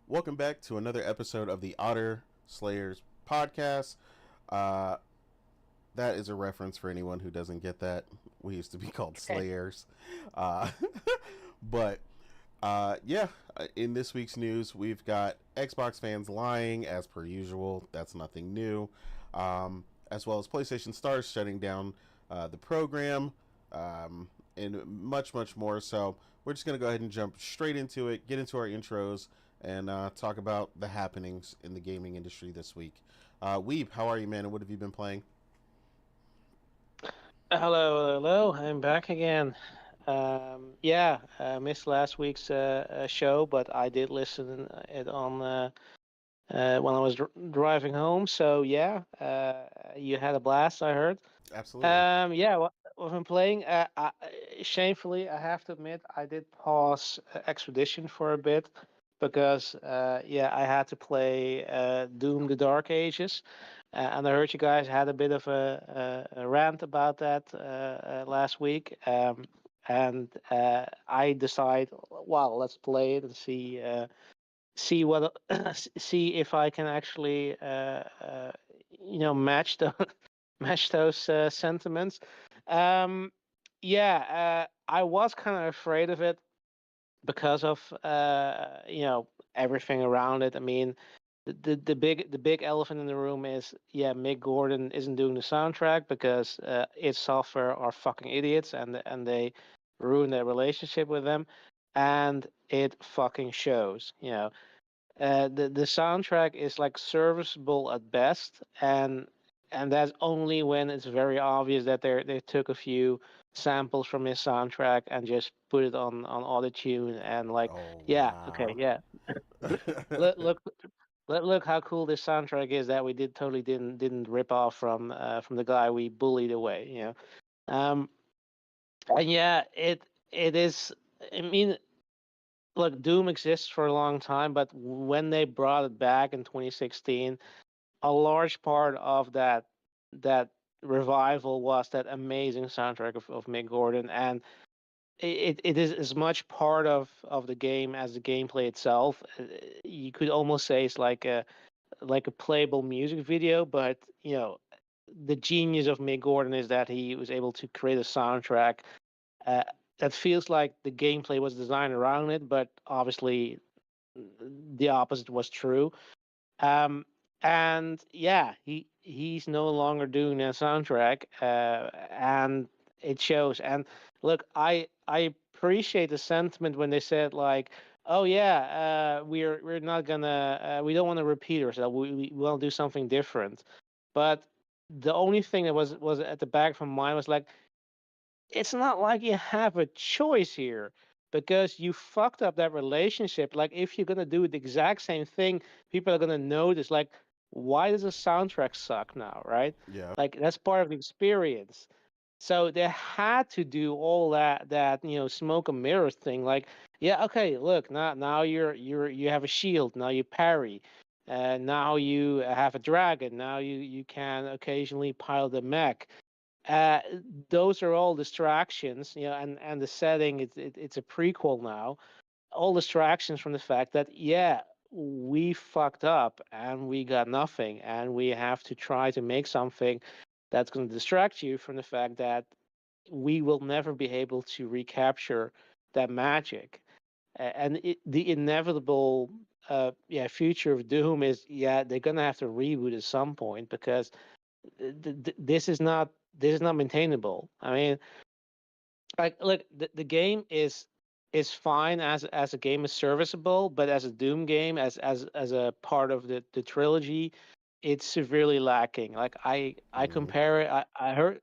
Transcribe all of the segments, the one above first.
Welcome back to another episode of the Otter Slayers podcast. Uh, that is a reference for anyone who doesn't get that. We used to be called Slayers. Uh, but yeah, in this week's news, we've got Xbox fans lying as per usual. That's nothing new. As well as PlayStation Stars shutting down the program, and much, much more. So we're just going to go ahead and jump straight into it, get into our intros, and talk about the happenings in the gaming industry this week. Weeb, how are you, man? And what have you been playing? Hello. I'm back again. Yeah, missed last week's show, but I did listen it on when I was driving home. So yeah, you had a blast, I heard. Absolutely. Yeah, what I'm playing. Shamefully, I have to admit, I did pause Expedition for a bit because yeah, I had to play Doom: The Dark Ages. And I heard you guys had a bit of a rant about that last week. I decide, well, let's play it and see what see if I can actually match the match those sentiments. Um, yeah, I was kind of afraid of it because of everything around it. I mean, the big elephant in the room is, yeah, Mick Gordon isn't doing the soundtrack because its software are fucking idiots, and they ruin their relationship with them, and it fucking shows. The soundtrack is like serviceable at best, and that's only when it's very obvious that they took a few samples from his soundtrack and just put it on autotune and like, Oh, yeah, okay, wow. yeah, look look look how cool this soundtrack is that we totally didn't rip off from the guy we bullied away. And yeah, it is. I mean, look, Doom exists for a long time, but when they brought it back in 2016, a large part of that revival was that amazing soundtrack of Mick Gordon, and it is as much part of the game as the gameplay itself. You could almost say it's like a playable music video, but the genius of Mick Gordon is that he was able to create a soundtrack uh, that feels like the gameplay was designed around it, but obviously the opposite was true. Um, and yeah, he's no longer doing a soundtrack, and it shows. And look, I appreciate the sentiment when they said like, "Oh yeah, we're not gonna, we don't want to repeat ourselves. We want to do something different." But the only thing that was at the back of my mind was like, it's not like you have a choice here because you fucked up that relationship. Like, if you're gonna do the exact same thing, people are gonna notice. Like, why does the soundtrack suck now, right? Yeah. Like, that's part of the experience. So they had to do all that smoke and mirrors thing. Like, yeah, okay, look, now you have a shield. Now you parry. Now you have a dragon. Now you can occasionally pilot a mech. uh, those are all distractions, and the setting, it's a prequel now. All distractions from the fact that, yeah, we fucked up and we got nothing, and we have to try to make something that's going to distract you from the fact that we will never be able to recapture that magic. And the inevitable future of Doom is, yeah, they're gonna have to reboot at some point because this is not maintainable. I mean, like, look, the game is fine as a game, is serviceable, but as a Doom game, as a part of the trilogy, it's severely lacking. Like, I Mm-hmm. compare it. I heard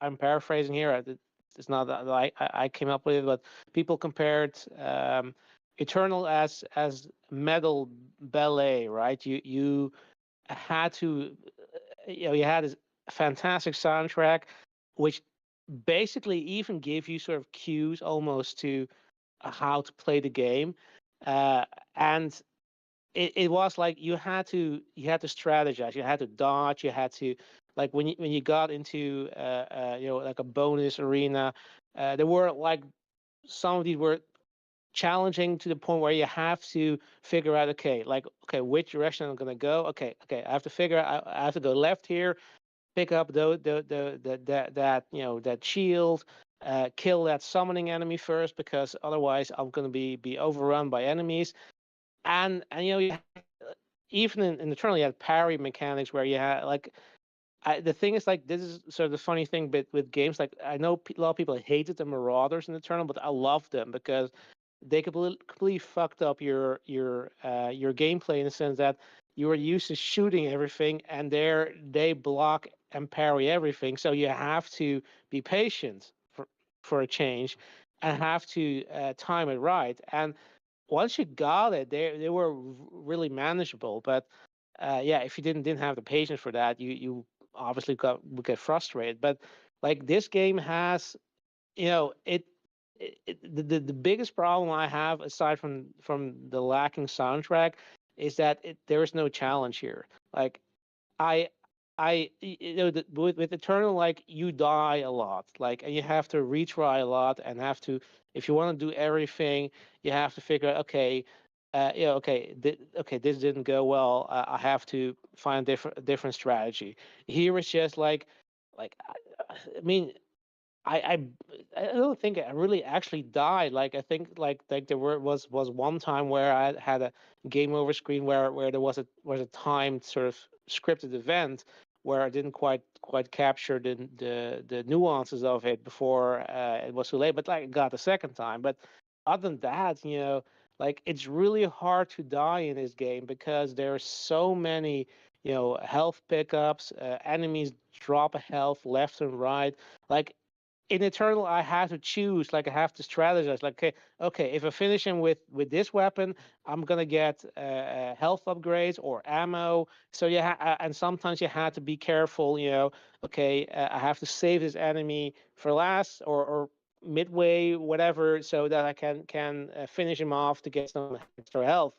I'm paraphrasing here. It's not that I came up with it, but people compared Eternal as metal ballet, right? You had to you had this fantastic soundtrack, which basically even gave you sort of cues almost to how to play the game, and it was like you had to strategize, you had to dodge, you had to, like, when you got into like a bonus arena, there were like some of these were challenging to the point where you have to figure out, okay, like, okay, which direction I'm gonna go. Okay, I have to figure out. I have to go left here, pick up that that shield, kill that summoning enemy first, because otherwise I'm gonna be overrun by enemies. And even in Eternal, you had parry mechanics where you had like the thing is, like, this is sort of the funny thing with games. Like, I know a lot of people hated the Marauders in Eternal, but I love them because they completely fucked up your gameplay in the sense that you were used to shooting everything, and they block and parry everything. So you have to be patient for a change, and have to time it right. And once you got it, they were really manageable. But yeah, if you didn't have the patience for that, you obviously would get frustrated. But like, this game has, the biggest problem I have, aside from the lacking soundtrack, is that there is no challenge here. Like, I with Eternal, like, you die a lot, like, and you have to retry a lot, and have to, if you want to do everything, you have to figure out, okay, okay, this didn't go well. I have to find a different strategy. Here it's just like I mean, I I I don't think I really actually died. Like, I think, like there was one time where I had a game over screen where there was a timed sort of scripted event where I didn't quite capture the nuances of it before it was too late. But like, I got the second time. But other than that, like, it's really hard to die in this game because there are so many health pickups. Enemies drop a health left and right. Like, in Eternal, I have to choose. Like, I have to strategize. Like, okay, if I finish him with this weapon, I'm gonna get health upgrades or ammo. So yeah, and sometimes you have to be careful. Okay, I have to save this enemy for last, or midway, whatever, so that I can finish him off to get some extra health.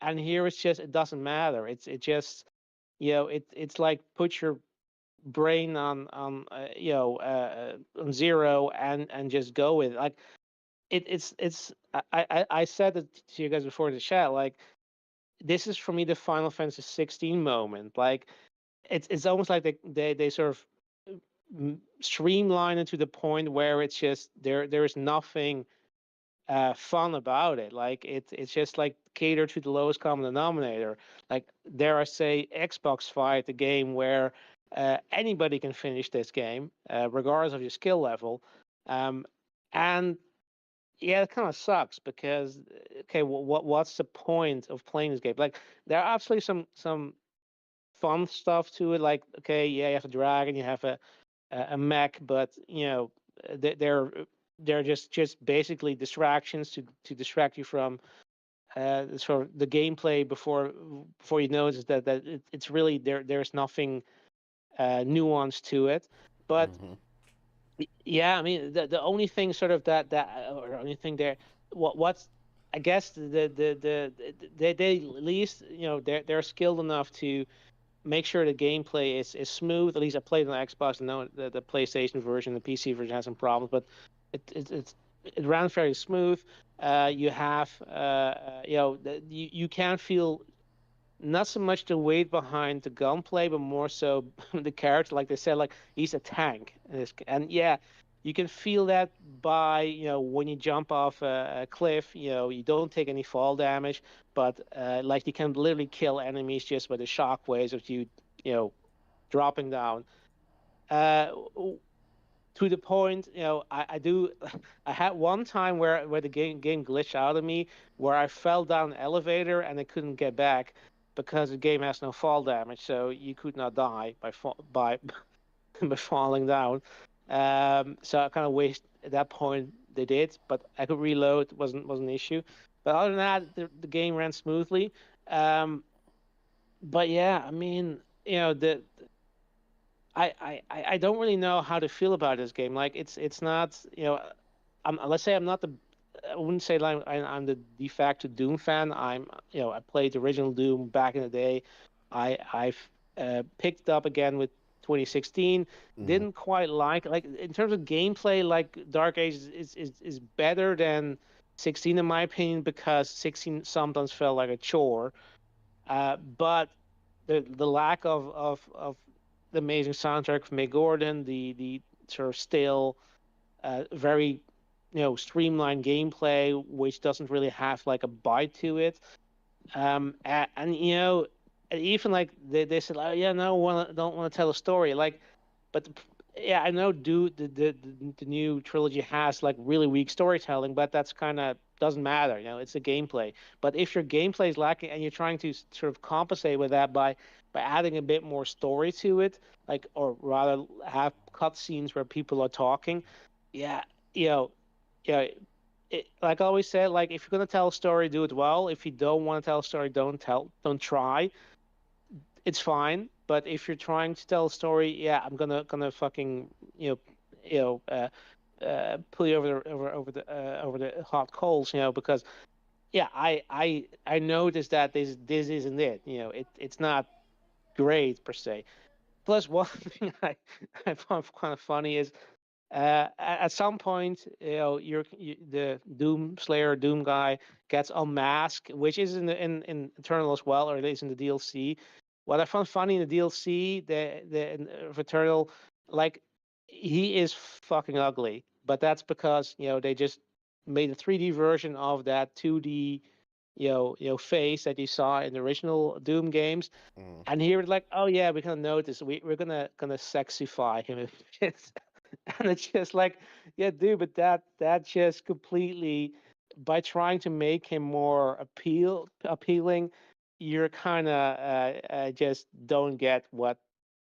And here it's just, it doesn't matter. It just, it's like, put your brain on zero, and just go with it. Like, it's I said it to you guys before in the chat. Like, this is for me the Final Fantasy 16 moment. Like, it's almost like they sort of streamline it to the point where it's just, there is nothing fun about it. Like, it's just like cater to the lowest common denominator. Like, dare I say, Xbox Fight, the game where anybody can finish this game, regardless of your skill level. Um, and yeah, it kind of sucks because, okay, what's the point of playing this game? Like, there are absolutely some fun stuff to it. Like, okay, yeah, you have a dragon, you have a mech, but they're just basically distractions to distract you from sort of the gameplay before you notice that it's really there's nothing nuanced to it. But Mm-hmm. yeah, I mean, the only thing sort of that or only thing there, what's, I guess, they at least, they're skilled enough to make sure the gameplay is smooth. At least I played on Xbox. I know the PlayStation version, the PC version has some problems, but it ran very smooth. You have you can feel not so much the weight behind the gunplay, but more so the character. Like they said, like, he's a tank, and yeah, you can feel that by when you jump off a cliff. You don't take any fall damage, but like, you can literally kill enemies just by the shock waves of you know dropping down. Uh, to the point, I do. I had one time where the game glitched out of me, where I fell down an elevator and I couldn't get back because the game has no fall damage, so you could not die by by falling down. So I kind of wished at that point they did, but I could reload. Wasn't an issue. But other than that, the game ran smoothly. Um, but yeah, I mean, the I don't really know how to feel about this game. Like, it's not, let's say I'm not the, I wouldn't say like I'm the de facto Doom fan. I played the original Doom back in the day. I've picked up again with 2016. Mm-hmm. Didn't quite like in terms of gameplay. Like, Dark Age is better than. 16 in my opinion, because 16 sometimes felt like a chore. But the lack of the amazing soundtrack from Mick Gordon, the sort of still very streamlined gameplay, which doesn't really have like a bite to it. And even like they said, oh yeah, no, don't want to tell a story. Like, but yeah, I know, the new trilogy has like really weak storytelling, but that's kind of doesn't matter. It's a gameplay. But if your gameplay is lacking and you're trying to sort of compensate with that by adding a bit more story to it, like, or rather have cutscenes where people are talking, yeah, you know, yeah, like I always said, like if you're gonna tell a story, do it well. If you don't want to tell a story, don't try. It's fine. But if you're trying to tell a story, yeah, I'm gonna fucking you know you pull you over the hot coals, because yeah, I noticed that this isn't it. It's not great per se. Plus, one thing I found kind of funny is at some point, the Doom Slayer, Doom guy gets unmasked, which is in Eternal as well, or it is in the DLC. What I found funny in the DLC, of Eternal, like he is fucking ugly, but that's because they just made a 3D version of that 2D face that you saw in the original Doom games, Mm. and here it's like, oh yeah, we're gonna notice, we're gonna sexify him. And it's just like, yeah, dude, but that just completely, by trying to make him more appealing, you're kind of just don't get what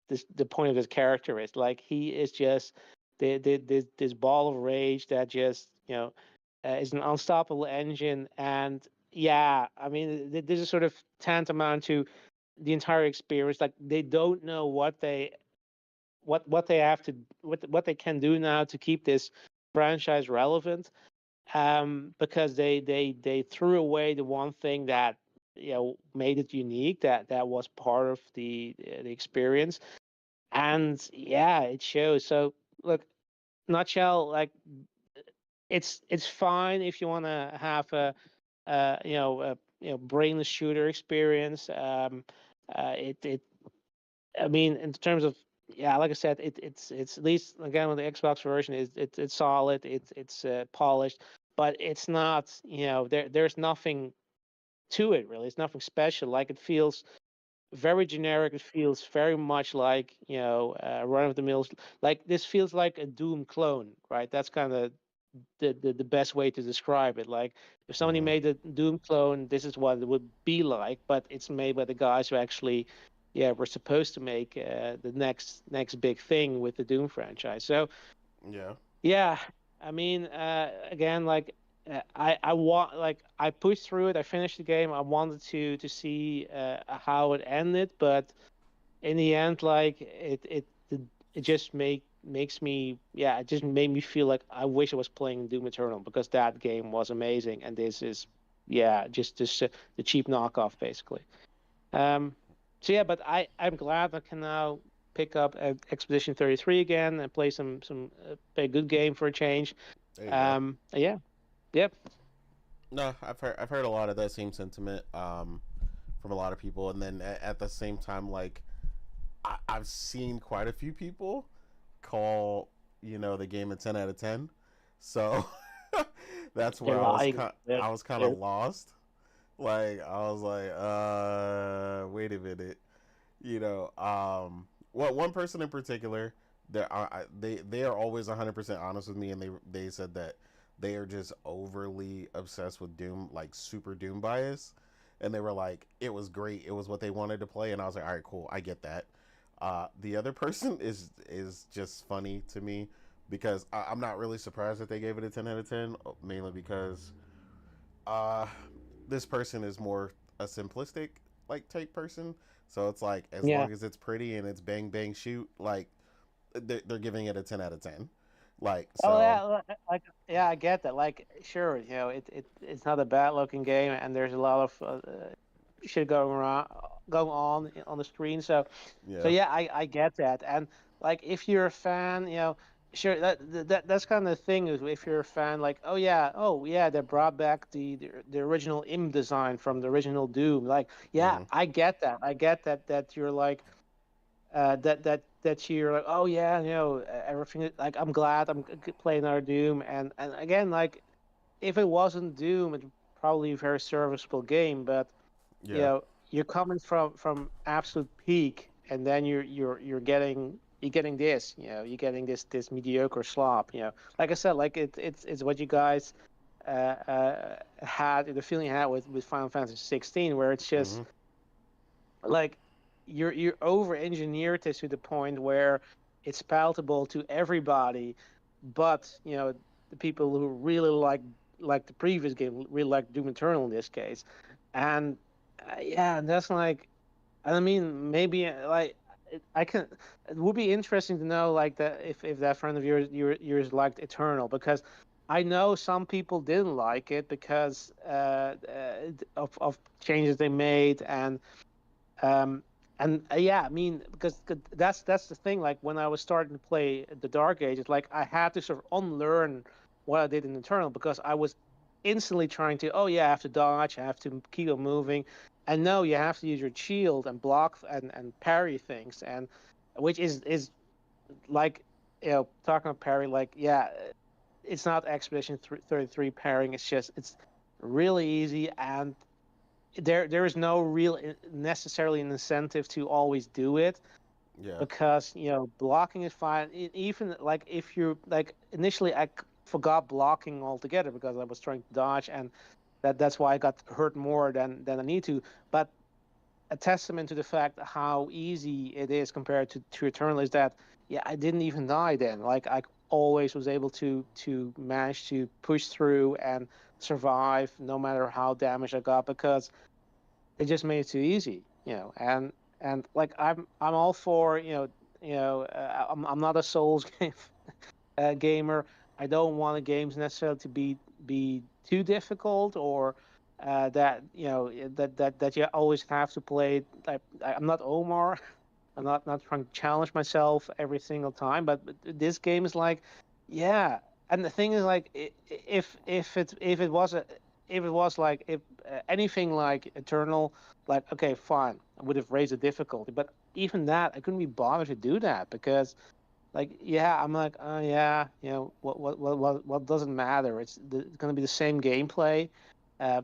the point of his character is. Like he is just this ball of rage that just is an unstoppable engine. And yeah, I mean, this is sort of tantamount to the entire experience. Like they don't know what they have to what they can do now to keep this franchise relevant, because they threw away the one thing that made it unique, that was part of the experience. And yeah, it shows. So look, nutshell, like it's fine if you want to have a brainless shooter experience. It I mean, in terms of, yeah, like I said, it's at least again with the Xbox version, is it's solid, it's polished, but it's not, there's nothing to it really. It's nothing special. Like it feels very generic. It feels very much like run of the mill. Like this feels like a Doom clone, right? That's kind of the best way to describe it. Like if somebody Mm. made a Doom clone, this is what it would be like, but it's made by the guys who actually, yeah, were supposed to make the next big thing with the Doom franchise. So Yeah. yeah, I mean, again, like I want, like I pushed through it. I finished the game. I wanted to see how it ended, but in the end, like it just makes me, yeah, it just made me feel like I wish I was playing Doom Eternal, because that game was amazing, and this is, yeah, just the cheap knockoff basically. Um, so yeah, but I'm glad I can now pick up Expedition 33 again and play play a good game for a change. There you go. Yeah, yep, No, I've heard a lot of that same sentiment from a lot of people, and then at the same time, like I've seen quite a few people call the game a 10 out of 10. So that's they're where lying. I was kind of They're lost. Like I was like, wait a minute. What one person in particular, they are always 100% honest with me, and they said that they are just overly obsessed with Doom, like super Doom bias, and they were like, it was great, it was what they wanted to play, and I was like, all right, cool, I get that. The other person is just funny to me because I'm not really surprised that they gave it a 10 out of 10, mainly because uh, this person is more a simplistic like type person. So it's like as yeah. long as it's pretty and it's bang bang shoot, like they're giving it a 10 out of 10. Like Oh so, yeah, like yeah, I get that. Like sure, it's not a bad looking game, and there's a lot of shit going on the screen. So yeah, yeah, I get that. And like if you're a fan, sure, that's kind of the thing is if you're a fan, like, oh yeah, they brought back the original im design from the original Doom. Like, yeah, Mm-hmm. I get that. I get that you're like that you're like, oh yeah, everything. Like, I'm glad playing our Doom, and again, like, if it wasn't Doom, it's probably a very serviceable game. But Yeah. you're coming from absolute peak, and then you're getting this, you're getting this mediocre slop. Like I said, like it's what you guys had the feeling you had with Final Fantasy 16, where it's just Mm-hmm. like you're over engineered this to the point where it's palatable to everybody, but the people who really like the previous game really like Doom Eternal in this case, and yeah, that's like, I mean, maybe like I can. It would be interesting to know like that if that friend of yours liked Eternal, because I know some people didn't like it because of changes they made, um, yeah, I mean, because that's the thing. Like when I was starting to play the Dark Ages, like I had to sort of unlearn what I did in Eternal, because I was instantly trying to. Oh yeah, I have to dodge, I have to keep on moving, and no, you have to use your shield and block and parry things, and which is like, talking about parry. Like, yeah, it's not Expedition 33 parrying. It's just it's really easy, and there is no real necessarily an incentive to always do it, Yeah. because blocking is fine. Even like if you like initially forgot blocking altogether because I was trying to dodge, and that's why I got hurt more than I need to. But a testament to the fact how easy it is compared to Eternal is that, yeah, I didn't even die then. Like, I always was able to manage to push through and survive no matter how damaged I got, because they just made it too easy. And like I'm all for, I'm not a Souls gamer. I don't want the games necessarily to be too difficult, or that that you always have to play. I'm not Omar. I'm not trying to challenge myself every single time, but this game is like, yeah. And the thing is, like, if it was like, if anything like Eternal, like, okay, fine, I would have raised the difficulty. But even that, I couldn't be bothered to do that, because, like, yeah, I'm like, oh yeah, what doesn't matter. It's gonna be the same gameplay. Uh,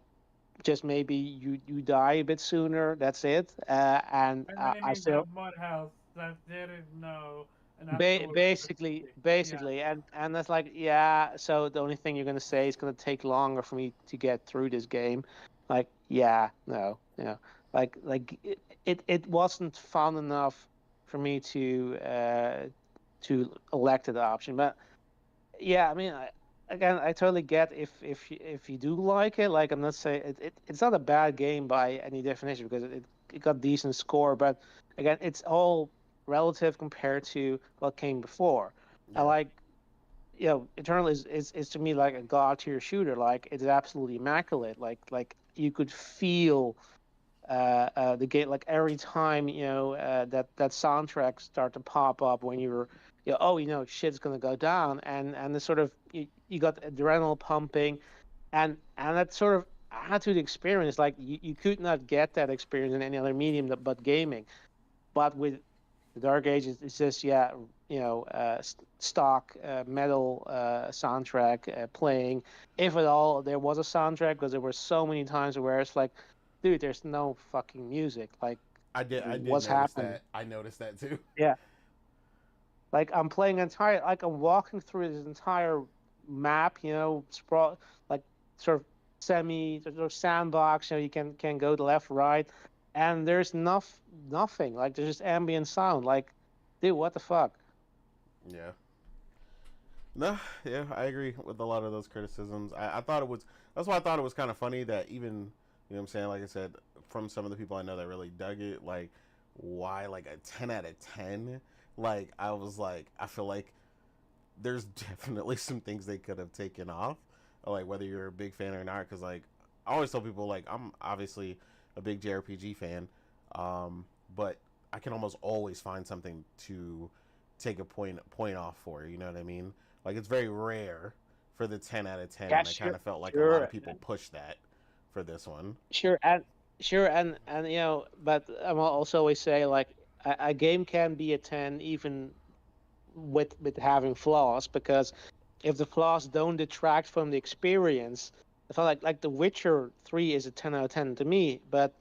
just maybe you die a bit sooner. That's it. And And we I need still a mud house that there is no an actual basically, yeah. and that's like, yeah. So the only thing you're gonna say is gonna take longer for me to get through this game. Like, yeah, no, like it wasn't fun enough for me to elect the option. But yeah, I mean, again, I totally get if you do like it. Like, I'm not saying it's not a bad game by any definition, because it got decent score. But again, it's all relative compared to what came before. I Yeah. like, Eternal is to me like a god tier shooter. Like, it's absolutely immaculate. Like you could feel the game, like every time that soundtrack start to pop up when you're, oh, shit's gonna go down, and the sort of, you got adrenaline pumping, and that sort of add to the experience. Like, you could not get that experience in any other medium but gaming. But with the Dark Ages, it's just, yeah, stock metal soundtrack playing. If at all there was a soundtrack, because there were so many times where it's like, dude, there's no fucking music. Like, I did what's notice happening? that. I noticed that too. Yeah, like I'm playing entire, like I'm walking through this entire map, sprawl, like sort of semi sort of sandbox. You can go to left, right, and there's nothing. Like, there's just ambient sound. Like, dude, what the fuck? Yeah. No, yeah, I agree with a lot of those criticisms. I thought it was, that's why I thought it was kind of funny that even, you know what I'm saying, like I said, from some of the people I know that really dug it, like, why, like, a 10 out of 10? Like, I was like, I feel like there's definitely some things they could have taken off, like, whether you're a big fan or not, because, like, I always tell people, like, I'm obviously a big JRPG fan, but I can almost always find something to take a point off for. You know what I mean? Like it's very rare for the 10 out of 10, Yeah, and I kind sure, of felt like a lot of sure, people push that for this one. sure, and sure, and but I will also always say like a game can be a 10 even with having flaws because if the flaws don't detract from the experience, I feel like The Witcher 3 is a 10 out of 10 to me, but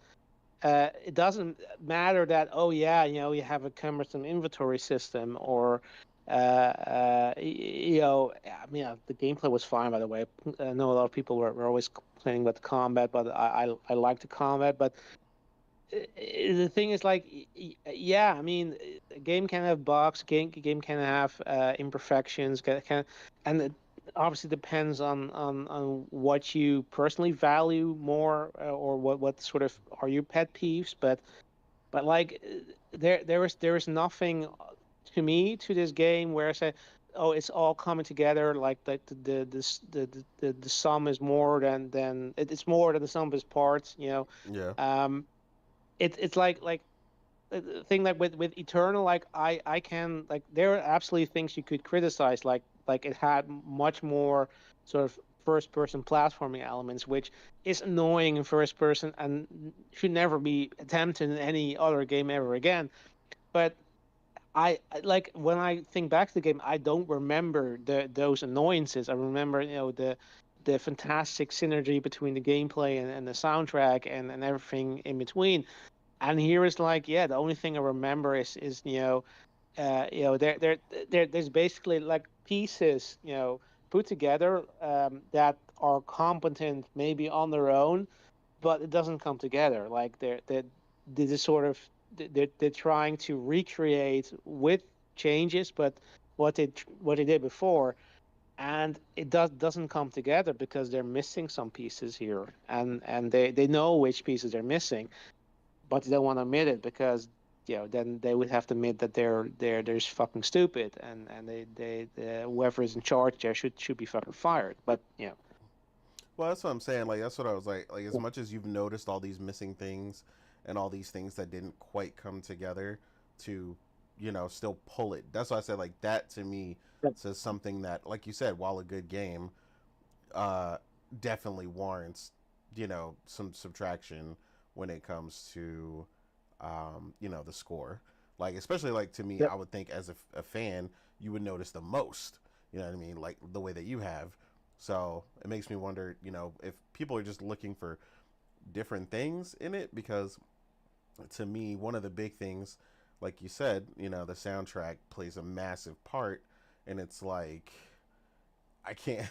it doesn't matter that oh yeah you have a cumbersome inventory system or I mean the gameplay was fine by the way. I know a lot of people were always complaining about the combat, but I like the combat, but the thing is like yeah I mean a game can have bugs, game can have imperfections, and it obviously depends on what you personally value more or what sort of are your pet peeves, but like there is nothing to me to this game where I say oh it's all coming together like the sum is more than it's more than the sum of its parts, Yeah, um it's like the thing like with Eternal, like I can like there are absolutely things you could criticize, like it had much more sort of first person platforming elements, which is annoying in first person and should never be attempted in any other game ever again. But like when I think back to the game, I don't remember those annoyances. I remember the fantastic synergy between the gameplay and the soundtrack and everything in between. And here is like, yeah, the only thing I remember is there's basically like pieces, put together that are competent maybe on their own, but it doesn't come together. Like they're just sort of they're trying to recreate with changes, but what they did before, and it doesn't come together because they're missing some pieces here, and they know which pieces they're missing but they don't want to admit it because then they would have to admit that they're just fucking stupid and they whoever is in charge there should be fucking fired. But well, that's what I'm saying. Like that's what I was like as yeah, much as you've noticed all these missing things and all these things that didn't quite come together to, still pull it. That's why I said like that to me says something that, like you said, while a good game, uh, definitely warrants, some subtraction when it comes to, the score. Like, especially like to me, yeah, I would think as a fan, you would notice the most. You know what I mean? Like the way that you have. So it makes me wonder, if people are just looking for different things in it, because to me, one of the big things, like you said, the soundtrack plays a massive part, and it's like I can't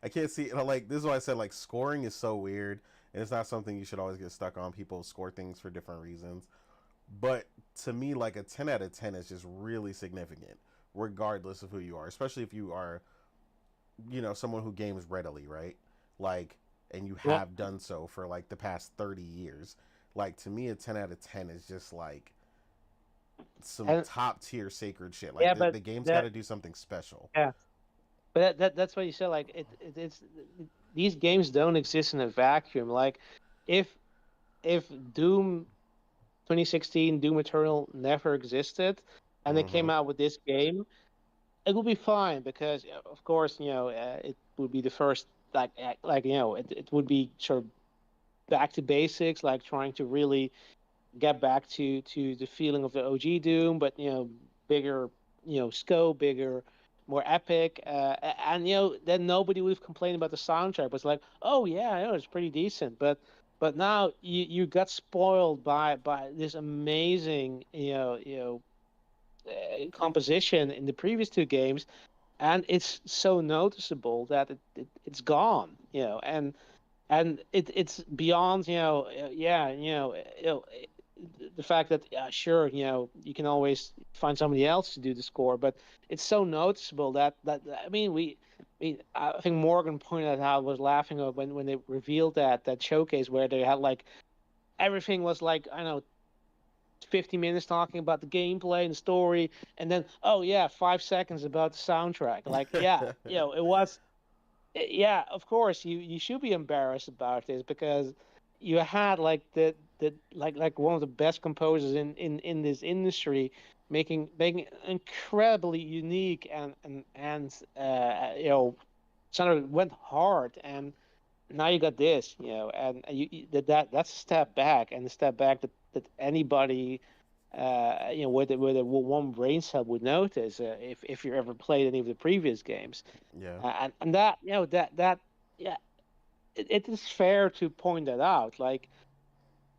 I can't see like this is why I said like scoring is so weird and it's not something you should always get stuck on. People score things for different reasons. But to me like a 10 out of 10 is just really significant regardless of who you are, especially if you are, someone who games readily, right? Like and you yeah, have done so for like the past 30 years. Like to me a 10 out of 10 is just like some and top tier sacred shit. Like yeah, the, but the game's got that to do something special. yeah, but that's what you said. Like it's these games don't exist in a vacuum. Like if if Doom 2016 Doom Eternal never existed and they came Mhm. out with this game, it will be fine because of course it would be the first like it would be sort of back to basics, like trying to really get back to the feeling of the OG Doom, but bigger scope, bigger, more epic, and then nobody would have complained about the soundtrack. It's like oh yeah it's pretty decent, but now you got spoiled by this amazing composition in the previous two games, and it's so noticeable that it's gone, and it's beyond, yeah, the fact that sure, you can always find somebody else to do the score, but it's so noticeable that I mean I think Morgan pointed out how I was laughing when they revealed that showcase where they had like everything was like I don't know 50 minutes talking about the gameplay and the story, and then oh yeah 5 seconds about the soundtrack. Like yeah, it was yeah, of course you should be embarrassed about this because you had like like one of the best composers in this industry, making incredibly unique and sort of went hard, and now you got this, and that's a step back, and a step back that anybody with one brain cell would notice, if you ever played any of the previous games. Yeah. And that that yeah, it is fair to point that out. Like,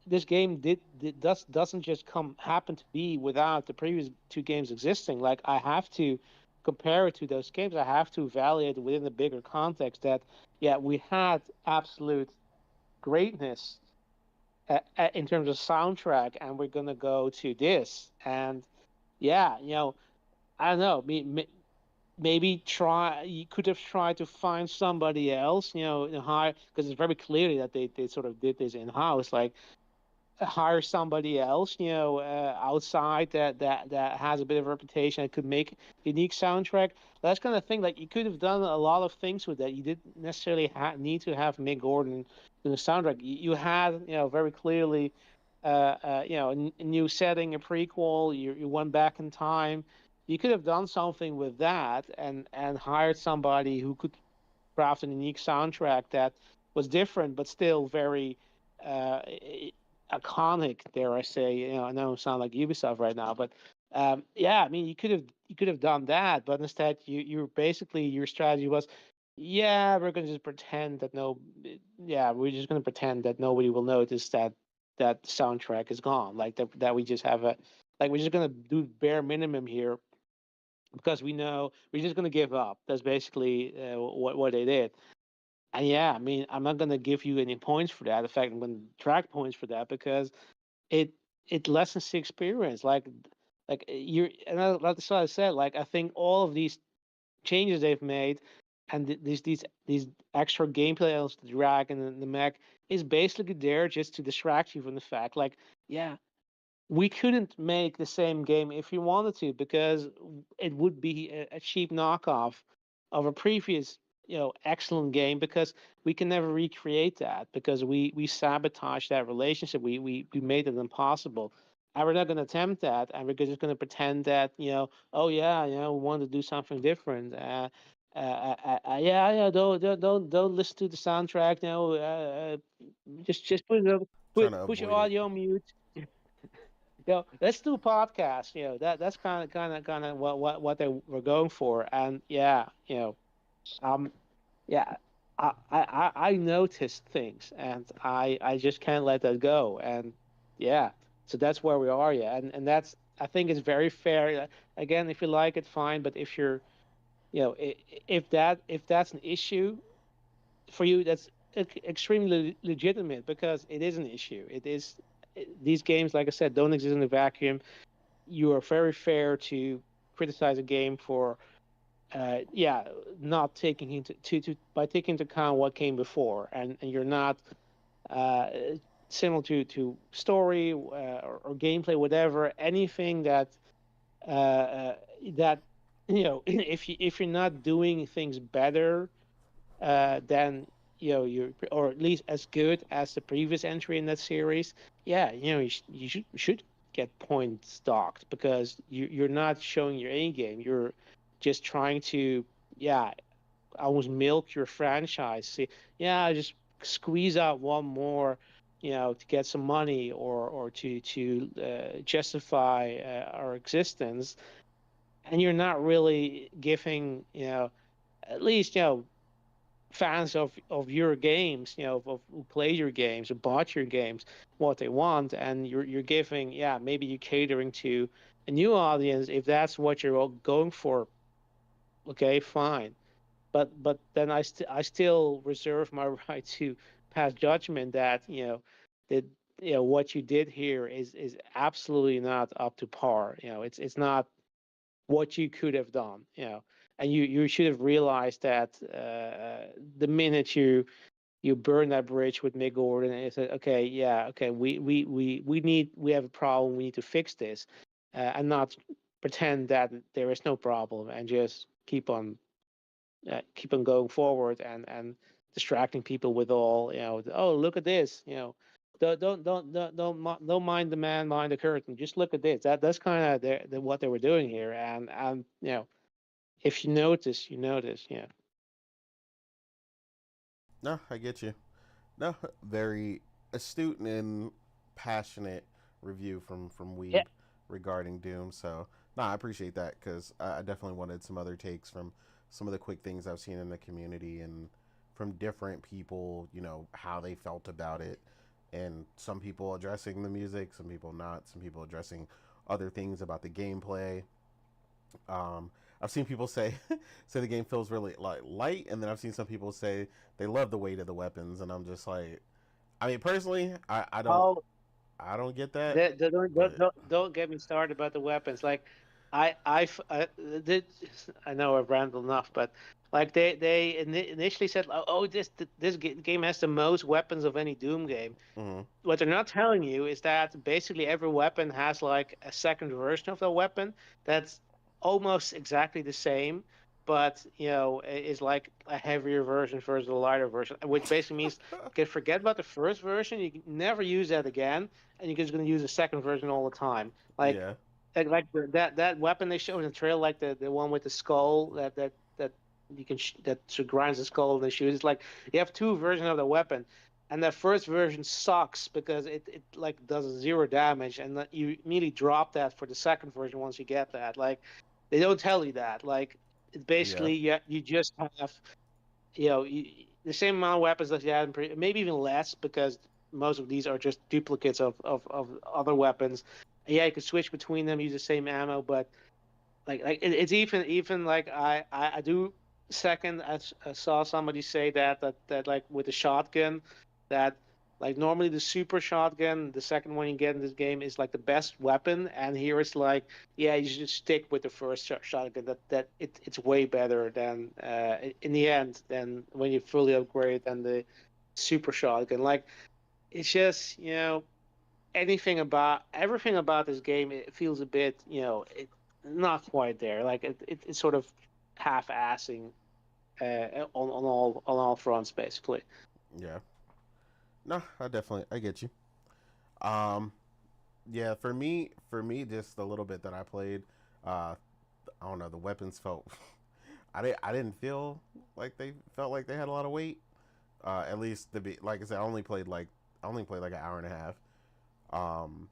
this game doesn't just come happen to be without the previous two games existing. Like, I have to compare it to those games. I have to evaluate it within the bigger context that, yeah, we had absolute greatness in terms of soundtrack, and we're gonna go to this. And yeah, I don't know. Maybe try. You could have tried to find somebody else, hire, because it's very clearly that they sort of did this in house. Like, hire somebody else, outside that has a bit of a reputation and could make unique soundtrack. That's kind of thing. Like, you could have done a lot of things with that. You didn't necessarily need to have Mick Gordon in the soundtrack. You had, very clearly, a new setting, a prequel. You went back in time. You could have done something with that and hired somebody who could craft a unique soundtrack that was different but still very uh, iconic. Dare I say? I know I sound like Ubisoft right now, but yeah, I mean, you could have done that, but instead you basically, your strategy was, yeah, we're gonna just pretend that yeah, we're just gonna pretend that nobody will notice that soundtrack is gone. Like, that we just have we're just gonna do bare minimum here because we know we're just gonna give up. That's basically what they did. And yeah, I mean, I'm not gonna give you any points for that. In fact, I'm gonna track points for that because it it lessens the experience. Like you're, and that's what I said. Like, I think all of these changes they've made, and these extra gameplay elements, the drag and the mech, is basically there just to distract you from the fact. Like, yeah, we couldn't make the same game if we wanted to, because it would be a cheap knockoff of a previous, excellent game, because we can never recreate that, because we sabotaged that relationship. We made it impossible, and we're not going to attempt that, and we're just going to pretend that, oh yeah, we want to do something different. Yeah, don't listen to the soundtrack now. Just Trying to put your avoid it. audio on mute. Let's do a podcast. That's kind of what they were going for. And yeah, um, yeah, I noticed things, and I just can't let that go. And yeah, so that's where we are. Yeah, and that's, I think it's very fair. Again, if you like it, fine. But if you're, if that's an issue for you, that's extremely legitimate, because it is an issue. It is, these games, like I said, don't exist in a vacuum. You are very fair to criticize a game for, yeah, not taking into by taking into account what came before, and you're not, uh, similar to story, or gameplay, whatever, anything uh, uh, that, if you're not doing things better, then, you're, or at least as good as the previous entry in that series. Yeah, you should get points docked, because you're not showing your A game. You're just trying to, yeah, almost milk your franchise. See, yeah, just squeeze out one more, to get some money, or to justify our existence, and you're not really giving, at least, fans of your games, of who play your games, who bought your games, what they want. And you're giving, yeah, maybe you're catering to a new audience, if that's what you're all going for. Okay, fine. But then I still reserve my right to pass judgment that, that, what you did here is absolutely not up to par. It's not what you could have done. And you should have realized that, the minute you burn that bridge with Mick Gordon, and said, okay, yeah, okay, we have a problem, we need to fix this, and not pretend that there is no problem, and just keep on going forward, and distracting people with all, oh, look at this, don't mind the man behind the curtain. Just look at this. That's kind of what they were doing here, and if you notice, you notice. Yeah. No, I get you. No, very astute and passionate review from Yeah. Weeb regarding Doom. So, no, I appreciate that because I definitely wanted some other takes from some of the quick things I've seen in the community and from different people, how they felt about it. And some people addressing the music, some people not, some people addressing other things about the gameplay. Um, I've seen people say say the game feels really like light, and then I've seen some people say they love the weight of the weapons, and I'm just like, I mean, personally, Oh, I don't get that, but don't get me started about the weapons. Like, I know I've rambled enough, but like initially said, oh, this game has the most weapons of any Doom game. mm-hmm, What they're not telling you is that basically every weapon has like a second version of the weapon that's almost exactly the same, but is like a heavier version versus a lighter version, which basically means you can forget about the first version, you can never use that again, and you're just going to use the second version all the time. yeah, That weapon they showed in the trail, like the one with the skull that you can that grinds the skull and they shoot. It's like you have two versions of the weapon, and the first version sucks because it like does zero damage, and that you immediately drop that for the second version once you get that. Like they don't tell you that. Like it yeah, basically you just have the same amount of weapons that you had maybe even less because most of these are just duplicates of other weapons. Yeah, you can switch between them, use the same ammo, but it's even like I do second. I saw somebody say that like with the shotgun, that like normally the super shotgun, the second one you get in this game is like the best weapon, and here it's like yeah, you should stick with the first shotgun. It's way better than in the end than when you fully upgrade than the super shotgun. Like it's just everything about this game, it feels a bit not quite there. Like it's sort of half-assing on all fronts basically. yeah. No, I get you. Um, yeah, for me, just the little bit that I played, uh, I don't know, the weapons felt, I didn't feel like they felt like they had a lot of weight. At least to be like I said, I only played like an hour and a half. Um,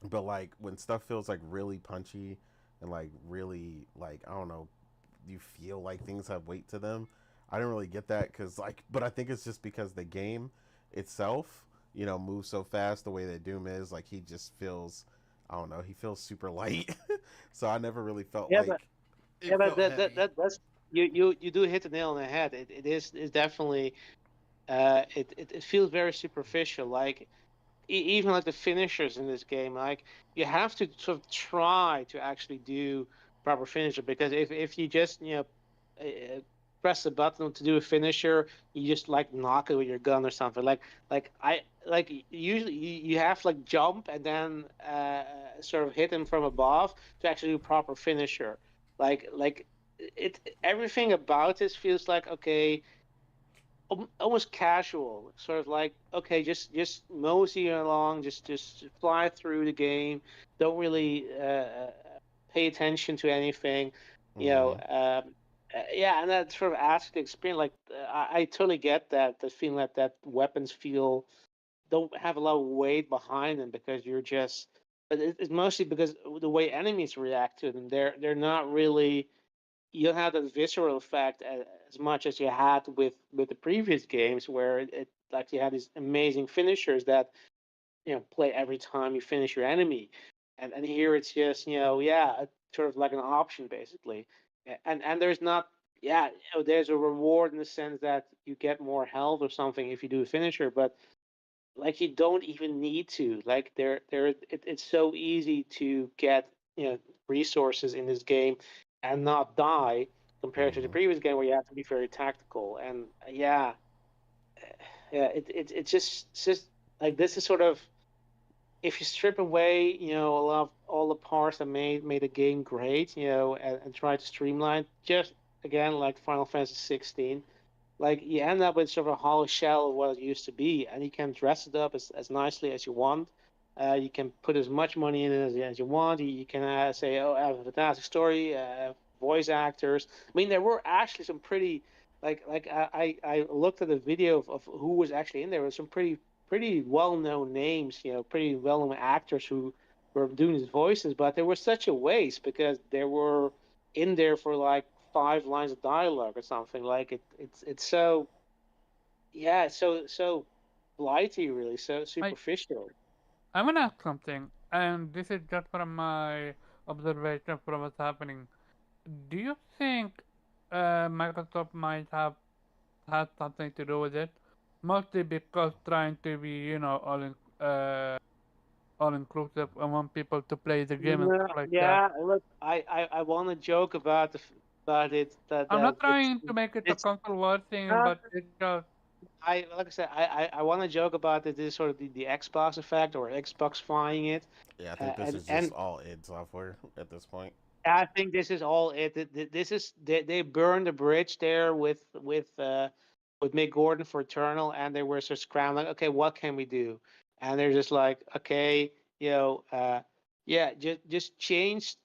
but like when stuff feels like really punchy and like really like I don't know, you feel like things have weight to them. I didn't really get that because like, but I think it's just because the game itself, moves so fast the way that Doom is. Like he just feels, I don't know, he feels super light. So I never really felt Yeah, but like yeah, it but felt heavy. that's you do hit the nail on the head. It's definitely it feels very superficial. Like even like the finishers in this game, like you have to sort of try to actually do proper finisher because if you just press the button to do a finisher, you just like knock it with your gun or something. Like usually you have to like jump and then sort of hit him from above to actually do proper finisher. Like everything about this feels like okay, almost casual, sort of like okay, just mosey along, just fly through the game. Don't really pay attention to anything, you know. Mm-hmm. Yeah, and that sort of adds to the experience. Like I totally get that the feeling that weapons feel don't have a lot of weight behind them because you're just. But it's mostly because the way enemies react to them. They're not really you don't have that visceral effect as much as you had with the previous games where like you had these amazing finishers that play every time you finish your enemy, and here it's just yeah, sort of like an option basically. And there's not yeah, there's a reward in the sense that you get more health or something if you do a finisher, but like you don't even need to like it's so easy to get resources in this game and not die compared to the Mm-hmm. previous game where you have to be very tactical. And yeah, yeah, it's just like this is sort of if you strip away a lot of all the parts that made the game great, and try to streamline just again like Final Fantasy 16. like you end up with sort of a hollow shell of what it used to be, and you can dress it up as nicely as you want. You can put as much money in it as you want. You can say, "Oh, I have a fantastic story, voice actors." I mean, there were actually some pretty like I looked at a video of who was actually in there. There were some pretty well known names, pretty well known actors who were doing these voices, but there was such a waste because there were in there for like 5 lines of dialogue or something. Like it's so yeah, it's so blighty, really, so I superficial. I want to ask something, and this is just from my observation from what's happening. Do you think Microsoft might have had something to do with it? Mostly because trying to be, all inclusive and want people to play the game and No, stuff like that. yeah, look, I want to joke about about it that I'm not it's trying to make it a it's console war thing, not. but it's just I like I said, I want to joke about that this is sort of the Xbox effect or Xbox flying it, Yeah, I think this is just and all id software at this point. I think this is all it. This is they burned the bridge there with Mick Gordon for Eternal, and they were sort of scrambling. Okay, what can we do? And they're just like, okay, yeah, just change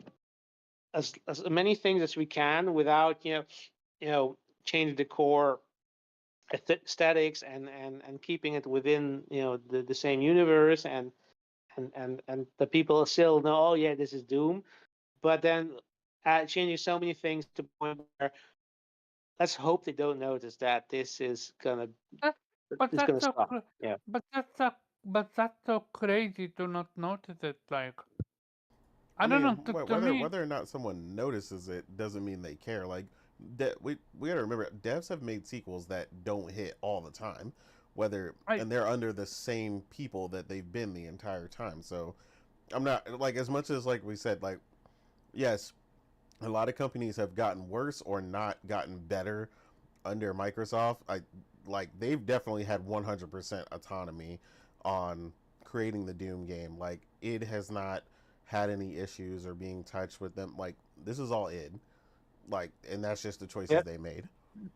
as many things as we can without changing the core aesthetics and keeping it within the same universe and the people still know, oh yeah, this is Doom, but then changing so many things to the point where let's hope they don't notice that that, but this is that's gonna so stop. Yeah. but that's so crazy to not notice it. Like I I don't mean, know. To me, whether or not someone notices it doesn't mean they care. Like, we gotta remember, devs have made sequels that don't hit all the time, whether I and they're under the same people that they've been the entire time. So I'm not like as much as like we said, like yes, a lot of companies have gotten worse or not gotten better under Microsoft. I like they've definitely had 100% autonomy on creating the Doom game. Like it has not had any issues or being touched with them. Like this is all id. Like and that's just the choices Yep. they made.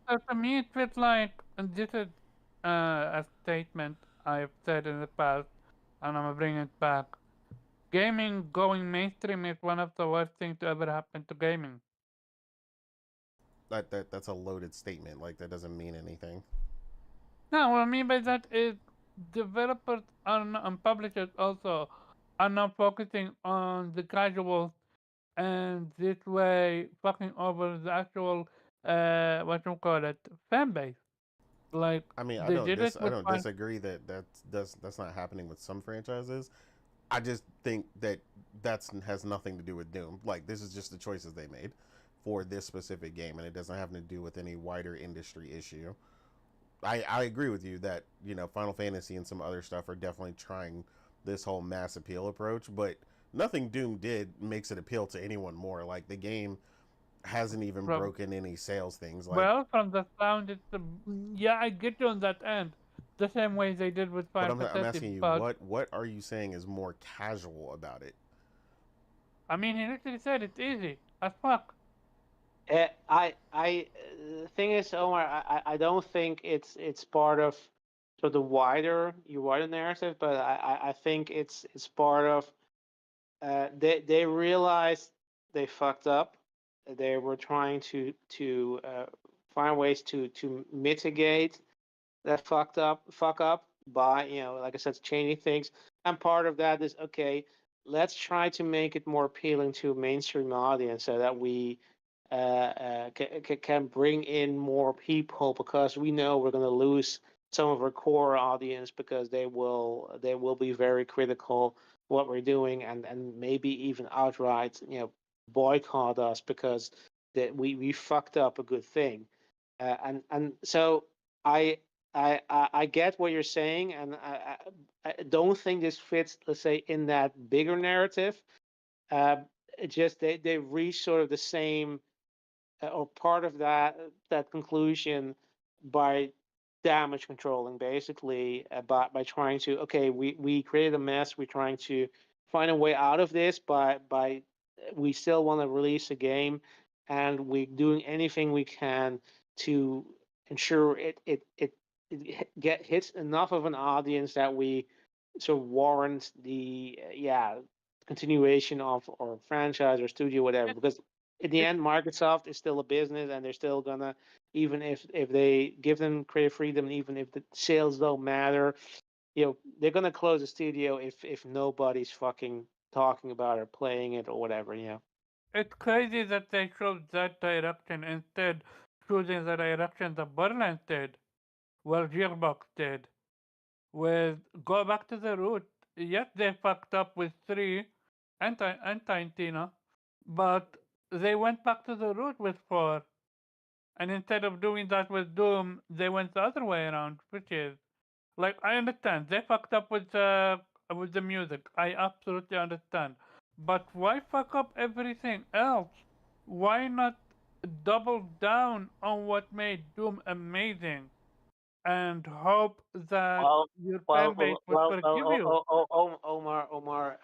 so to me it feels like, and this is a statement I've said in the past, and I'm gonna bring it back. Gaming going mainstream is one of the worst things to ever happen to gaming. That's a loaded statement. Like that doesn't mean anything. No, what I mean by that is developers and publishers also are not focusing on the casuals and this way fucking over the actual what you call it fan base. Like I mean, they did it I with don't disagree that that's not happening with some franchises. I just think that that's has nothing to do with Doom. Like this is just the choices they made for this specific game, and it doesn't have to do with any wider industry issue. I agree with you that Final Fantasy and some other stuff are definitely trying this whole mass appeal approach, but nothing Doom did makes it appeal to anyone more. Like the game hasn't even from broken any sales things. Like, well from the sound it's yeah, I get you on that end. The same way they did with but Final I'm Fantasy, asking you but what are you saying is more casual about it? I mean he literally said it's easy as fuck. The thing is, Omar, I don't think it's part of sort of the wider narrative, but I think it's part of they realized they fucked up. They were trying to find ways to mitigate that fuck up by like I said, changing things. And part of that is okay. Let's try to make it more appealing to a mainstream audience so that we can bring in more people because we know we're going to lose some of our core audience because they will be very critical what we're doing and maybe even outright boycott us because that we fucked up a good thing and so I I get what you're saying, and I don't think this fits, let's say, in that bigger narrative. Uh, it just they reach sort of the same or part of that conclusion by damage controlling, basically, by trying to okay, we created a mess. We're trying to find a way out of this by we still want to release a game, and we're doing anything we can to ensure it get hits enough of an audience that we sort of warrant the continuation of our franchise or studio, whatever. It, Because in the it, end, Microsoft is still a business, and they're still gonna, even if they give them creative freedom, even if the sales don't matter, they're gonna close the studio if nobody's fucking talking about it or playing it or whatever. it's crazy that they chose that direction instead choosing the direction the Borderlands did, well Gearbox did, with go back to the root. Yes, they fucked up with 3 and Tintina, but they went back to the root with 4. And instead of doing that with Doom, they went the other way around, which is like I understand they fucked up with the music. I absolutely understand. But why fuck up everything else? Why not double down on what made Doom amazing and hope that Well, your fan base would forgive you? Omar,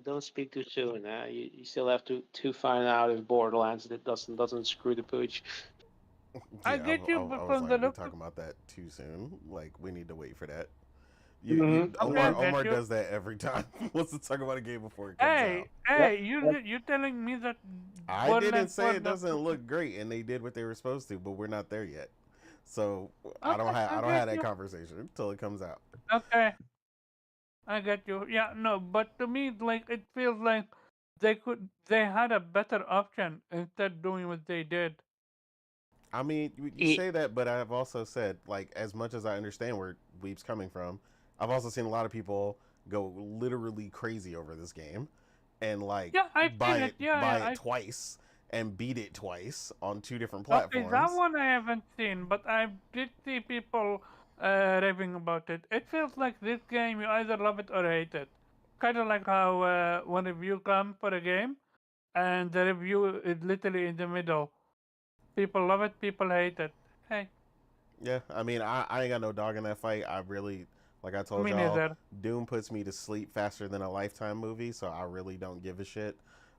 don't speak too soon. You still have to find out if Borderlands doesn't screw the pooch. I Yeah, get you, I but was from the like, we look of talking about that too soon. Like, we need to wait for that. Mm-hmm. okay, I Omar get you. does that every time. Wants to talk about a game before it comes out. Hey, you telling me that I didn't Borderlands say 4 it doesn't look great, and they did what they were supposed to, but we're not there yet. So Okay, I I don't get have that you. conversation until it comes out. Okay, I get you. Yeah, no, but to me, like it feels like they had a better option instead doing what they did. I mean, you Yeah. say that, but I've also said, like, as much as I understand where Weep's coming from, I've also seen a lot of people go literally crazy over this game, and like Yeah, I've seen it. Yeah, buy yeah. it twice and beat it twice on 2 different Okay, that platforms. one I haven't seen, but I did see people raving about it. It feels like this game you either love it or hate it. Kind of like how when review come for a game and the review is literally in the middle. People love it, people hate it. Hey, Yeah, I mean, I ain't got no dog in that fight. I really, like I told me y'all, neither. Doom puts me to sleep faster than a Lifetime movie, so I really don't give a shit.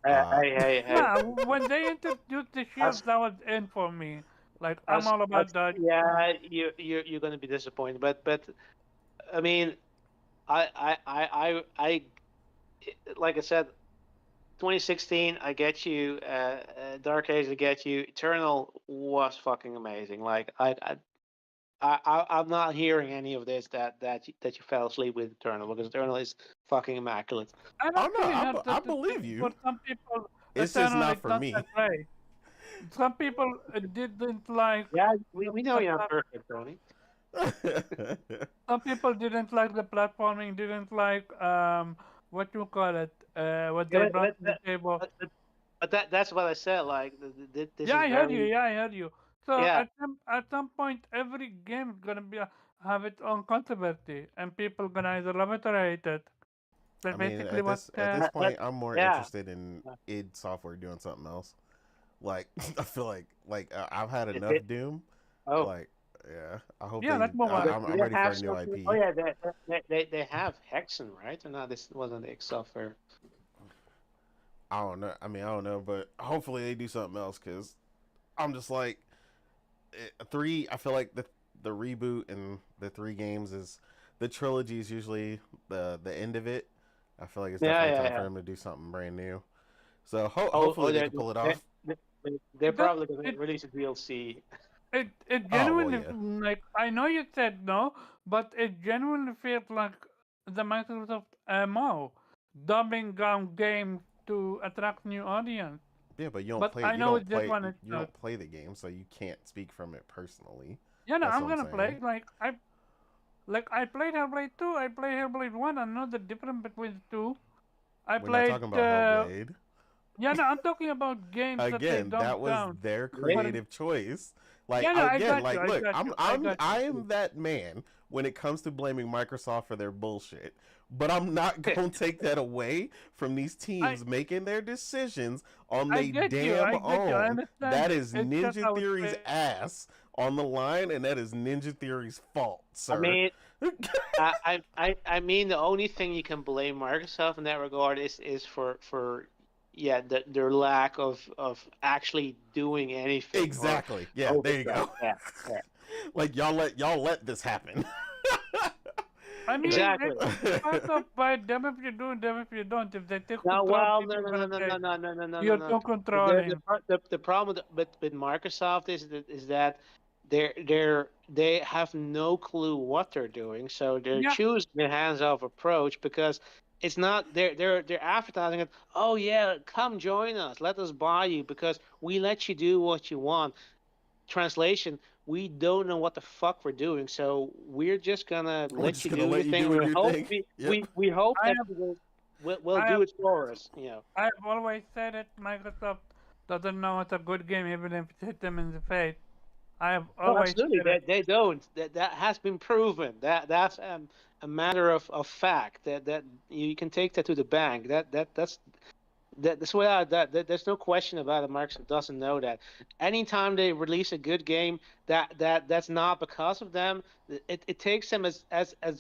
Uh, Hey. Nah, when they introduced the shields, Us, that was in for me. Like I'm us, all us. about that. Yeah, you're gonna be disappointed, but I mean, I like I said, 2016, I get you. Dark Age, I get you. Eternal was fucking amazing. Like I'm not hearing any of this that you fell asleep with Eternal, because Eternal is fucking immaculate. I've oh no, actually heard I that believe for you. some people, It's just Eternal not is for not me. that great. Some people didn't like Yeah, the, we know the you're not plat- perfect, Tony. some people didn't like the platforming, didn't like what you call it, what Yeah, they brought to the table. but that's what I said. Like this Yeah, is I heard you. very, Yeah, I heard you. So yeah. at some point, every game is gonna have its own controversy, and people gonna either love it or hate it. I That's mean, basically what. at this That, point, I'm more yeah. interested in id Software doing something else. Like, I feel like I've had Did enough they, Doom. oh, Like, yeah, I hope Yeah, they. let's move on. do I'm they ready for have a new something? Oh IP. yeah, they have Hexen, right? Or no, this wasn't the software. I don't know. I mean, I don't know, but hopefully they do something else because I'm just like 3. I feel like the reboot and the 3 games is the trilogy is usually the end of it. I feel like it's Yeah, definitely yeah, time for yeah. them to do something brand new. So Oh, hopefully they can pull it off. they're That probably gonna it release a DLC. it Oh well, genuinely yeah. like I know you said no, but it genuinely feels like the Microsoft MO, dumbing down games to attract new audience. Yeah, but But I know with this one it's you not. don't play the game, so you can't speak from it personally. Yeah, no, That's I'm what I'm gonna saying. play. I played Hellblade 2. I played Hellblade 1. I know the difference between the two. I We're not played. talking about Hellblade. Yeah, no, I'm talking about games that they Again, that dumbed was down. their Really? For creative choice. Like Yeah, no, I again, got you. like I look, got you. I got I you. am that man when it comes to blaming Microsoft for their bullshit. But I'm not going to take that away from these I teams making their decisions on I they get you. damn I get you. I own. understand That it. is It's just Ninja how it's Theory's played. ass on the line, and that is Ninja Theory's fault, I sir. mean, I mean, the only thing you can blame Microsoft in that regard is for their lack of actually doing anything or Exactly. Yeah, there you oversight. go. Yeah, yeah. Like y'all let this happen. I mean, Exactly. it's part of by them if you do, them if you don't. If they take No, control, well, no, people no, are no, gonna no, say no, no, no, no, no, no, you're no. too controlling. The problem with Microsoft is that they have no clue what they're doing, so they're Yeah, choosing a hands-off approach because it's not they're advertising it. Oh yeah, come join us, let us buy you because we let you do what you want. Translation: we don't know what the fuck we're doing, so we're just gonna We're let just you gonna do your let you thing. do We your hope thing. Yep. we hope I that have, you will I do have, it for us. You know. I have always said it. Microsoft doesn't know it's a good game, even if it hit them in the face. I have Oh, always absolutely. said it. They don't. That has been proven. That's a matter of fact. That you can take that to the bank. That's why there's no question about it. Microsoft doesn't know that. Anytime they release a good game, that's not because of them. It takes them as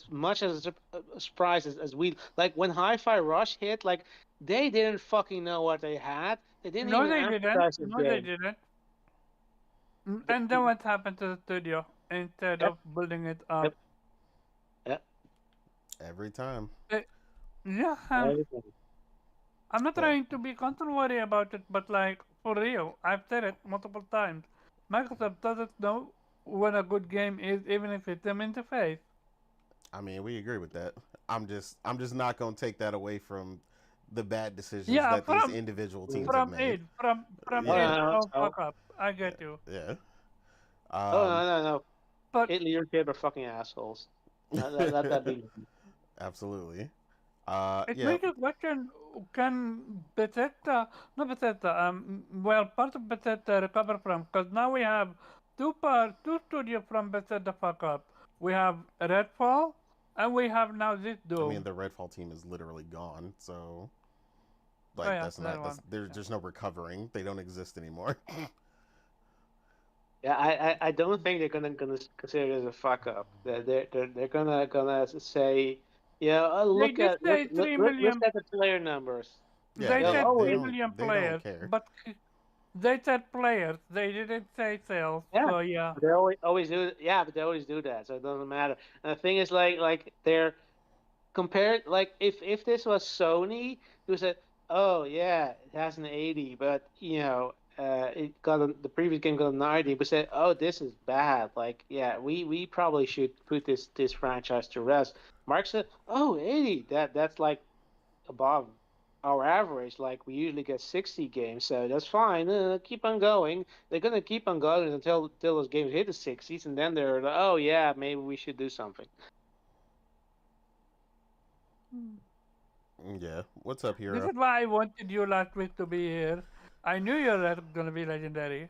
much as a surprise as we like when Hi-Fi Rush hit. Like they didn't fucking know what they had. They didn't No, even they didn't. advertise this No, they game. didn't. Th- And then what happened to the studio instead Yep, of building it yep, up? yep. Every time. They, yeah, Everything. I'm not But trying to be contrary about it, but like for real, I've said it multiple times. Microsoft doesn't know what a good game is, even if it's them in the face. I mean, we agree with that. I'm just not gonna take that away from the bad decisions Yeah, that these individual teams have from made. it, from Oh Yeah, it, no, don't no, fuck up. I get you, yeah. oh Um, no, no, no. but Hit leadership are fucking assholes. Let that be. absolutely. it Yeah. makes you question: can Bethesda, not Bethesda, well, part of Bethesda recover from? Because now we have two studios from Bethesda fuck up. We have Redfall, and we have now this I mean, Doom. the Redfall team is literally gone, so Oh like yeah, that's that not that's one. there's Yeah. just no recovering. They don't exist anymore. Yeah, I don't think they're gonna consider it as a fuck up. They're gonna say, yeah, They look did at say look at the player numbers. Yeah, They They'll they said they three always don't million they don't players, care. but they said players. They didn't say sales. yeah, So yeah. they always do yeah, but they always do that, so it doesn't matter. And the thing is like they're compared like if this was Sony, who said, "Oh yeah, it has an 80, but the previous game got a 90," but said, "Oh, this is bad. Like, yeah, we probably should put this franchise to rest." Mark said, "Oh, 80, that's like above our average. Like we usually get 60 games, so that's fine. Keep on going. They're gonna keep on going until those games hit the 60s, and then they're like, oh yeah, maybe we should do something." Yeah. What's up, This hero? is why I wanted you last week to be here. I knew you were gonna be legendary.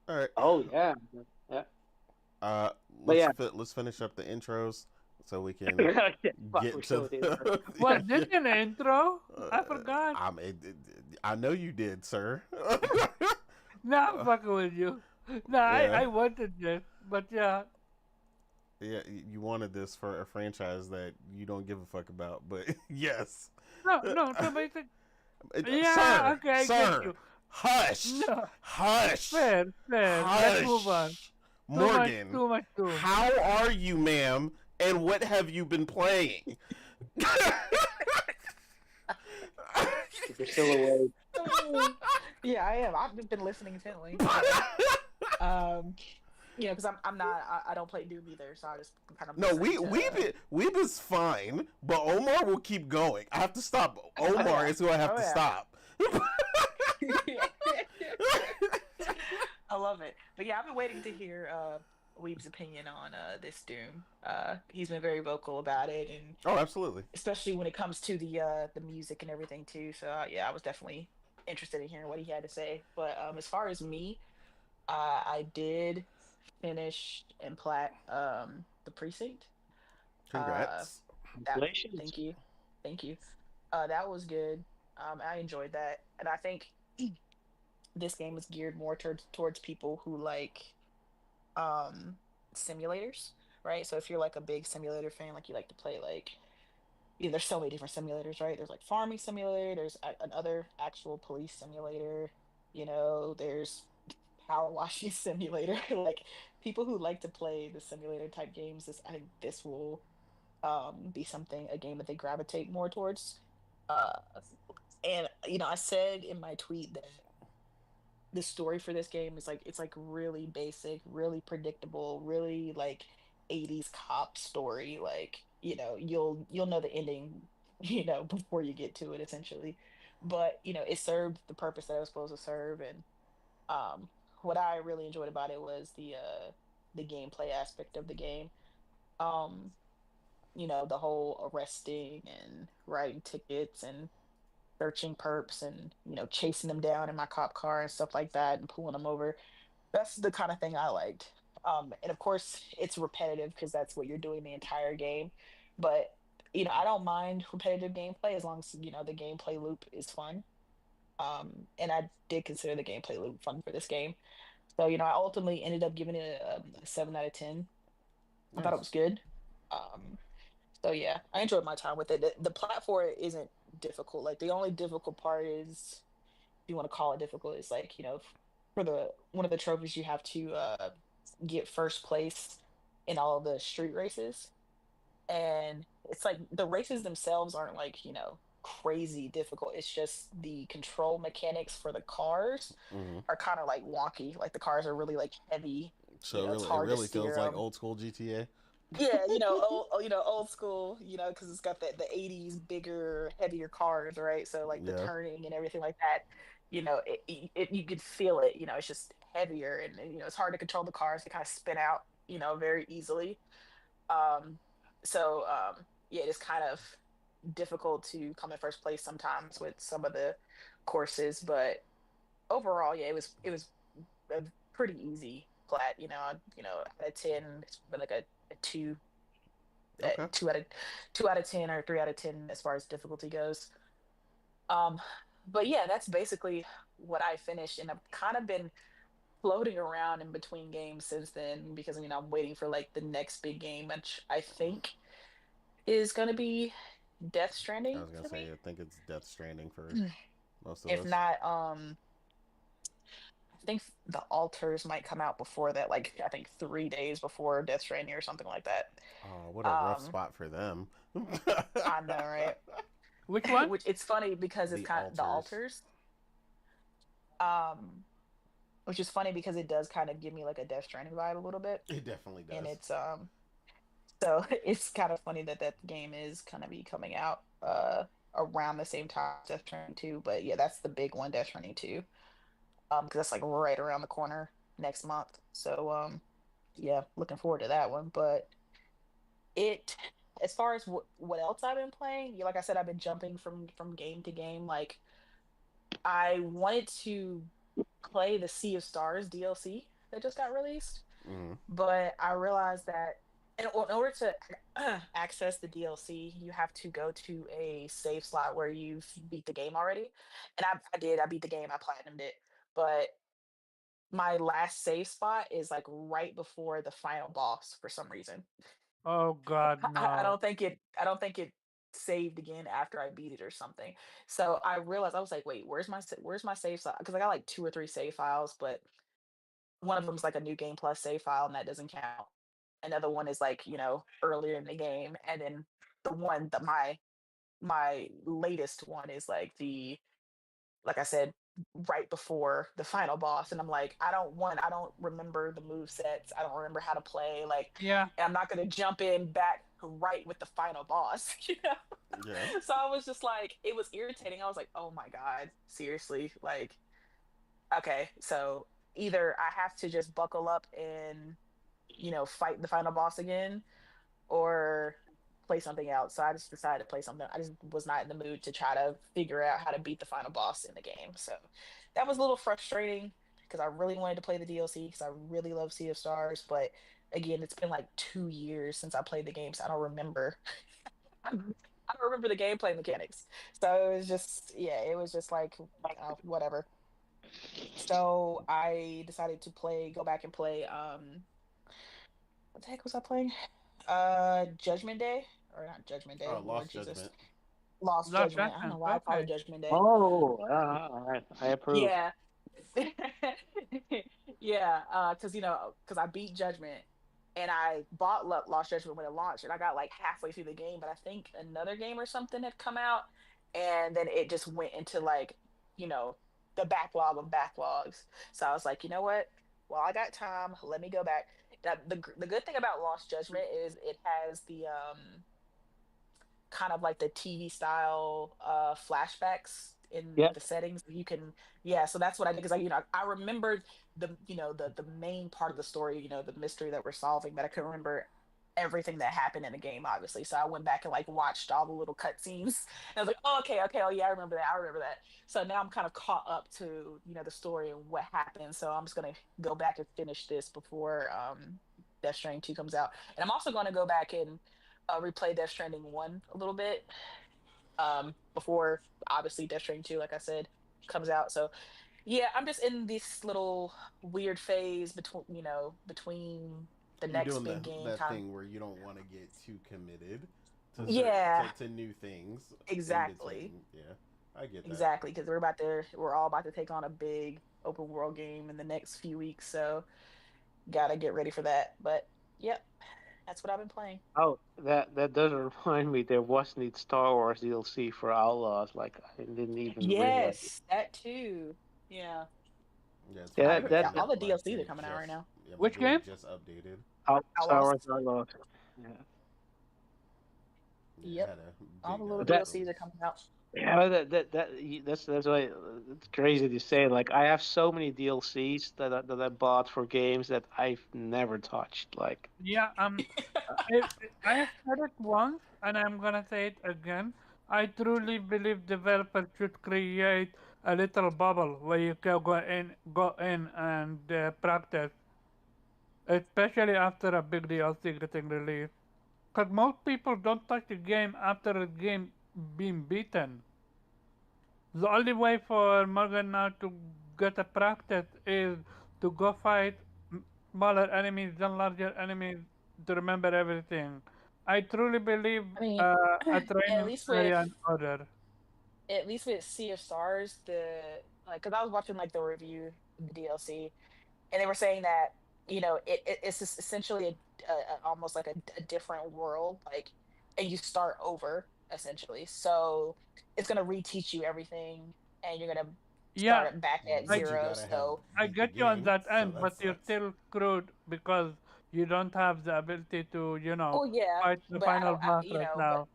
All right. Oh yeah, yeah. Uh, But yeah, let's finish up the intros so we can yeah, fuck, we're get to still with it. the. Was Yeah, this an intro? uh, I forgot. I know you did, sir. Nah, I'm fucking with you. Nah, Yeah, I wanted this, but yeah. yeah. You wanted this for a franchise that you don't give a fuck about, but yes, No, no, so basic. Yeah, sir, okay, I get sir, you. hush, No, hush, fair, fair. Let's move on. hush, Morgan. Too much doom. How are you, ma'am? And what have you been playing? If you're still awake. Yeah, I am. I've been listening intently. Um, because I'm not. I don't play Doom either, so I just kind of No, listening to. Weeb is fine, but Omar will keep going. I have to stop. Oh Omar yeah. is who I have Oh to yeah. stop. I love it. But yeah, I've been waiting to hear Weeb's opinion on this Doom. He's been very vocal about it, and Oh, absolutely. especially when it comes to the music and everything too. So yeah, I was definitely interested in hearing what he had to say. But as far as me, I did finish and plat the precinct. Uh, Congrats. that Congratulations. thank you, thank you. That was good. I enjoyed that, and I think this game is geared more towards people who like um simulators, right? So if you're like a big simulator fan, like you like to play like, there's so many different simulators, right? There's like farming simulator, there's another actual police simulator, there's power washing simulator. Like people who like to play the simulator type games, this I think this will be something a game that they gravitate more towards. Uh and I said in my tweet that the story for this game is like it's like really basic, really predictable, really like 80s cop story. Like, you'll know the ending, before you get to it essentially. But, it served the purpose that it was supposed to serve. And um what I really enjoyed about it was the gameplay aspect of the game. Um, the whole arresting and writing tickets and searching perps and, chasing them down in my cop car and stuff like that and pulling them over. That's the kind of thing I liked. And of course, it's repetitive because that's what you're doing the entire game. But, I don't mind repetitive gameplay as long as, the gameplay loop is fun. And I did consider the gameplay loop fun for this game. So, I ultimately ended up giving it a 7 out of 10. I thought it Nice. was good. Um, so yeah, I enjoyed my time with it. The plot for it isn't difficult. Like the only difficult part is, if you want to call it difficult, is like, for the one of the trophies you have to get first place in all of the street races. And it's like the races themselves aren't like, crazy difficult. It's just the control mechanics for the cars Hmm. are kind of like wonky. Like the cars are really like heavy. So It's it hard to really feels steer like them. old school GTA. Yeah, old school, because it's got the 80s bigger, heavier cars, right? So like the Yeah. turning and everything like that, you could feel it, it's just heavier and it's hard to control the cars. They kind of spin out, very easily. Um, so yeah, it's kind of difficult to come in first place sometimes with some of the courses, but overall, yeah, it was a pretty easy plat, out of 10, it's been like a Okay. 2 out of 10 or 3 out of 10 as far as difficulty goes. Um, but yeah, that's basically what I finished, and I've kind of been floating around in between games since then because I'm waiting for like the next big game, which I think is gonna be Death I Stranding was gonna for say me. I think it's Death Stranding for most of If us. not, I think the alters might come out before that, like I think 3 days before Death Stranding or something like that. Oh, what a rough Um, spot for them. I know, right? Which one? Which it's funny because it's The kind of the alters. alters. Um, which is funny because it does kind of give me like a Death Stranding vibe a little bit, It definitely and does. it's so it's kind of funny that that game is gonna be coming out around the same time as Death Stranding 2. But yeah, that's the big one, Death Stranding 2. Because that's like right around the corner next month. So yeah, looking forward to that one. But it as far as what else I've been playing, yeah, like I said, I've been jumping from game to game. Like I wanted to play the Sea of Stars DLC that just got released, Hmm. but I realized that in order to access the DLC, you have to go to a save slot where you've beat the game already. And I did. I beat the game. I platinumed it. But my last save spot is like right before the final boss for some reason. Oh God, I no. don't think it. I don't think it saved again after I beat it or something. So I realized I was like, wait, where's my save file? Because I got like two or three save files, but one of them's like a new game plus save file, and that doesn't count. Another one is like earlier in the game, and then the one that my latest one is like I said, right before the final boss. And I'm like, I don't remember the move sets. I don't remember how to play. Like, Yeah. and I'm not gonna jump in back right with the final boss, Yeah. So I was just like, it was irritating. I was like, oh my God, seriously? Like, okay, so either I have to just buckle up and, fight the final boss again, or play something else. So I just decided to play something. I just was not in the mood to try to figure out how to beat the final boss in the game. So that was a little frustrating because I really wanted to play the DLC because I really love Sea of Stars. But again, it's been like 2 years since I played the game, so I don't remember. I don't remember the gameplay mechanics. So it was just, yeah, it was just like, whatever. So I decided to go back and play. What the heck was I playing? Judgment Day, or not Judgment Day, Lord Lost Jesus. Judgment. Lost Lost Judgment. I don't know Judgment. why I call it Okay. Judgment Day. Oh, all right. I approve. Yeah. Yeah, because because I beat Judgment, and I bought Lost Judgment when it launched, and I got like halfway through the game, but I think another game or something had come out, and then it just went into like you know the backlog of backlogs. So I was like, you know what? Well, I got time. Let me go back. The good thing about Lost Judgment is it has the kind of like the TV style flashbacks in Yeah. the settings. You can, yeah, so that's what I did because I remembered the main part of the story, the mystery that we're solving, but I couldn't remember everything that happened in the game, obviously. So I went back and like watched all the little cutscenes. And I was like, oh, okay, oh yeah, I remember that. I remember that. So now I'm kind of caught up to, the story and what happened. So I'm just gonna go back and finish this before Death Stranding 2 comes out. And I'm also gonna go back and replay Death Stranding 1 a little bit before obviously Death Stranding 2, like I said, comes out. So yeah, I'm just in this little weird phase between the You're next doing big game that kind. thing where you don't want to get too committed to Yeah, to new things in exactly. between. Yeah, I get that. Exactly, because we're all about to take on a big open world game in the next few weeks, so gotta get ready for that. But yep, that's what I've been playing. Oh, that does remind me. There was need Star Wars DLC for Outlaws. Like I didn't even realize. Yes, that too. Yeah. Yeah, it's Yeah, funny you that mentioned All that that. the My DLCs are game coming out right just now. yeah, my Which game game? just updated. Star Outlaws. Wars Outlaws. Yeah. Yeah, it Yep. had a All the big little That DLCs are release. coming out. yeah, that's why it's crazy to say. Like I have so many DLCs that I bought for games that I've never touched. Like Yeah, I have said it once, and I'm gonna say it again. I truly believe developers should create a little bubble where you can go in and practice, especially after a big DLC getting released. Because most people don't touch the game after the game being beaten. The only way for Morgan now to get a practice is to go fight smaller enemies than larger enemies to remember everything. I truly believe I mean, a at training least area with in order. Sea of Stars, the like, because I was watching like the review of the DLC, and they were saying that it's just essentially almost like a different world, like, and you start over essentially. So it's gonna reteach you everything, and you're gonna start Yeah, it back at I But you zero. gotta have So I beat the get you on game, that so end, that but you're sucks. still screwed because you don't have the ability to, oh yeah, fight the but I final don't, boss right but now.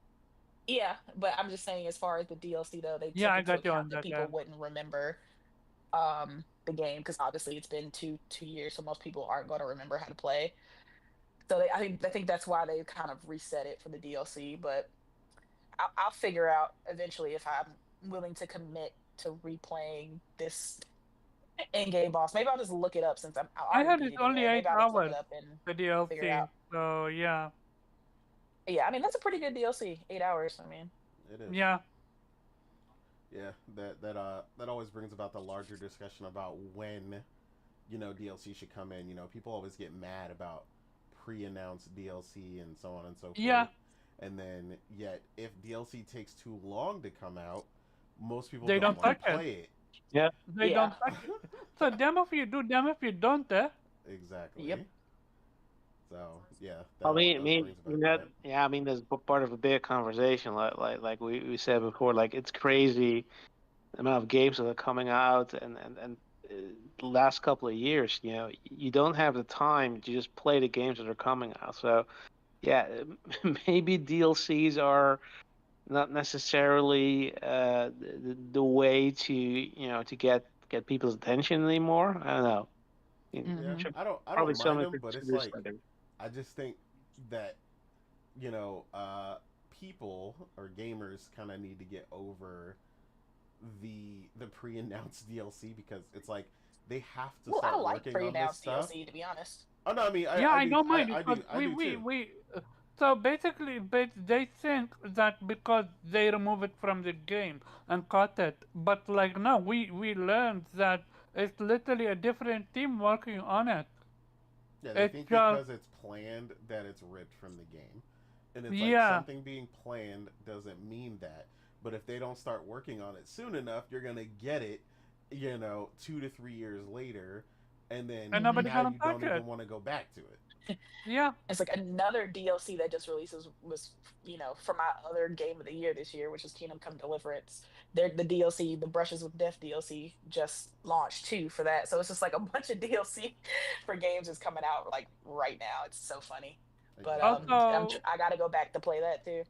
yeah, but I'm just saying, as far as the DLC though, they Yeah, took I into got you account on that that people end. wouldn't remember the game, because obviously it's been 2 years, so most people aren't going to remember how to play. So I think that's why they kind of reset it for the DLC. But I'll figure out eventually if I'm willing to commit to replaying this in-game boss. Maybe I'll just look it up, since I I already heard beat it's it only anyway. Maybe eight I'll just look it hours, up and the figure it out. DLC. So yeah, Yeah, I mean, that's a pretty good DLC. 8 hours. I mean, It is. yeah. Yeah, that always brings about the larger discussion about when DLC should come in. People always get mad about pre-announced DLC and so on and so forth. Yeah, And then yet if DLC takes too long to come out, most people they don't don't want touch to it. play it. yeah, They yeah. don't touch it. So damn if you do, damn if you don't, eh? Yep. Exactly. So yeah, I that mean, I always mean, brings about that. yeah, I mean, that's part of a big conversation. Like we said before, like it's crazy the amount of games that are coming out, and the last couple of years, you don't have the time to just play the games that are coming out. So yeah, maybe DLCs are not necessarily the way to to get people's attention anymore. I don't know. Yeah, Hmm. Should I probably don't mind something them, to but it's consider like studying. I just think that you know people or gamers kind of need to get over the pre-announced DLC because it's like they have to Well, I start like working on this pre-announced stuff. DLC, to be honest. Oh no, I mean Yeah, I don't mind it because I do too. so basically, they think that because they remove it from the game and cut it, but like no, we learned that it's literally a different team working on it. Yeah, they It's think just because it's planned that it's ripped from the game. And it's like yeah, something being planned doesn't mean that. But if they don't start working on it soon enough, you're going to get it, 2 to 3 years later and and then nobody now gonna you touch don't it. even want to go back to it. Yeah. It's like another DLC that just releases was, for my other game of the year this year, which is Kingdom Come Deliverance. The DLC, the Brushes with Death DLC, just launched too for that. So it's just like a bunch of DLC for games is coming out like right now. It's so funny. But Exactly. Also, I gotta go back to play that too.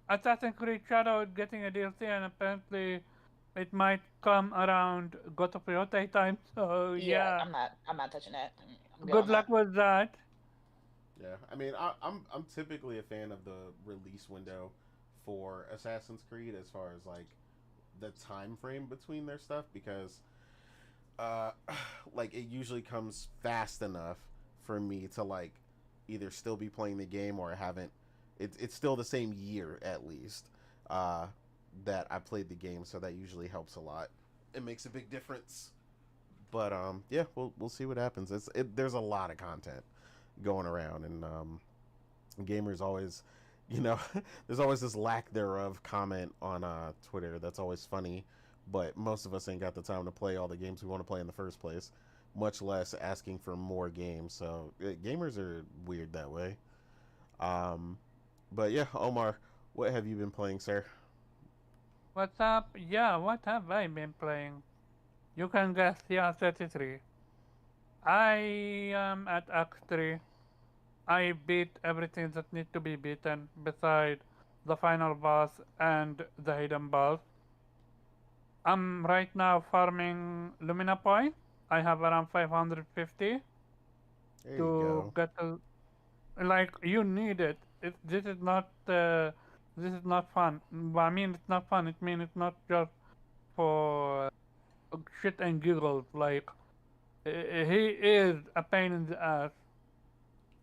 Assassin's Creed Shadow is getting a DLC, and apparently, it might come around God of War time. So Yeah, yeah, I'm not touching that. I'm good good on that. luck with that. Yeah, I mean, I'm typically a fan of the release window for Assassin's Creed as far as like the time frame between their stuff because uh like it usually comes fast enough for me to like either still be playing the game or I haven't it's still the same year at least uh that I played the game, so that usually helps a lot. It makes a big difference. But yeah, we'll see what happens. There's a lot of content going around, and gamers always, you know, there's always this lack thereof comment on Twitter that's always funny, but most of us ain't got the time to play all the games we want to play in the first place, much less asking for more games. So gamers are weird that way. Um, but yeah, Omar, what have you been playing, sir? What's up? Yeah, what have I been playing? You can guess. Yeah, 33. I am at Act 3. I beat everything that needs to be beaten beside the final boss and the hidden boss. I'm right now farming Lumina Point. I have around 550 There you to go. get to, like, you need it. This is not fun. I mean, it's not fun. It means it's not just for shit and giggles. Like, he is a pain in the ass.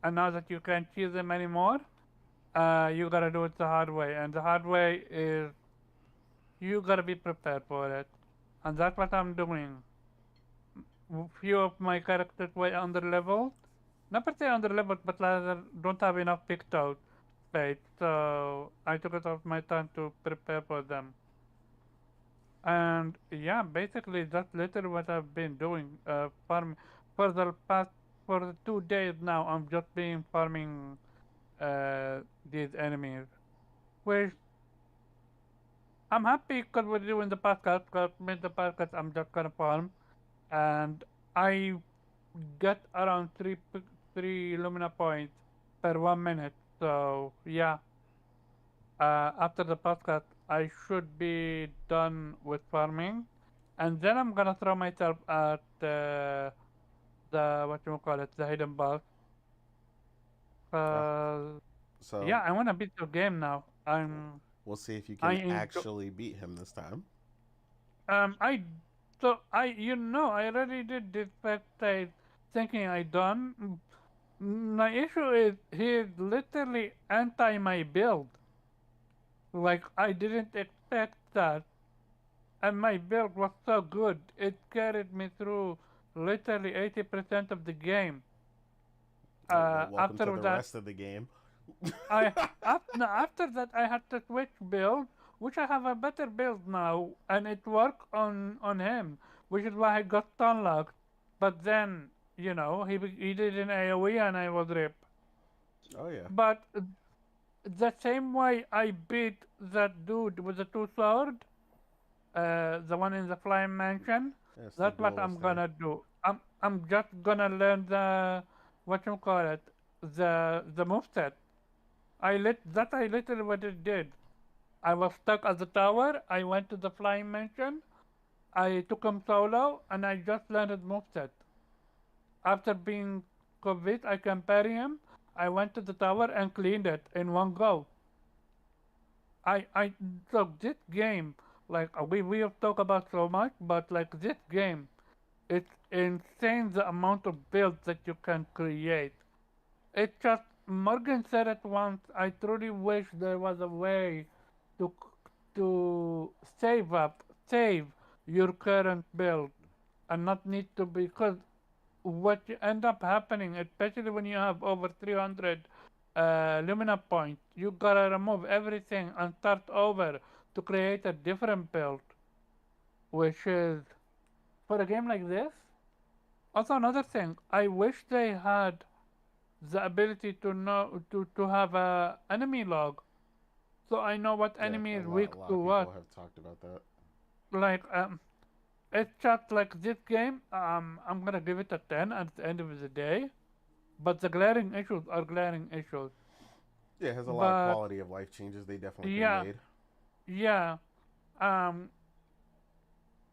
And now that you can't cheese him anymore, you gotta do it the hard way. And the hard way is you gotta be prepared for it. And that's what I'm doing. Few of my characters were under leveled. Not per se under leveled, but rather don't have enough picked out space. So I took it off my time to prepare for them. And yeah, basically that's literally what I've been doing. Farm for the past for the 2 days now. I'm just been farming these enemies, which I'm happy because we're doing the podcast. Because with the podcast, I'm just gonna farm, and I get around three Lumina points per 1 minute. So yeah, after the podcast, I should be done with farming, and then I'm gonna throw myself at the what you call it, the hidden boss. Uh, Uh, so yeah, I wanna beat the game now. we'll see if you I can enjoy. actually beat him this time. I so I I already did this first stage thinking I done. My issue is he's literally anti my build. Like I didn't expect that, and my build was so good. It carried me through literally 80% of the game. Oh well, welcome to After the that, rest of the game. after that I had to switch build, which I have a better build now, and it worked on him, which is why I got unlocked. But then he did an AOE and I was ripped. Oh yeah, But the same way I beat that dude with the two sword, the one in the flying mansion, that's the that's what I'm duelist there. gonna do. I'm just gonna learn the what you call it, the moveset. I literally what it did. I was stuck at the tower. I went to the flying mansion. I took him solo, and I just learned moveset. After being convinced I can parry him, I went to the tower and cleaned it in one go. I so this game, like we have talked about so much, but like this game, it's insane the amount of builds that you can create. It just Morgan said it once. I truly wish there was a way to save your current build, and not need to because what you end up happening, especially when you have over 300 Lumina points, you gotta remove everything and start over to create a different build, which is for a game like this. Also, another thing, I wish they had the ability to know to have a enemy log, so I know what Yeah, enemy a is weak lot to of people what. have talked about that. Like it's just like this game. I'm gonna give it a 10 at the end of the day, but the glaring issues are glaring issues. Yeah, it has a lot of But quality of life changes they definitely could have yeah, made. yeah. Um,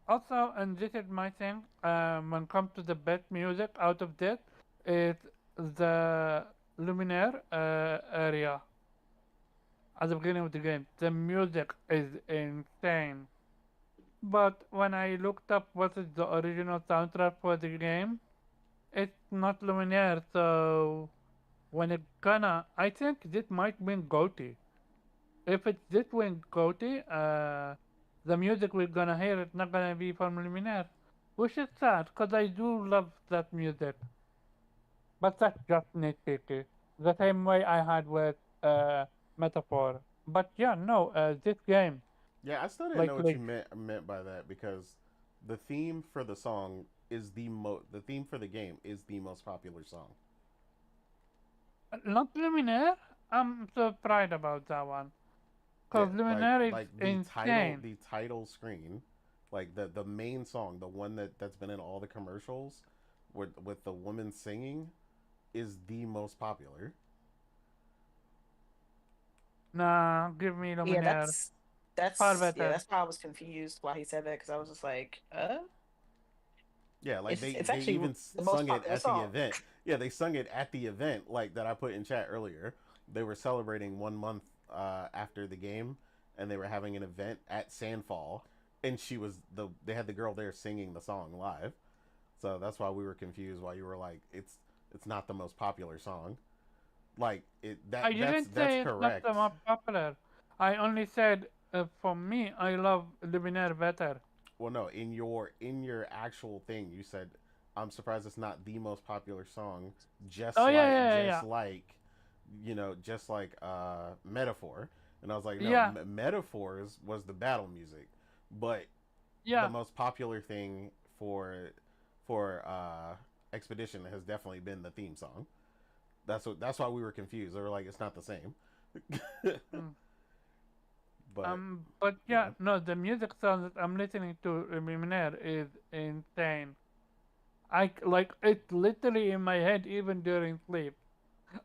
Also, and this is my thing, when it comes to the best music out of this, is the Luminaire area at the beginning of the game. The music is insane. But when I looked up what is the original soundtrack for the game, it's not Luminaire, so when it gonna, I think this might win GOTY. If it's this win GOTY, the music we're gonna hear is not gonna be from Luminaire, which is sad because I do love that music. But that's just nitpicky. The same way I had with Metaphor. But yeah, no, this game, Yeah, I still didn't know like what you like meant by that because the theme for the song is the theme for the game is the most popular song. not Luminaire. I'm surprised about that one Yeah, because Luminaire is like insane. the title screen, like the main song, the one that's been in all the commercials with the woman singing is the most popular. Nah, give me Yeah, Luminaire. Far better. that's why I was confused why he said that because I was just like, Yeah, like it's they actually even the most sung it popular at the song. event. Yeah, they sung it at the event, like that I put in chat earlier. They were celebrating 1 month after the game, and they were having an event at Sandfall, and they had the girl there singing the song live. So that's why we were confused. Why you were like, it's not the most popular song. Like I didn't that's say it's not the correct. most popular. I only said for me, I love Luminaire better. Well, no, in your actual thing, you said, "I'm surprised it's not the most popular song." Oh yeah. Just like Metaphor, and I was like, no, Yeah, Metaphors was the battle music, but the yeah. most popular thing for Expedition has definitely been the theme song. That's why we were confused. They were like, it's not the same. Mm. But But yeah, yeah, no, the music sound that I'm listening to Luminaire is insane. Like it's literally in my head even during sleep.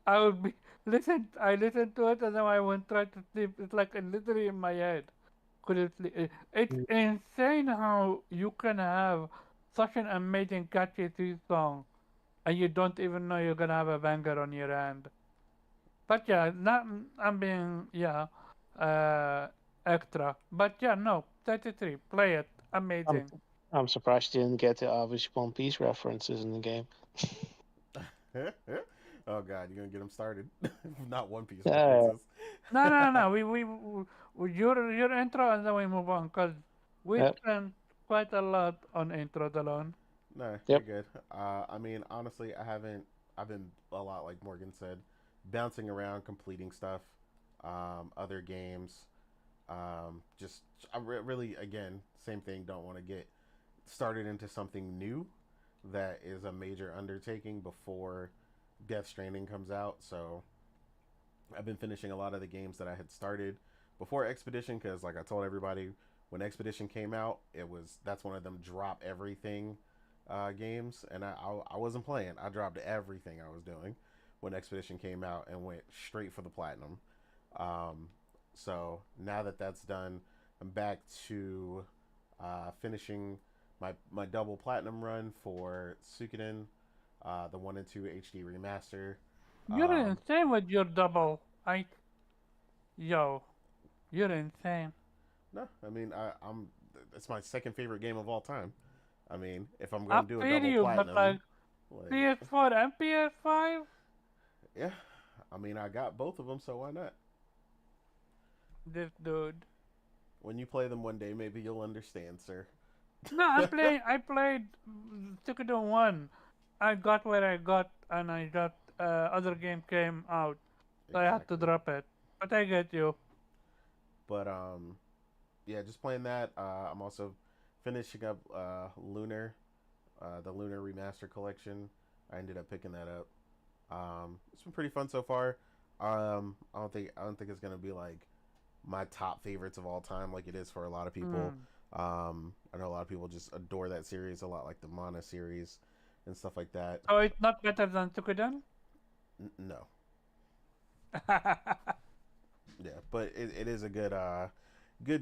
I would be I listen to it and then I won't try to sleep. It's like literally in my head. Couldn't sleep. It's insane how you can have such an amazing catchy theme song and you don't even know you're gonna have a banger on your hand. But yeah, not I'm being uh extra. But yeah, no, 33. Play it. I'm Amazing. I'm surprised you didn't get the obvious One Piece references in the game. oh god, you're gonna get them started. Not One Piece Uh, references. No. Your intro and then we move on because we yep, spent quite a lot on intros alone. No, you're yep. good. I mean, honestly, I haven't. I've been a lot like Morgan said, bouncing around, completing stuff, other games. Just really, again, same thing. Don't want to get started into something new that is a major undertaking before Death Stranding comes out. So I've been finishing a lot of the games that I had started before Expedition because, like I told everybody, when Expedition came out, that's one of them drop everything games, and I wasn't playing. I dropped everything I was doing when Expedition came out and went straight for the platinum. Um, so now that that's done, I'm back to finishing my double platinum run for Suikoden, the 1 and 2 HD remaster. You're Um, insane with your double. Yo, you're insane. no, I mean I'm it's my second favorite game of all time. I mean, if I'm I going to do a feel double you, but platinum, like like PS4 and PS5, yeah, I mean I got both of them, so why not? this dude. When you play them one day, maybe you'll understand, sir. No, I played Suikoden 1. I got where I got, and I got other game came out, so I had to exactly. drop it. But I get you. But yeah, just playing that. I'm also finishing up Lunar. the Lunar Remaster Collection. I ended up picking that up. It's been pretty fun so far. I don't think it's gonna be like my top favorites of all time, like it is for a lot of people. Mm. I know a lot of people just adore that series a lot, like the Mana series and stuff like that. So it's not better than Suikoden? No, yeah, but it is a good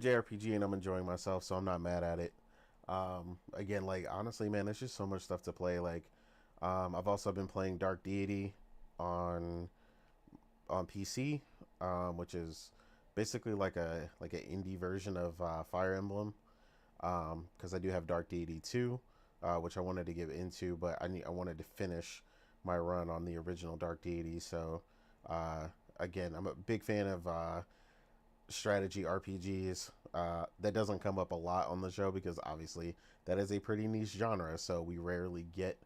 JRPG, and I'm enjoying myself, so I'm not mad at it. Again, like honestly, man, there's just so much stuff to play. Like, I've also been playing Dark Deity on PC, which is basically like an indie version of Fire Emblem. Because I do have Dark Deity 2, which I wanted to get into, but I wanted to finish my run on the original Dark Deity. So again, I'm a big fan of strategy RPGs. That doesn't come up a lot on the show because obviously that is a pretty niche genre, so we rarely get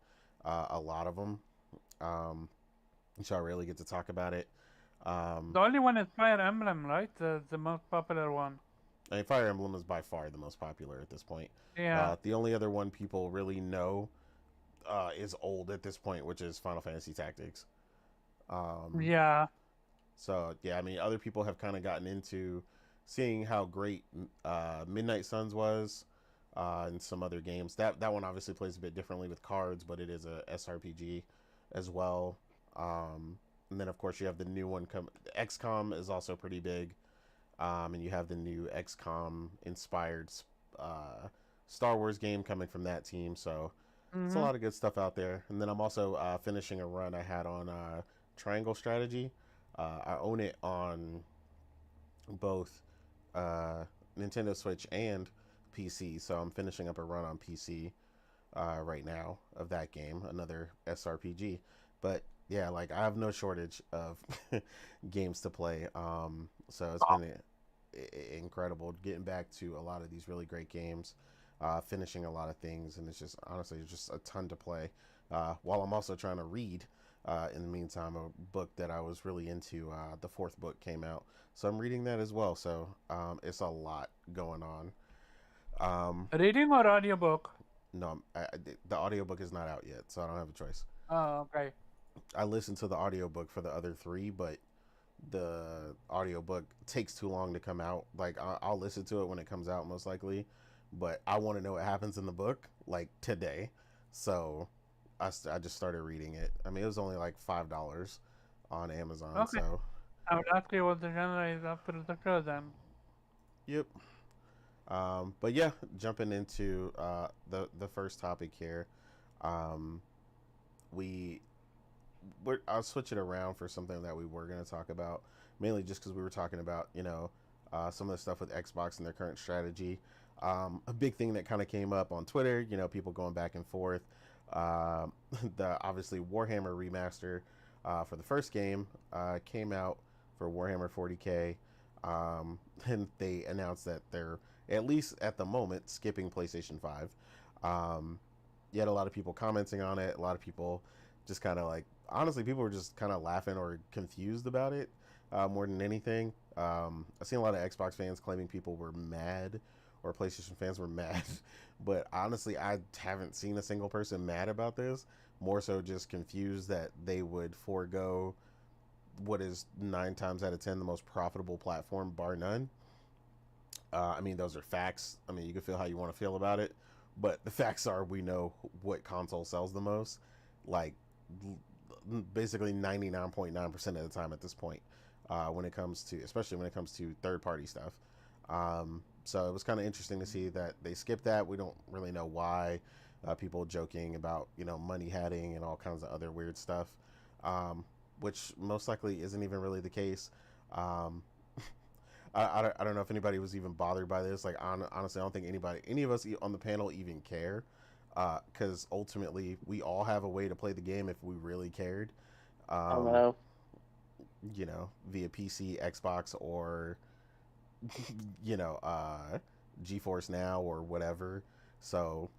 a lot of them. Um, so I rarely get to talk about it. The only one is Fire Emblem, right? The most popular one. I mean, Fire Emblem is by far the most popular at this point. Yeah. The only other one people really know is old at this point, which is Final Fantasy Tactics. Um, Yeah. so yeah, I mean, other people have kind of gotten into seeing how great Midnight Suns was, and some other games. That one obviously plays a bit differently with cards, but it is a SRPG as well. And then of course you have the new one come. XCOM is also pretty big, and you have the new XCOM inspired Star Wars game coming from that team. So it's a Mm-hmm. lot of good stuff out there. And then I'm also finishing a run I had on Triangle Strategy. I own it on both uh, Nintendo Switch and PC, so I'm finishing up a run on PC right now of that game, another SRPG. But yeah, like I have no shortage of games to play. So it's been incredible getting back to a lot of these really great games, finishing a lot of things, and it's just honestly it's just a ton to play. While I'm also trying to read. In the meantime, a book that I was really into, the fourth book came out, so I'm reading that as well. So it's a lot going on. Um, Reading or audiobook? no, the audiobook is not out yet, so I don't have a choice. Oh, okay. I listened to the audiobook for the other three, but the audiobook takes too long to come out. Like I'll listen to it when it comes out most likely, but I want to know what happens in the book like today. So I just started reading it. I mean, it was only like $5 on Amazon. Okay. So I would ask you what the genre is after the show then. yep. But yeah, jumping into the first topic here, um, we I'll switch it around for something that we were going to talk about, mainly just because we were talking about some of the stuff with Xbox and their current strategy. A big thing that kind of came up on Twitter, people going back and forth. Uh, the obviously Warhammer remaster for the first game came out for Warhammer 40K, and they announced that they're at least at the moment skipping PlayStation 5. You had a lot of people commenting on it. A lot of people just kind of like honestly, people were just kind of laughing or confused about it more than anything. I've seen a lot of Xbox fans claiming people were mad or PlayStation fans were mad, but honestly, I haven't seen a single person mad about this. More so, just confused that they would forego what is 9 times out of 10 the most profitable platform, bar none. I mean, those are facts. I mean, you can feel how you want to feel about it, but the facts are we know what console sells the most. Like, basically 99.9% of the time at this point, when it comes to, especially when it comes to third party stuff. So it was kind of interesting to see that they skipped that. We don't really know why. People joking about, money hatting and all kinds of other weird stuff, which most likely isn't even really the case. Um, I don't know if anybody was even bothered by this. Like, honestly, I don't think any of us on the panel even care. Because ultimately, we all have a way to play the game if we really cared. Oh Um, no. via PC, Xbox, or you know, GeForce Now or whatever. So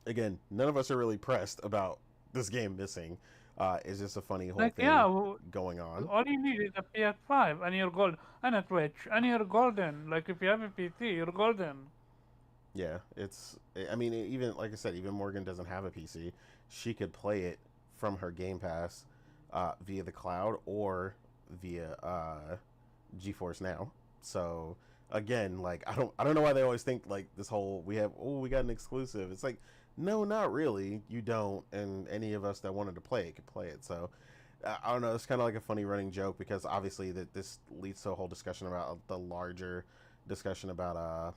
again, none of us are really pressed about this game missing. It's just a funny whole Like, yeah, thing going on. all you need is a PS5 and you're gold, and a Switch, and you're golden. Like, if you have a PC, you're golden. Yeah, it's. I mean, even like I said, even Morgan doesn't have a PC. She could play it from her Game Pass via the cloud or via GeForce Now. So again, like I don't know why they always think like this whole we got an exclusive. It's like no, not really. You don't, and any of us that wanted to play it could play it. So I don't know. It's kind of like a funny running joke because obviously that this leads to a whole discussion about the larger discussion about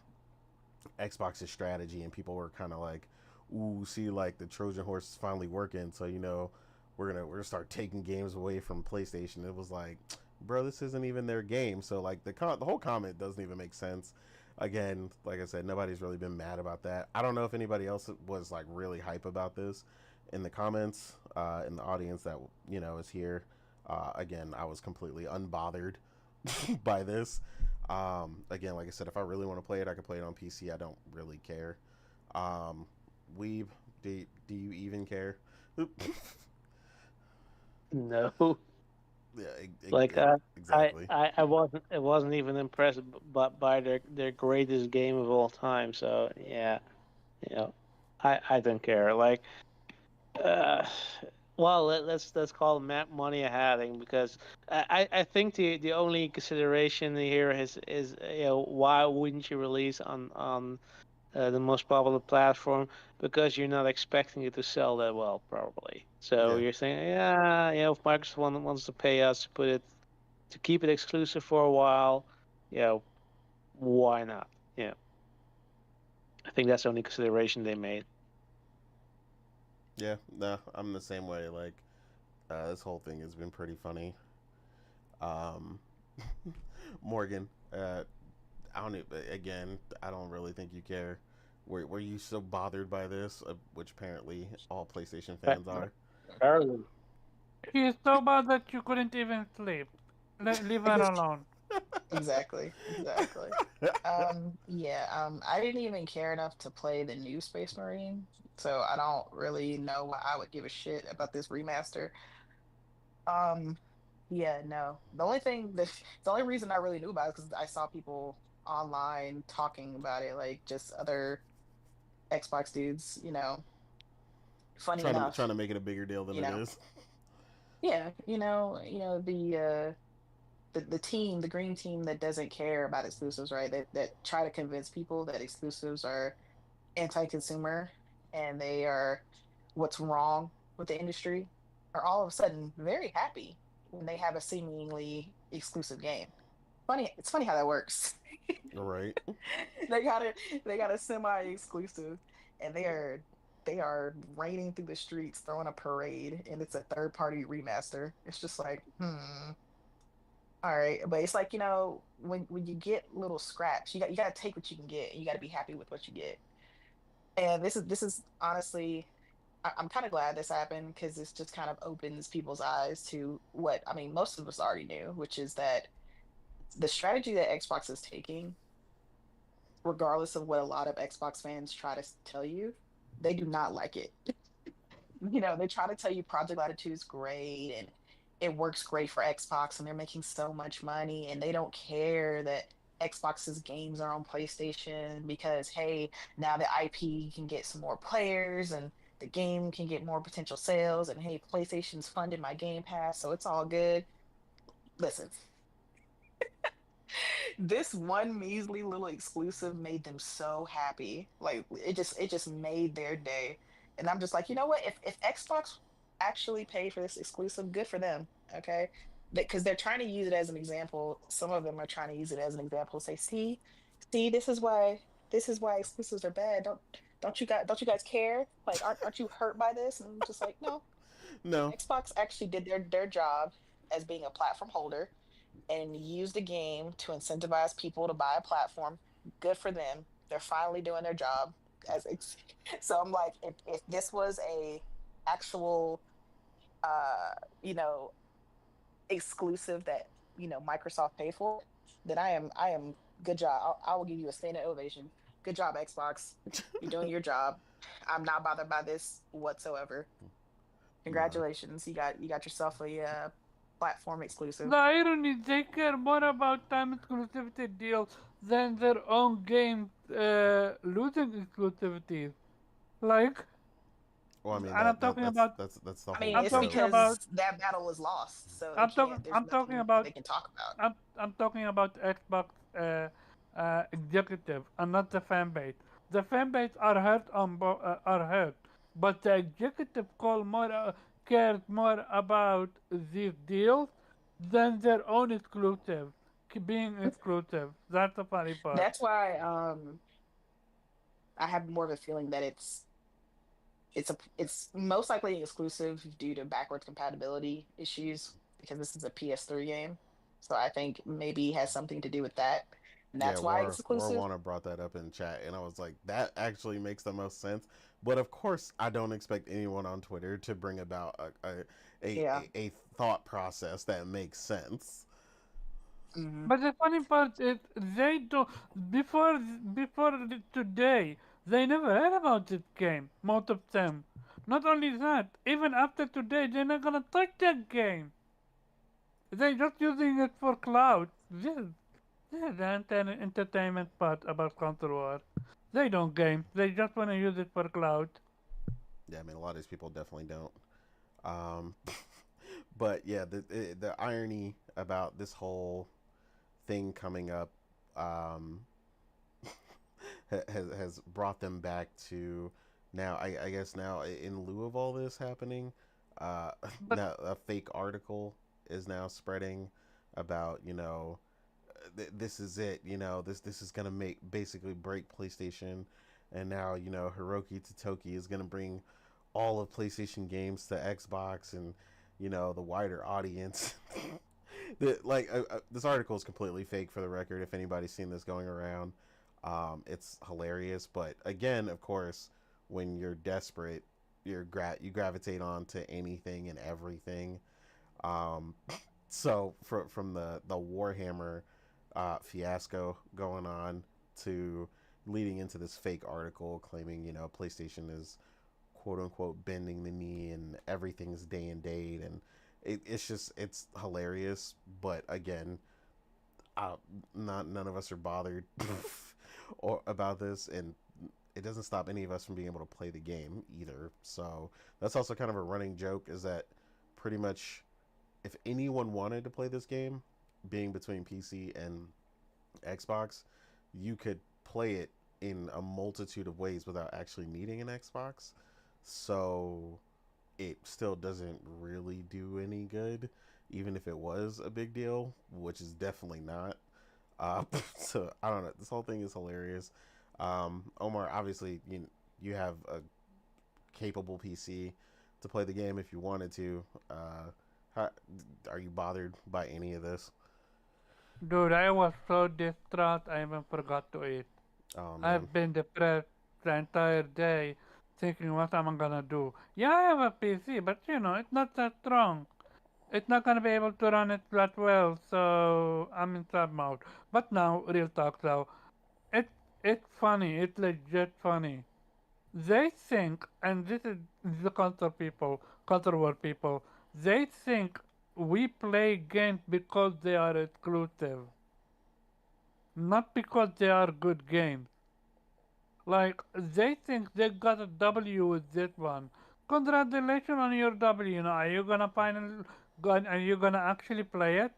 Xbox's strategy, and people were kind of like, "Ooh, see, like the Trojan horse is finally working." So we're gonna start taking games away from PlayStation. It was like, bro, this isn't even their game. So like the whole comment doesn't even make sense. Again, like I said, nobody's really been mad about that. I don't know if anybody else was like really hype about this in the comments, in the audience that is here. Again, I was completely unbothered by this. Again, like I said, if I really want to play it, I can play it on PC. I don't really care. Um, Weeb, do you even care? No. Yeah, Like exactly. I wasn't even impressed but by their greatest game of all time. So yeah, you know, I don't care. Like, uh, well, let's call money a having, because I think the only consideration here is why wouldn't you release on the most popular platform, because you're not expecting it to sell that well, probably. So Yeah, you're saying, yeah, if Microsoft wants to pay us to keep it exclusive for a while, you know, why not? Yeah, I think that's the only consideration they made. yeah. No, I'm the same way. Like, this whole thing has been pretty funny. Um, Morgan, I don't. Again, I don't really think you care. Were you so bothered by this, which apparently all PlayStation But fans are? apparently, She is so bad that you couldn't even sleep. Leave her alone. Exactly, exactly. Yeah, I didn't even care enough to play the new Space Marine, so I don't really know why I would give a shit about this remaster. Um, yeah, no. The only reason I really knew about it is because I saw people online talking about it, like just other Xbox dudes, funny Trying enough, to make it a bigger deal than you it know. is. Yeah, the team, the green team that doesn't care about exclusives, right? That try to convince people that exclusives are anti-consumer and they are what's wrong with the industry, are all of a sudden very happy when they have a seemingly exclusive game. It's funny how that works. Right. they got it. They got a semi-exclusive, and they are raining through the streets, throwing a parade, and it's a third-party remaster. It's just like, all right, but it's like when you get little scraps, you got to take what you can get. And you got to be happy with what you get. And this is honestly, I'm kind of glad this happened because this just kind of opens people's eyes to what I mean. Most of us already knew, which is that the strategy that Xbox is taking, regardless of what a lot of Xbox fans try to tell you, they do not like it. They try to tell you Project Latitude is great and it works great for Xbox and they're making so much money and they don't care that Xbox's games are on PlayStation because hey, now the IP can get some more players and the game can get more potential sales and hey, PlayStation's funded my Game Pass, so it's all good. Listen, this one measly little exclusive made them so happy. Like it just made their day. And I'm just like, you know what? If Xbox actually paid for this exclusive, good for them. Okay. Because they're trying to use it as an example. Some of them are trying to use it as an example. Say, see, this is why exclusives are bad. Don't you guys care? Like, aren't you hurt by this? And I'm just like, no. No. Xbox actually did their job as being a platform holder and use the game to incentivize people to buy a platform. Good for them. They're finally doing their job. So I'm like, if this was a actual uh you know exclusive that Microsoft paid for, then I am good job. I will give you a standing ovation. Good job, Xbox. You're doing your job. I'm not bothered by this whatsoever. Nah. Congratulations. You got yourself a platform The exclusive. irony, they care more about time exclusivity deals than their own games losing exclusivities. Like, Well, I mean and I'm talking about, that's the I mean, whole I'm it's talking joke. about, because that battle was lost, so it I'm can't. talking, There's I'm talking nothing that about, they can talk about. I'm talking about Xbox executive and not the fan base. The fan base are hurt are hurt, but the executive cares more about these deals than their own exclusive being exclusive. That's the funny part. That's why I have more of a feeling that it's most likely exclusive due to backwards compatibility issues because this is a PS3 game. So I think maybe it has something to do with that, and Yeah, that's why it's War exclusive. Wanna brought that up in chat, and I was like, that actually makes the most sense. But of course, I don't expect anyone on Twitter to bring about Yeah. a thought process that makes sense. Hmm. But the funny part is they don't before today they never heard about this game. Most of them. Not only that, even after today, they're not gonna touch that game. They're just using it for cloud. This is the entertainment part about Counter War. They don't game. They just wanna use it for cloud. Yeah, I mean, a lot of these people definitely don't. Um, but yeah, the irony about this whole thing coming up um, has brought them back to now. I guess now in lieu of all this happening, uh, But now a fake article is now spreading about this is it. This is gonna make basically break PlayStation, and now Hiroki Totoki is gonna bring all of PlayStation games to Xbox and the wider audience. This article is completely fake for the record. If anybody's seen this going around, it's hilarious. But again, of course, when you're desperate, you gravitate on to anything and everything. Um, so from the Warhammer fiasco going on to leading into this fake article claiming PlayStation is quote unquote bending the knee and everything's day and date, and it's hilarious. But again, uh, not none of us are bothered or about this, and it doesn't stop any of us from being able to play the game either. So that's also kind of a running joke, is that pretty much if anyone wanted to play this game, being between PC and Xbox, you could play it in a multitude of ways without actually needing an Xbox. So it still doesn't really do any good, even if it was a big deal, which is definitely not. So I don't know. This whole thing is hilarious. Omar, obviously, you have a capable PC to play the game if you wanted to. How, are you bothered by any of this? dude, I was so distraught I even forgot to eat. Oh man, I've been depressed the entire day, thinking what am I gonna do. Yeah, I have a PC, but it's not that strong. It's not gonna be able to run it that well, so I'm in sub mode. But now, real talk though, it it's funny. It's legit funny. They think, and this is the counter war people. They think we play games because they are exclusive, not because they are good games. Like they think they got a W with this one. Congratulations on your W. Are you gonna are you gonna actually play it?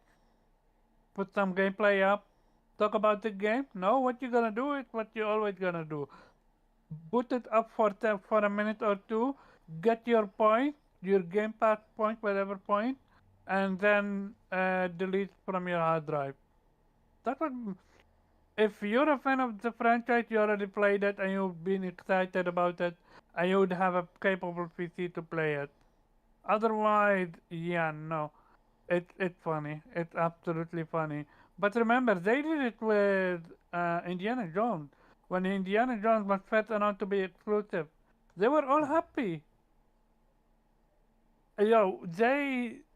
Put some gameplay up? Talk about the game? No, what you gonna do is what you always gonna do. Put it up for a minute or two, get your point, your Game Pass point, whatever point, and then delete from your hard drive. That would, if you're a fan of the franchise, you already played it and you've been excited about it, and you would have a capable PC to play it. Otherwise, yeah, no. It's funny. It's absolutely funny. But remember, they did it with Indiana Jones. When Indiana Jones was first announced to be exclusive, they were all happy.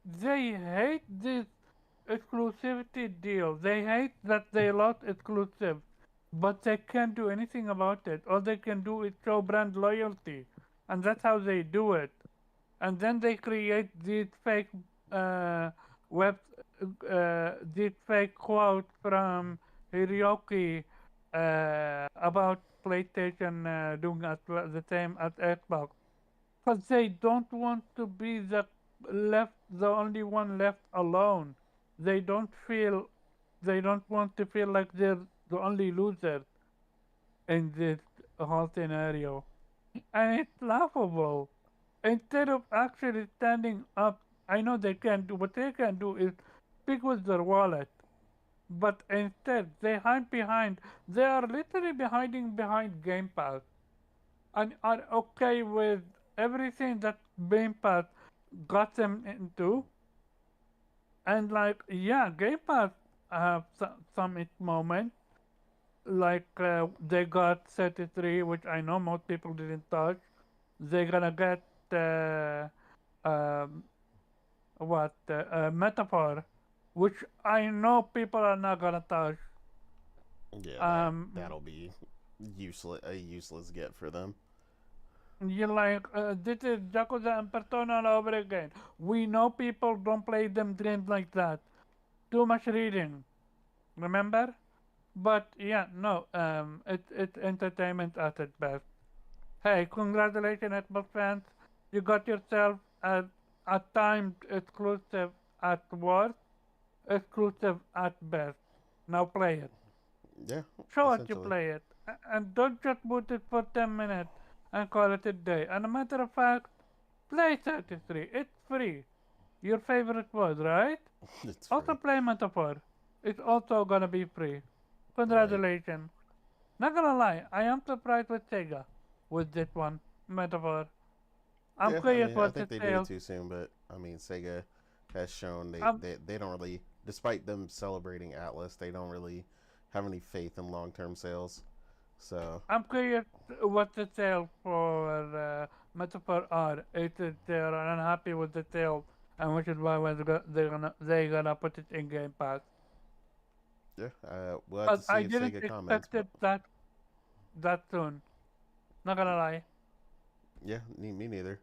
They hate this exclusivity deal. They hate that they lost exclusive, but they can't do anything about it. All they can do is show brand loyalty, and that's how they do it. And then they create these uh, web these fake quotes from Hiroki about PlayStation doing the same as Xbox, because they don't want to be the only one left alone. They don't feel, they don't want to feel like they're the only loser in this whole scenario, and it's laughable. Instead of actually standing up, I know they can do what they can do is speak with their wallet, but instead they hide behind. They are literally hiding behind Game Pass and are okay with everything that Game Pass got them into. And like, yeah, Game Pass have some its moments. Like they got 33, which I know most people didn't touch. They're gonna get um, what metaphor, which I know people are not gonna touch. Yeah, Um, that'll be useless get for them. you're like, this is Yakuza and Persona all over again. We know people don't play them games like that. Too much reading, remember? But yeah, no, it's entertainment at its best. Hey, congratulations, Xbox fans! You got yourself a timed exclusive at worst, exclusive at best. Now play it. Yeah, Show us you essentially. play it. And don't just boot it for 10 minutes and call it a day. And a matter of fact, play 33. It's free. Your favorite word, right? It's Also free. play Metaphor. It's also gonna be free. Right. Congratulations. Not gonna lie, I am surprised with Sega with this one, Metaphor. I'm Yeah, I curious mean, I what think it they did it sales. too soon, but I mean, Sega has shown I'm they don't really, despite them celebrating Atlas, they don't really have any faith in long term sales. So I'm curious what the sales for Metaphor are. Is it they're unhappy with the sales, and which is why they're gonna put it in Game Pass. yeah, we'll have to But see I if didn't Sega comments. expect But it that soon. Not gonna lie. yeah, me neither.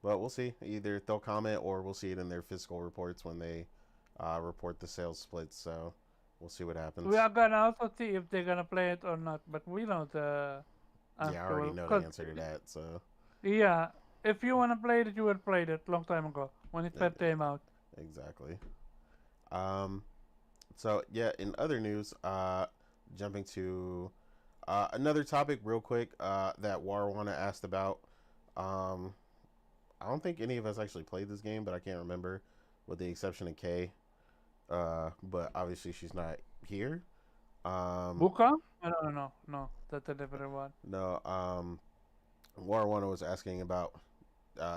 But we'll see. Either they'll comment or we'll see it in their fiscal reports when they report the sales splits. So we'll see what We happens. are gonna also see if they're gonna play it or not. But we know the Yeah, I already actual. know the Cause answer to that. So yeah, if you wanna play it, you would play it long time ago when it e- first came out. exactly. Um, so yeah, in other news, jumping to another topic real quick that Warwana asked about. Um, I don't think any of us actually played this game, but I can't remember, with the exception of Kay. But obviously she's not here. Um, Buka? No, that's a different one. no. Warwana was asking about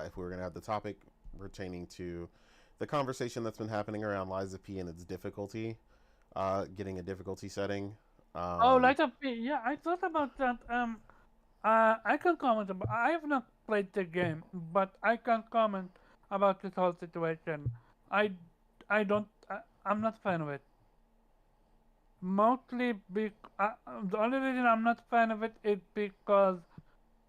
if we were gonna have the topic pertaining to the conversation that's been happening around Liza P and its difficulty, getting a difficulty setting. Oh, Um, Light of P. Yeah, I thought about that. I can comment about. I have not played the game, but I can comment about this whole situation. I, I don't. I'm not fan of it. Mostly the only reason I'm not fan of it is because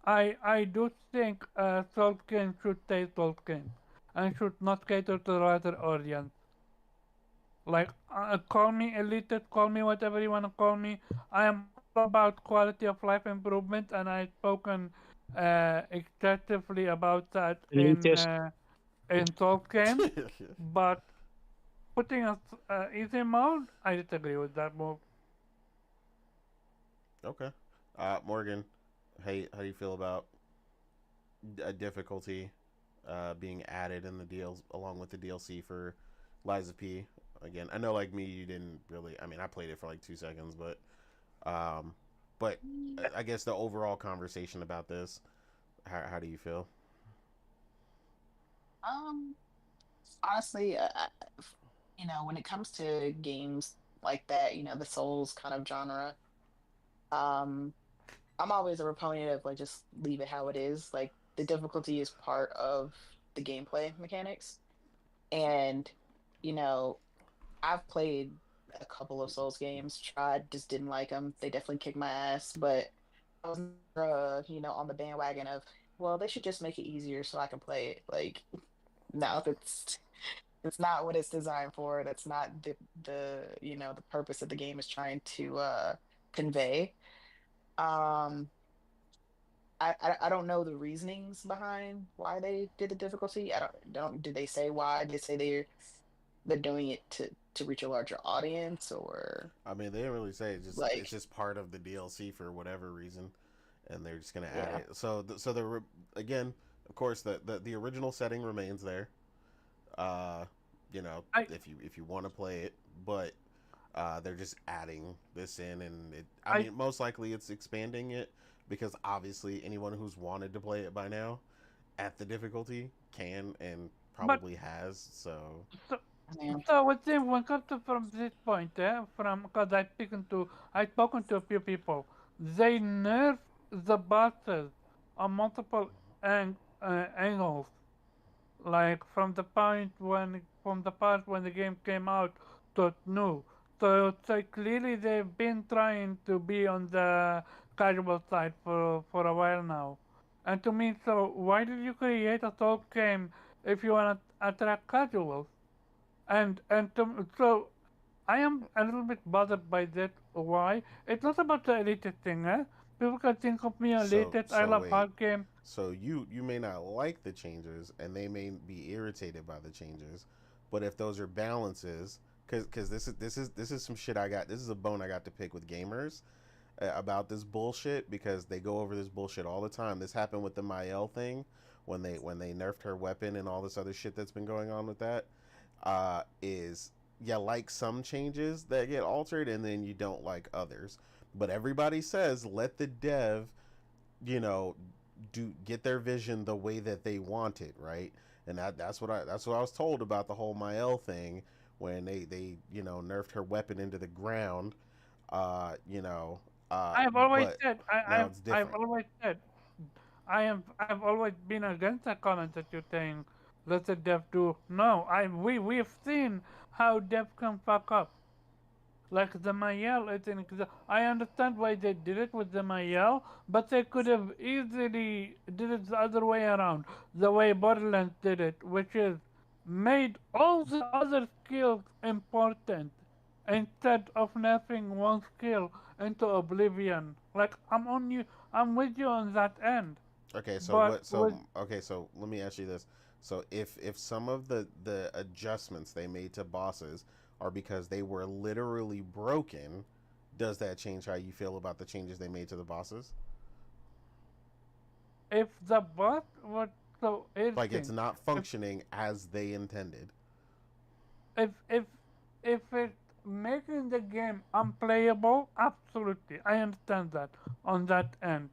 I do think Tolkien should stay Tolkien and should not cater to the wider audience. Like, call me elitist, call me whatever you want to call me. I am all about quality of life improvement, and I've spoken extensively about that Elitist. in Tolkien. But putting us easy mode, I disagree with that move. okay. Morgan, how do you feel about a difficulty being added in the deals along with the DLC for Liza P? Again, I know like me, you didn't really. I mean, I played it for like 2 seconds, um, but I guess the overall conversation about this. How do you feel? Um, honestly, when it comes to games like that, the Souls kind of genre, um, I'm always a proponent of like just leave it how it is. Like the difficulty is part of the gameplay mechanics, and you know, I've played a couple of Souls games, tried, just didn't like them. They definitely kicked my ass, but I was never, on the bandwagon of, well, they should just make it easier so I can play it. Like, no, It's not what it's designed for. That's not the purpose that the game is trying to convey. Um, I don't know the reasonings behind why they did the difficulty. I don't did they say why? Did they say they're doing it to reach a larger audience, or I mean, they didn't really say it's like, just part of the DLC for whatever reason, and they're just gonna add yeah. it. Again, of course, the original setting remains there. Uh, I if you want to play it, but they're just adding this in, and I I mean, most likely it's expanding it because obviously anyone who's wanted to play it by now at the difficulty can and but probably has. So so Yeah. so within when comes to from this point, from because I've spoken to a few people, they nerf the bosses on multiple angles. Like from the part when the game came out to new. So it's like clearly they've been trying to be on the casual side for a while now. And to me, so why did you create a Souls game if you want to attract casuals? So I am a little bit bothered by that. Why? It's not about the elitist thing, eh? People can think of me elitist. I love wait. hard game. So you may not like the changes, and they may be irritated by the changes, but if those are balances, because this is some shit I got. This is a bone I got to pick with gamers about this bullshit because they go over this bullshit all the time. This happened with the Mael thing when they nerfed her weapon and all this other shit that's been going on with that. Is yeah, like some changes that get altered, and then you don't like others. But everybody says let the dev, you know, do get their vision the way that they want it, right? And that's what I was told about the whole Mael thing when they nerfed her weapon into the ground, uh, you know, I've always but said now it's I've different. always said I've always been against the comment that you're saying let the dev do. No, we've seen how dev can fuck up. Like the Mayel, I understand why they did it with the Mayel, but they could have easily did it the other way around, the way Borderlands did it, which is made all the other skills important instead of nerfing one skill into oblivion. Like I'm with you on that end, Okay, so but what? So with okay, so let me ask you this: so if some of the adjustments they made to bosses are because they were literally broken, does that change how you feel about the changes they made to the bosses? if the boss was so Like it's irritating, not if functioning as they intended. if if if it's making the game unplayable, absolutely, I understand that on that end.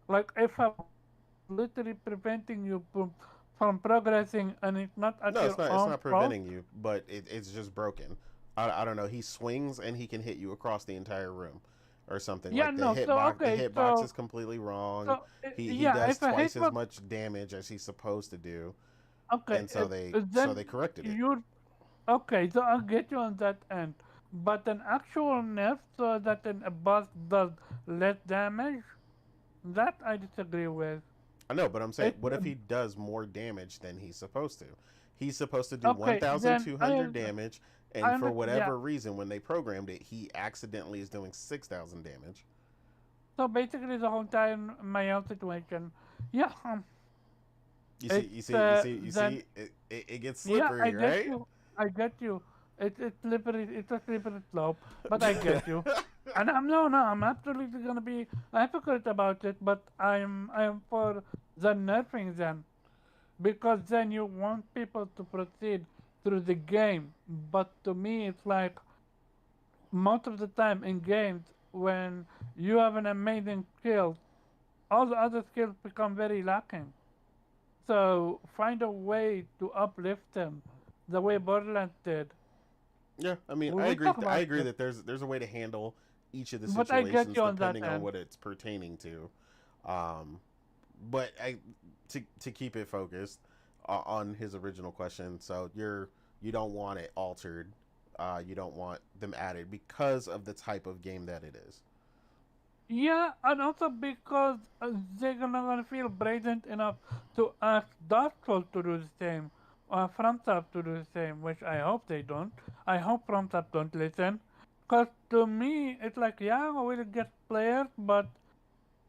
Like if a boss is literally preventing you from progressing and it's not at No, your it's own not fault. preventing you, but it's just broken. I don't know. He swings and he can hit you across the entire room, or something Yeah, like no. So the okay, hitbox is completely wrong. He yeah, does if a twice as hitbox, much damage as he's supposed to do, okay, and so they then corrected it. you okay. So I'll get you on that end. But an actual nerf so that a boss does less damage, that I disagree with. I know, but I'm saying, It what if he does more damage than he's supposed to? He's supposed to do okay. Then 1,200 damage, I and for understand. Yeah. whatever reason, when they programmed it, he accidentally is doing 6,000 damage. So basically, the whole time my own situation. Yeah. It's You then see, it gets yeah. I slippery, get right? you. I get you. It's slippery. It's a slippery slope. But I get you. And I'm no, no. I'm absolutely gonna be a hypocrite about it. But I'm for the nerfing then, because then you want people to proceed through the game. But to me, it's like most of the time in games when you have an amazing skill, all the other skills become very lacking. So find a way to uplift them, the way Borderlands did. Yeah, I mean, We talk I about agree it, that there's a way to handle each of the but I get situations you on that depending on end. what it's pertaining to. Um, but to keep it focused on his original question, so you don't want it altered, you don't want them added because of the type of game that it is. Yeah, and also because they're not gonna feel brazen enough to ask Dark Souls to do the same. FromSoft to do the same, which I hope they don't. I hope FromSoft don't listen. Because to me, it's like, yeah, we'll get players, but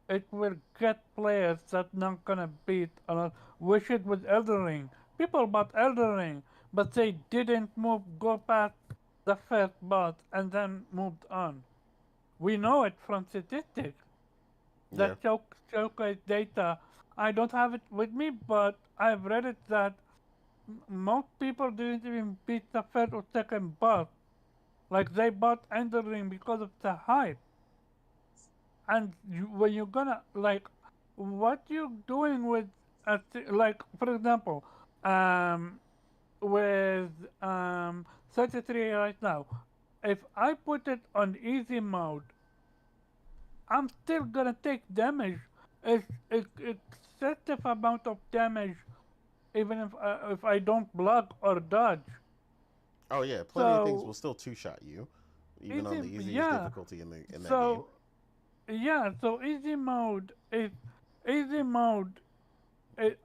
it will get players that not gonna beat a lot. Wish it was Elden Ring. People bought Elden Ring, but they didn't go past the first boss and then moved on. We know it from statistics. Yeah. That showcase data. I don't have it with me, but I've read it that most people didn't even beat the first or second boss. Like they bought Elden Ring because of the hype. And when you're gonna like, what you doing with like for example, um, with 33 right now, if I put it on easy mode, I'm still gonna take damage. It's excessive amount of damage, even if I don't block or dodge. Oh yeah, plenty of things will So still two shot you, even on easy, the easiest yeah. difficulty in that game. So yeah, so easy mode.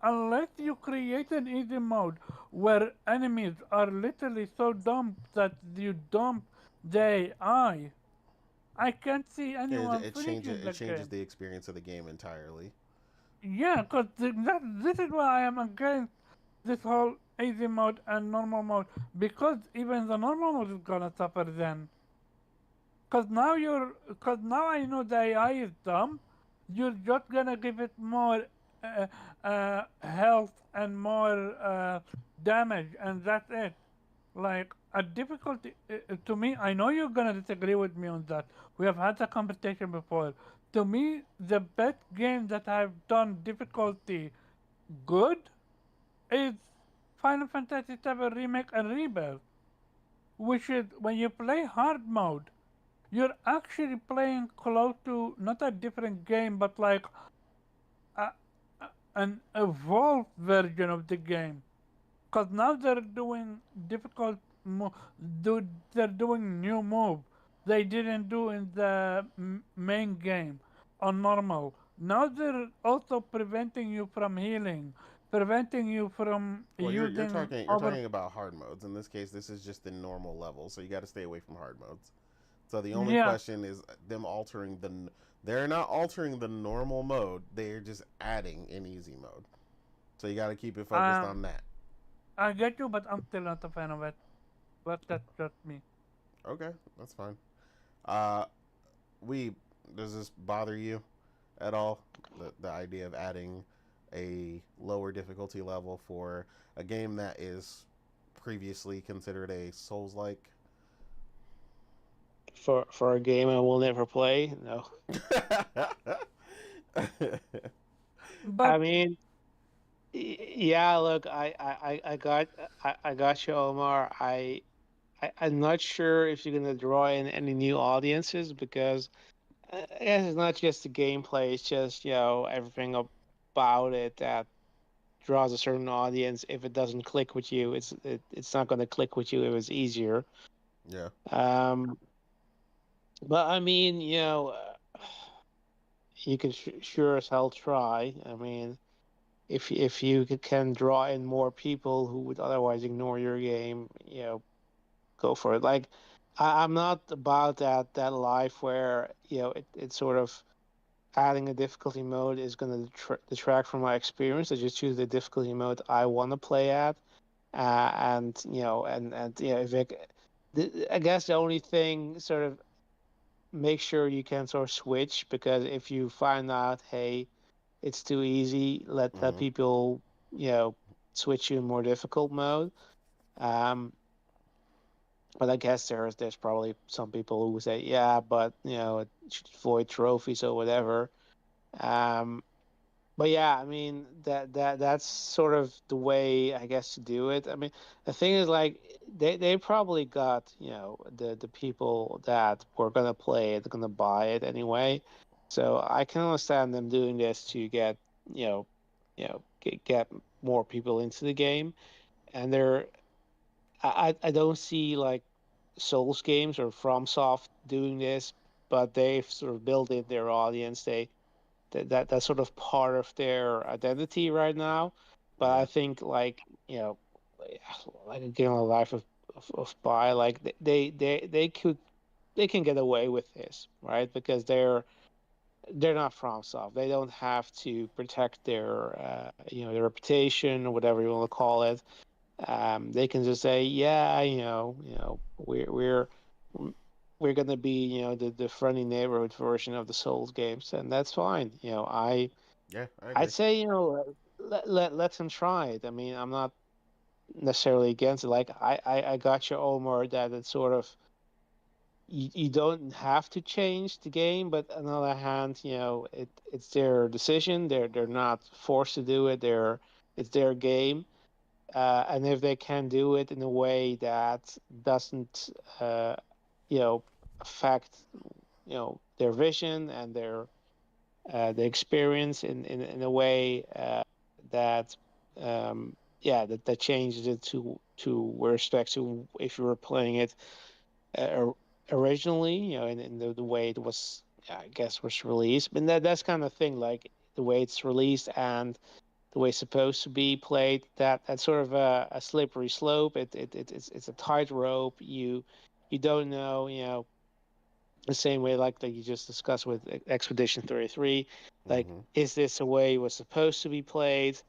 Unless you create an easy mode where enemies are literally so dumb that you dump the I can't see anyone finishing It the changes game. the experience of the game entirely. Yeah, because this is why I am against this whole easy mode and normal mode. Because even the normal mode is gonna suffer then. Cause now I know the AI is dumb. You're just gonna give it more health and more damage, and that's it. Like a difficulty to me, I know you're gonna disagree with me on that. We have had the conversation before. To me, the best game that I've done difficulty good is Final Fantasy VII Remake and Rebirth, which is when you play hard mode, you're actually playing close to not a different game, but like a, an evolved version of the game. Because now they're doing difficult, do they're doing new move they didn't do in the main game on normal. Now they're also preventing you from healing, preventing you from Well, using you're over. talking about hard modes. In this case, this is just the normal level, so you got to stay away from hard modes. So the only Yeah, question is them altering the. They're not altering the normal mode. They're just adding an easy mode. So you got to keep it focused um, on that. I get you, but I'm still not a fan of it. But that's just me. Okay, that's fine. Uh, we does this bother you at all? The idea of adding a lower difficulty level for a game that is previously considered a Souls like. For a game I will never play. No, I But mean, yeah. Look, I got you, Omar. I'm not sure if you're gonna draw in any new audiences because I guess it's not just the gameplay; it's just everything about it that draws a certain audience. If it doesn't click with you, it's not gonna click with you if it's easier. Yeah. Um, but I mean, you can sure as hell try. I mean, if you can draw in more people who would otherwise ignore your game, go for it. Like I'm not about that life where it's sort of adding a difficulty mode is going to detract from my experience. I just choose the difficulty mode I want to play at, and if I guess the only thing sort of make sure you can sort of switch because if you find out, hey, it's too easy, let Mm-hmm. people you know switch you in more difficult mode. Um, but I guess there's probably some people who say, yeah, but it should avoid trophies or whatever. Um, but yeah, I mean that's sort of the way I guess to do it. I mean, the thing is like they probably got the people that were gonna play it, gonna buy it anyway. So I can understand them doing this to get you know get more people into the game. And I don't see like Souls games or FromSoft doing this, but they've sort of built in their audience. That's sort of part of their identity right now. But Yeah. I think like like a game of life of Pi, like they can get away with this, right? Because they're not FromSoft. They don't have to protect their their reputation or whatever you want to call it. They can just say, yeah, we're gonna be the friendly neighborhood version of the Souls games, and that's fine. Yeah, I I'd agree. say let them try it. I mean, I'm not necessarily against it. Like I got you, Omar, that it's sort of you don't have to change the game, but on the other hand, it's their decision. They're not forced to do it. It's their game, and if they can do it in a way that doesn't, uh, you know, affect, their vision and their the experience in a way that, that changes it to respect to if you were playing it uh, originally, in the way it was, I guess, was released. But that's kind of thing, like the way it's released and the way it's supposed to be played. That's sort of a slippery slope. It's a tightrope. You don't know, the same way like you just discussed with Expedition 33. Like, Mm-hmm. is this a way it was supposed to be played?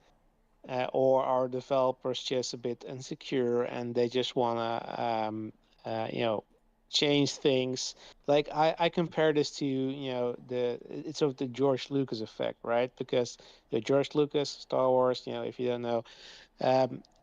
Or are developers just a bit insecure and they just want to uh, you know change things? Like I compare this to it's sort of the George Lucas effect, right? Because George Lucas, Star Wars, if you don't know,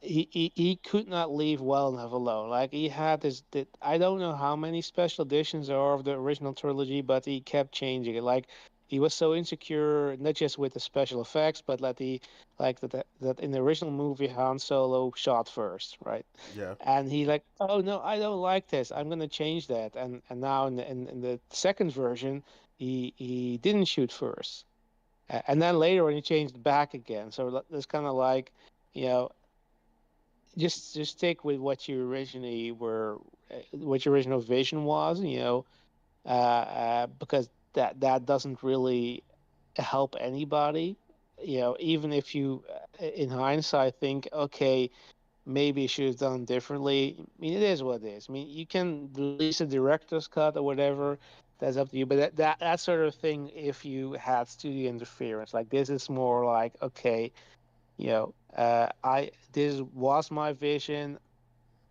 he could not leave well enough alone. Like he had this, I don't know how many special editions there are of the original trilogy, but he kept changing it. Like he was so insecure, not just with the special effects, but that in the original movie Han Solo shot first, right? Yeah. And he like, oh no, I don't like this. I'm gonna change that. And now in the second version, he didn't shoot first, and then later when he changed back again. So it's kind of like, you know, just stick with what you originally were, what your original vision was, because that doesn't really help anybody. Even if you, in hindsight, think, okay, maybe you should have done differently. I mean, it is what it is. I mean, you can release a director's cut or whatever. That's up to you. But that sort of thing, if you had studio interference, like this is more like, okay, I this was my vision.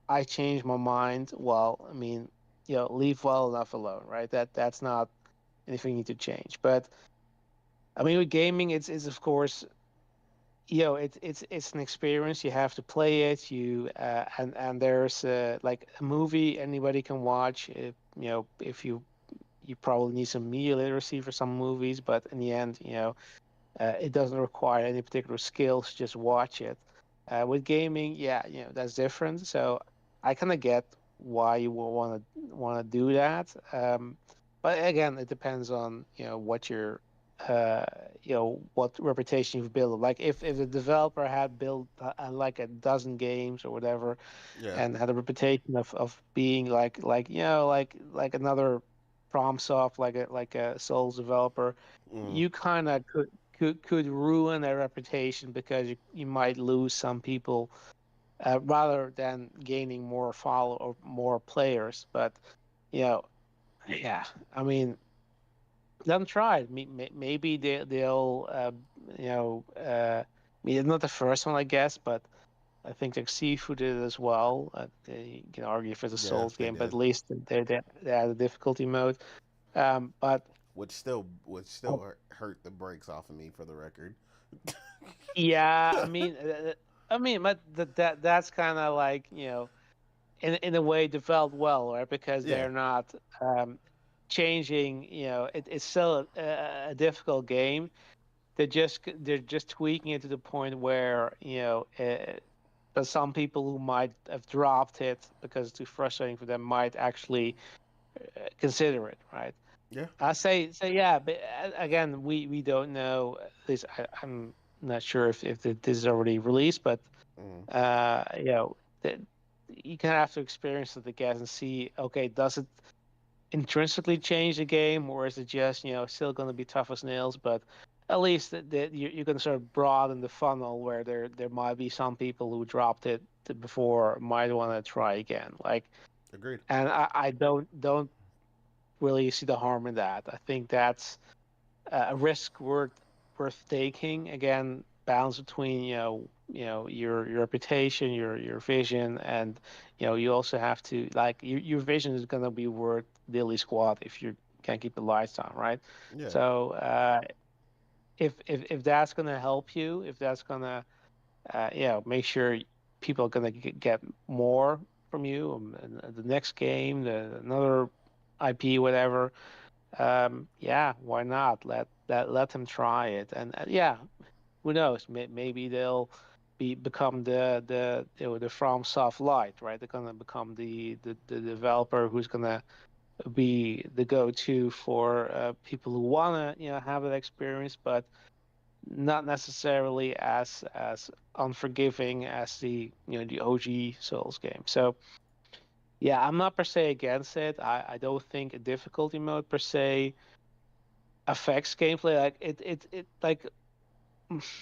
I changed my mind. Well, I mean, leave well enough alone, right? That's not anything you need to change. But I mean, with gaming, it's of course, it's an experience. You have to play it. And there's like a movie anybody can watch. If you probably need some media literacy for some movies, but in the end, it doesn't require any particular skills. Just watch it. With gaming, yeah, that's different. So I kind of get why you will want to do that. But again, it depends on what your uh, what reputation you've built. Like if the developer had built like a dozen games or whatever, Yeah. and had a reputation of being like another FromSoft, like a Souls developer, Mm. you kind of could ruin their reputation because you might lose some people rather than gaining more follow or more players. But you know, yeah, I mean, let them try it. Maybe they'll I mean, it's not the first one, I guess, but I think like Seafood did it as well. You can argue if it's a Yeah, Souls they game, but at did. least they had a difficulty mode. But Which still hurt the brakes off of me for the record. yeah, I mean, but that's kind of like in a way developed well, right? Because Yeah. they're not changing. It's still a difficult game. They're just tweaking it to the point where but some people who might have dropped it because it's too frustrating for them might actually consider it, right? Yeah. I say yeah, but again, we don't know. At least I'm not sure if this is already released, but Mm. that you kind of have to experience it, I guess, and see. Okay, does it intrinsically change the game, or is it just still going to be tough as nails? But at least that you can sort of broaden the funnel where there might be some people who dropped it before might want to try again. Like, Agreed. and I don't really see the harm in that. I think that's a risk worth taking. Again, balance between your reputation, your vision, and you also have to like your vision is gonna be worth daily squat if you can keep the lights on, right? Yeah. So if that's gonna help you, if that's gonna make sure people are gonna get more from you, and the next game, another IP, whatever. Yeah, why not? Let them try it, and yeah, who knows? Maybe they'll become the From Soft Light, right? They're gonna become the developer who's gonna be the go-to for people who wanna have that experience, but not necessarily as unforgiving as the OG Souls game. So yeah, I'm not per se against it. I don't think a difficulty mode per se affects gameplay. Like it like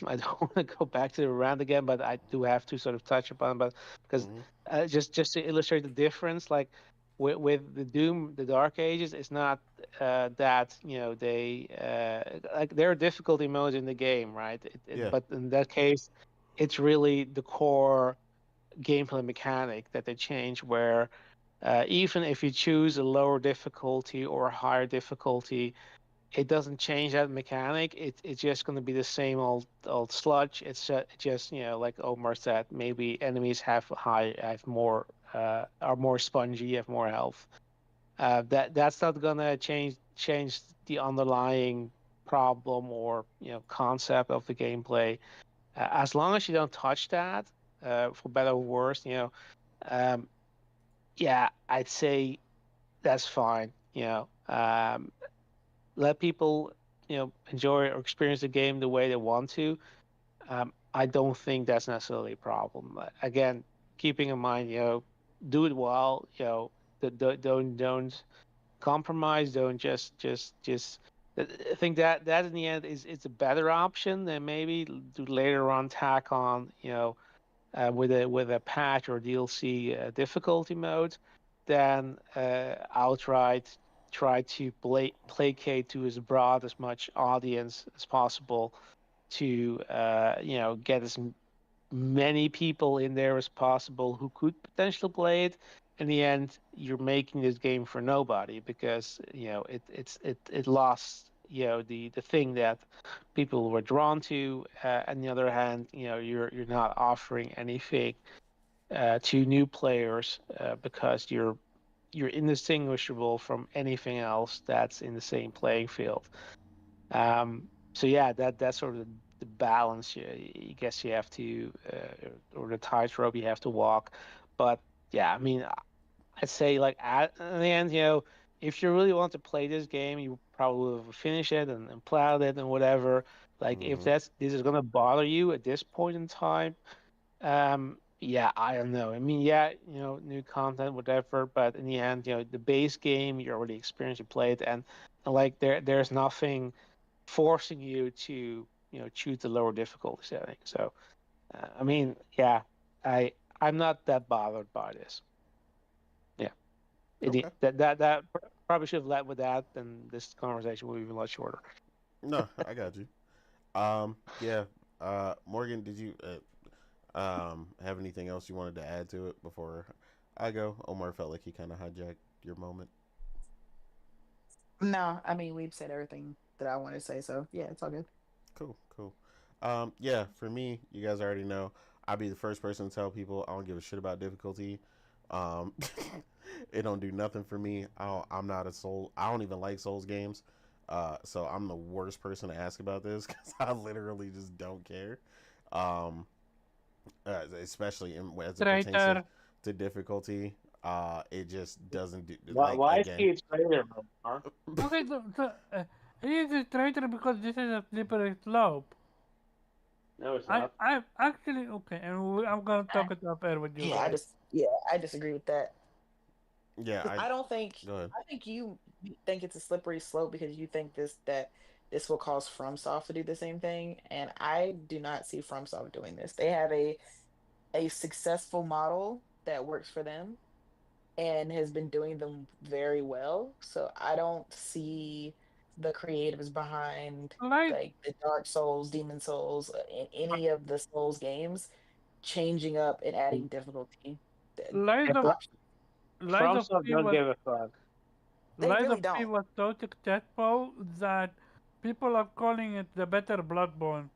I don't want to go back to the rant again, but I do have to sort of touch upon, but because Hmm. just to illustrate the difference, like with the Doom, the Dark Ages, it's not that they like there are difficulty modes in the game, right? Yeah. But in that case, it's really the core gameplay mechanic that they change, where even if you choose a lower difficulty or a higher difficulty, it doesn't change that mechanic. It's just going to be the same old sludge. It's just like Omar said, maybe enemies have more are more spongy, have more health. That's not gonna change the underlying problem or concept of the gameplay. As long as you don't touch that, for better or worse, um, yeah, I'd say that's fine. Let people enjoy or experience the game the way they want to. I don't think that's necessarily a problem. Again, keeping in mind, do it well. Don't compromise. Don't just. I think that in the end is a better option than maybe to later on tack on with a patch or DLC difficulty mode, then outright try to placate to as broad as much audience as possible to get as many people in there as possible who could potentially play it. In the end, you're making this game for nobody because it lost the thing that people were drawn to. On the other hand, you're not offering anything to new players because you're indistinguishable from anything else that's in the same playing field. So yeah, that's sort of the balance you guess you have to, or the tightrope you have to walk. But yeah, I mean, I'd say like at in the end, if you really want to play this game, you probably will finish it and plowed it and whatever. Like if Hmm. this is gonna bother you at this point in time, yeah, I don't know. I mean, yeah, new content, whatever, but in the end, the base game you already experienced, you played, and like there's nothing forcing you to choose the lower difficulty setting. So I mean, yeah, I'm not that bothered by this. Yeah, Okay. that probably should have led with that, then this conversation would be a lot shorter. No, I got you. Yeah. Morgan, did you have anything else you wanted to add to it before I go? Omar felt like he kind of hijacked your moment. No, I mean we've said everything that I want to say, so yeah, it's all good. Cool, cool. Yeah, for me, you guys already know. I'll be the first person to tell people I don't give a shit about difficulty. Um, it don't do nothing for me. I'm not a soul. I don't even like Souls games. So I'm the worst person to ask about this because I literally just don't care. Um, especially as it pertains Traitor. to difficulty. It just doesn't do like Why is again. he a traitor, Omar? Okay, he is a traitor because this is a slippery slope. No, it's I not. I actually okay, and I'm gonna I, talk it up air with you yeah, guys. I disagree with that. Yeah, 'Cause I I don't think go ahead. I think you think it's a slippery slope because you think this will cause FromSoft to do the same thing, and I do not see FromSoft doing this. They have a a successful model that works for them and has been doing them very well. So I don't see the creatives behind Light like the Dark Souls, Demon Souls, in any of the Souls games changing up and adding difficulty. Light If of Light of FromSoft P don't was give a fuck. They Light really of P don't. was so successful that people are calling it the better Bloodborne.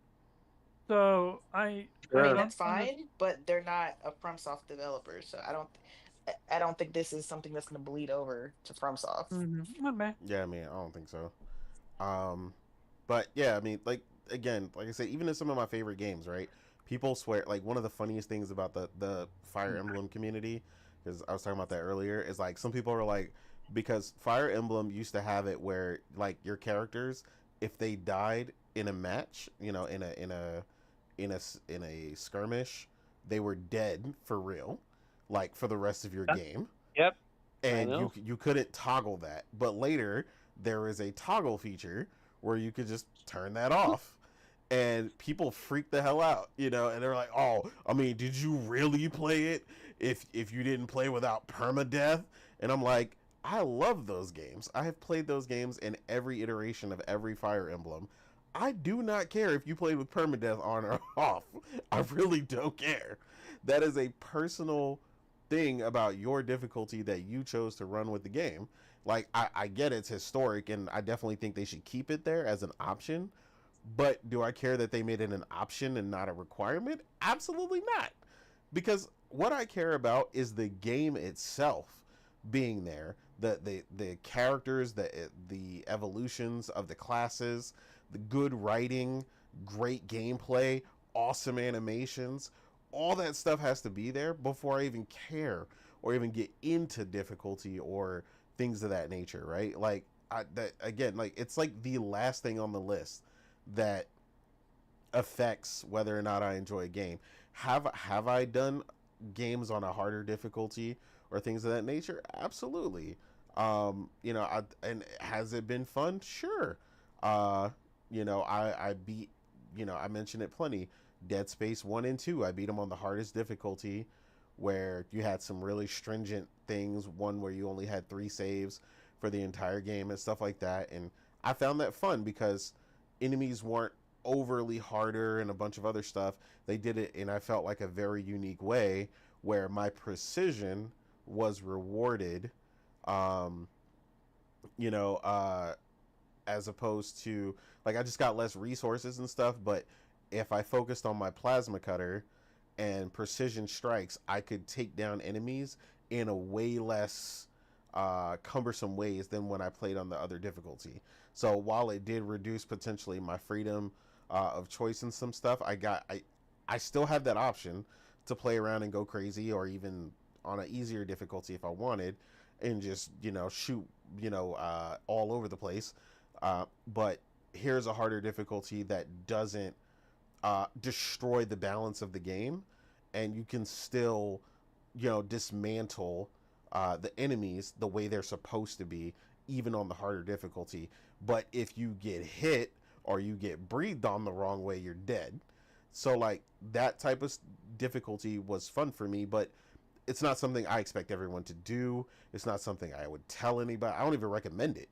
So I I mean, Sure. don't that's understand. fine, but they're not a FromSoft developer, so I don't think this is something that's going to bleed over to FromSoft. Okay. Yeah, I mean, I don't think so. Um, but yeah, I mean, like again, like I said, even in some of my favorite games, right? People swear like one of the funniest things about the Fire Emblem community, because I was talking about that earlier, is like some people are like because Fire Emblem used to have it where like your characters, if they died in a match, in a skirmish, they were dead for real, like for the rest of your Yep. game, Yep. I and know. you couldn't toggle that. But later there is a toggle feature where you could just turn that off, and people freak the hell out, and they're like, "Oh, I mean, did you really play it if you didn't play without permadeath?" And I'm like, I love those games. I have played those games in every iteration of every Fire Emblem. I do not care if you played with permadeath on or off. I really don't care. That is a personal thing about your difficulty that you chose to run with the game. Like, I get it's historic, and I definitely think they should keep it there as an option. But do I care that they made it an option and not a requirement? Absolutely not. Because what I care about is the game itself being there, the characters, the evolutions of the classes, the good writing, great gameplay, awesome animations. All that stuff has to be there before I even care or even get into difficulty or things of that nature, right? Like that again, like it's like the last thing on the list that affects whether or not I enjoy a game. Have I done games on a harder difficulty or things of that nature? Absolutely. And has it been fun? Sure. Uh, I beat, I mentioned it plenty. Dead Space 1 and 2, I beat them on the hardest difficulty where you had some really stringent things, one where you only had 3 saves for the entire game and stuff like that. And I found that fun because enemies weren't overly harder and a bunch of other stuff. They did it in I felt like a very unique way where my precision was rewarded. Um, you know, as opposed to like I just got less resources and stuff, but if I focused on my plasma cutter and precision strikes, I could take down enemies in a way less cumbersome ways than when I played on the other difficulty. So while it did reduce potentially my freedom of choice and some stuff, I still have that option to play around and go crazy, or even on an easier difficulty if I wanted, and just shoot all over the place. But here's a harder difficulty that doesn't destroy the balance of the game, and you can still dismantle the enemies the way they're supposed to be, even on the harder difficulty. But if you get hit or you get breathed on the wrong way, you're dead. So like that type of difficulty was fun for me, but it's not something I expect everyone to do. It's not something I would tell anybody. I don't even recommend it.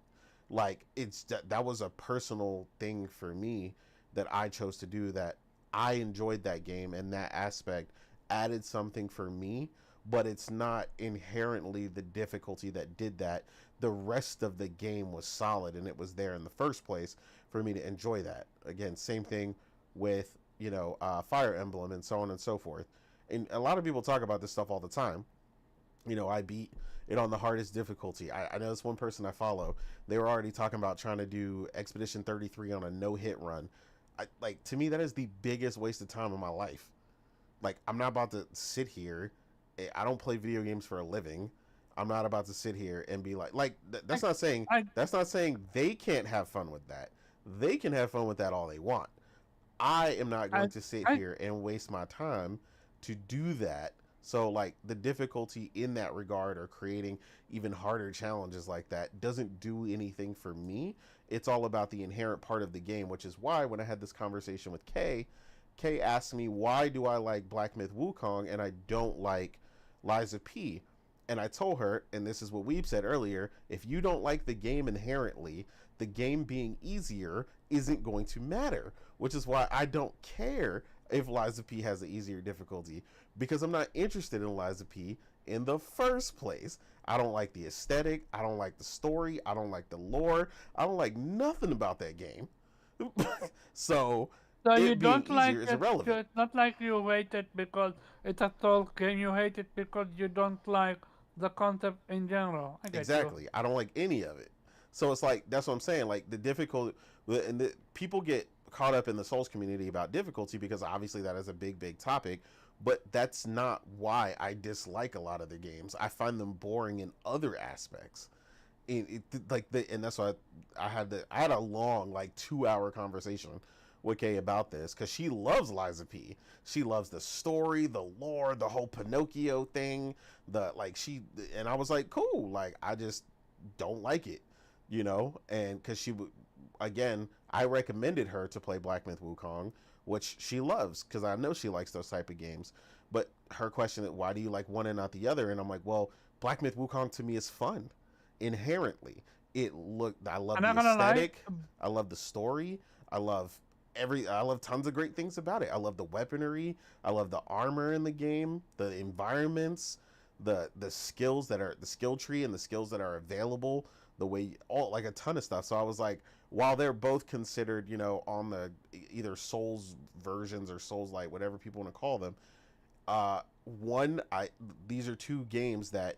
Like that was a personal thing for me that I chose to do, that I enjoyed that game, and that aspect added something for me, but it's not inherently the difficulty that did that. The rest of the game was solid, and it was there in the first place for me to enjoy that. Again, same thing with Fire Emblem and so on and so forth. And a lot of people talk about this stuff all the time. I beat it on the hardest difficulty. I know this one person I follow. They were already talking about trying to do Expedition 33 on a no hit run. Like, to me, that is the biggest waste of time in my life. Like, I'm not about to sit here. I don't play video games for a living. I'm not about to sit here and be like I, I that's not saying they can't have fun with that. They can have fun with that all they want. I am not I going to sit I here and waste my time to do that. So like the difficulty in that regard, or creating even harder challenges like that, doesn't do anything for me. It's all about the inherent part of the game, which is why when I had this conversation with Kay, Kay asked me why do I like Black Myth Wukong and I don't like Lies of P. And I told her, and this is what Weeb said earlier, if you don't like the game inherently, the game being easier isn't going to matter. Which is why I don't care if Lies of P has an easier difficulty, because I'm not interested in Lies of P in the first place. I don't like the aesthetic, I don't like the story, I don't like the lore, I don't like nothing about that game. So So you it being don't like easier is it. irrelevant. It's not like you hate it because it's a Souls game. You hate it because you don't like the concept in general. I get you. Exactly. I don't like any of it. So it's like that's what I'm saying. Like the difficult, and the people get caught up in the Souls community about difficulty because obviously that is a big topic. But that's not why I dislike a lot of the games. I find them boring in other aspects. And that's why I had a long like 2 hour conversation with Kay about this because she loves Liza P. She loves the story, the lore, the whole Pinocchio thing. The like she and I was like, cool. Like I just don't like it, And because she would again, I recommended her to play Black Myth Wukong, which she loves because I know she likes those type of games. But her question is, why do you like one and not the other? And I'm like, well, Black Myth Wukong to me is fun inherently. I love I'm the not gonna lie. aesthetic, I love the story, I love I love tons of great things about it. I love the weaponry, I love the armor in the game, the environments, the skills that are the skill tree and the skills that are available, the way all like a ton of stuff. So I was like, while they're both considered, on the either Souls versions or Souls Light, whatever people want to call them, one I these are two games that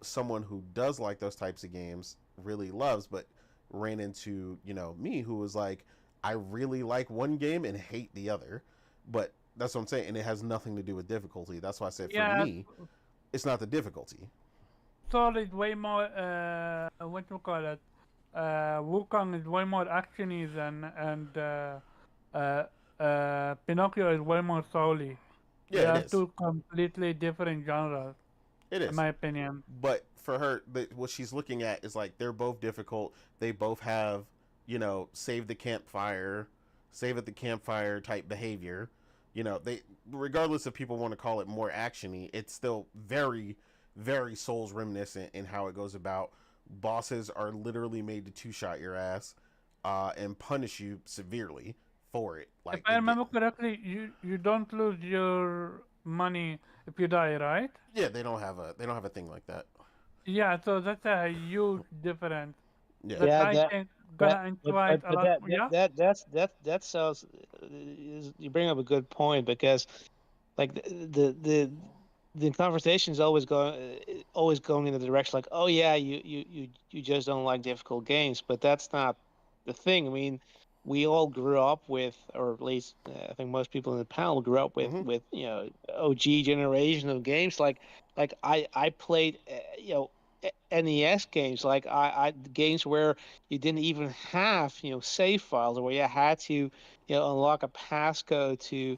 someone who does like those types of games really loves, but ran into, me who was like, I really like one game and hate the other. But that's what I'm saying. And it has nothing to do with difficulty. That's why I said for Yeah, me, it's not the difficulty. Soul is way more. What you call it? Wukong is way more actiony than Pinocchio is way more soul-y. Yeah, They it are is. two completely different genres, It in is. my opinion. But for her, what she's looking at is like they're both difficult. They both have, save the campfire, save at the campfire type behavior. They regardless if people want to call it more actiony, it's still very Souls reminiscent in how it goes about. Bosses are literally made to two-shot your ass, and punish you severely for it. If Like I they get, remember correctly, you don't lose your money if you die, right? yeah, they don't have a thing like that. Yeah, so that's a huge difference Yeah. that Yeah, I that think that gonna but invite a but lot. that that Yeah, that that's that sounds you bring up a good point because like the conversation is always going in the direction like, oh yeah, you just don't like difficult games, but that's not the thing. I mean, we all grew up with, or at least I think most people in the panel grew up with Mm-hmm. OG generation of games. Like I played NES games, like I games where you didn't even have save files, or where you had to unlock a passcode to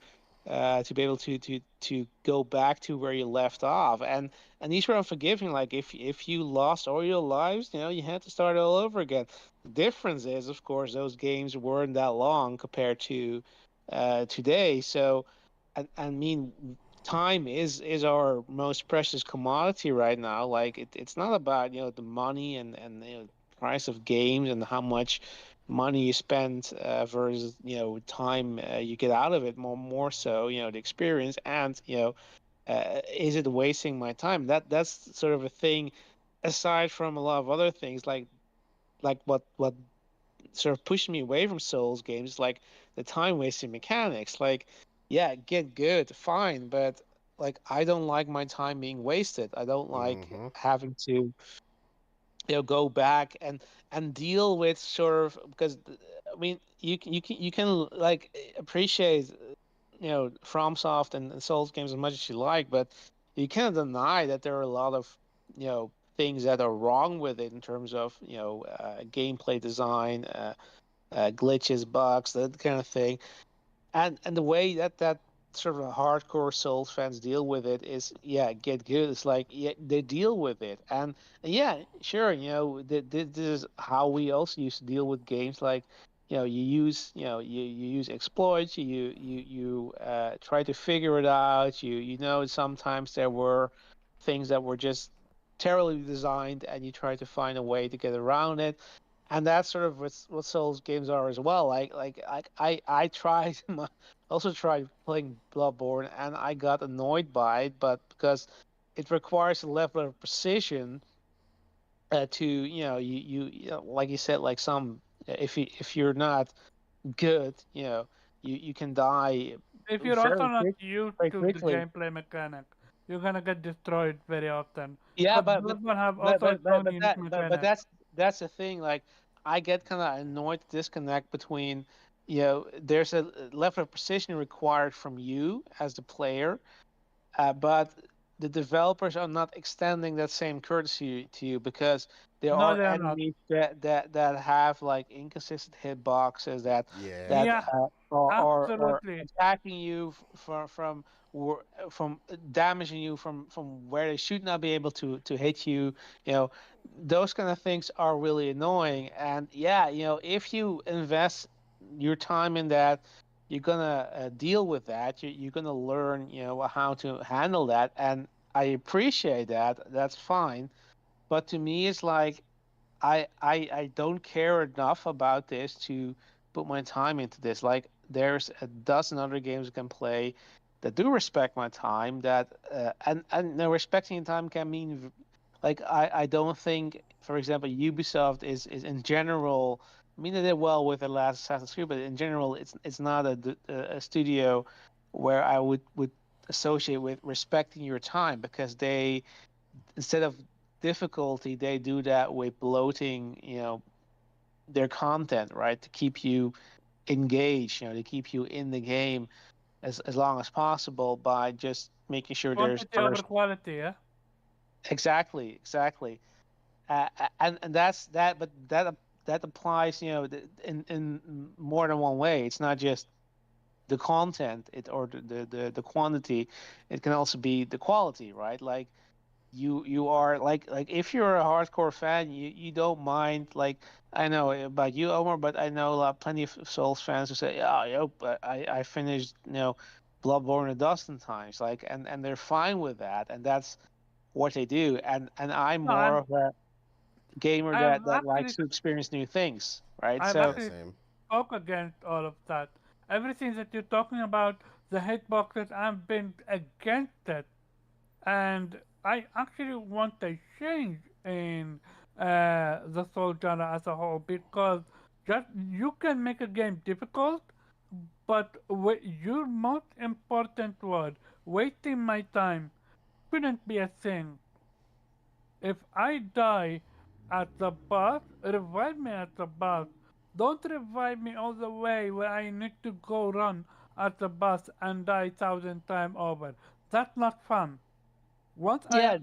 be able to go back to where you left off, and these were unforgiving. Like if you lost all your lives, you had to start all over again. The difference is, of course, those games weren't that long compared to today. So I mean, time is our most precious commodity right now. Like it's not about the money and price of games and how much money you spend versus time you get out of it. More so the experience, and is it wasting my time? That's sort of a thing aside from a lot of other things, like what sort of pushed me away from Souls games, like the time wasting mechanics. Like, yeah, get good, fine, but like I don't like my time being wasted. I don't like Mm-hmm. having to go back and deal with sort of, because I mean you can like appreciate FromSoft and Souls games as much as you like, but you can't deny that there are a lot of things that are wrong with it in terms of gameplay design, glitches, bugs, that kind of thing, and the way that sort of hardcore Souls fans deal with it is, yeah, get good. It's like, yeah, they deal with it, and yeah, sure, this is how we also used to deal with games like you use exploits, try to figure it out. Sometimes there were things that were just terribly designed, and you try to find a way to get around it. And that's sort of what Souls games are as well. I tried also tried playing Bloodborne, and I got annoyed by it, but because it requires a level of precision, to like you said, like some, if you're not good, you can die If you're also very not quick, used very to the quickly. gameplay mechanic, you're gonna get destroyed very often. Yeah, Because but Bloodborne have also its own unique but mechanic. that's the thing. Like, I get kind of annoyed to disconnect between, there's a level of precision required from you as the player, but the developers are not extending that same courtesy to you, because there No, are they are not. enemies that have like inconsistent hitboxes, Yeah. that Yeah, or absolutely. attacking you from damaging you from where they should not be able to hit you. You know, those kind of things are really annoying. And yeah, if you invest your time in that, you're gonna deal with that. You're gonna learn, how to handle that, and I appreciate that. That's fine. But to me, it's like, I don't care enough about this to put my time into this. Like, there's a dozen other games I can play that do respect my time. That and no, respecting time can mean, like, I don't think, for example, Ubisoft is in general. I mean, they did well with the last Assassin's Creed, but in general, it's not a studio where I would associate with respecting your time, because they, instead of difficulty, they do that with bloating, their content, right, to keep you engaged, to keep you in the game as long as possible, by just making sure there's Quantity over quality, yeah? exactly. And that's that, but that applies, in more than one way. It's not just the content, or the quantity. It can also be the quality, right? Like, you are like if you're a hardcore fan, you don't mind. Like, I know about you, Omar, but I know plenty of Souls fans who say, yeah, but I finished, Bloodborne a dozen times, like, and they're fine with that, and that's what they do. And I'm No, more of a gamer I've that actually likes to experience new things, right? I've So Yeah, actually same. spoke against all of that. Everything that you're talking about, the hitboxes, I've been against it. And I actually want a change in the soul genre as a whole, because just you can make a game difficult, but your most important word, wasting my time, shouldn't be a thing. If I die at the boss, revive me at the boss. Don't revive me all the way where I need to go run at the boss and die 1,000 times over. That's not fun. Once I yeah,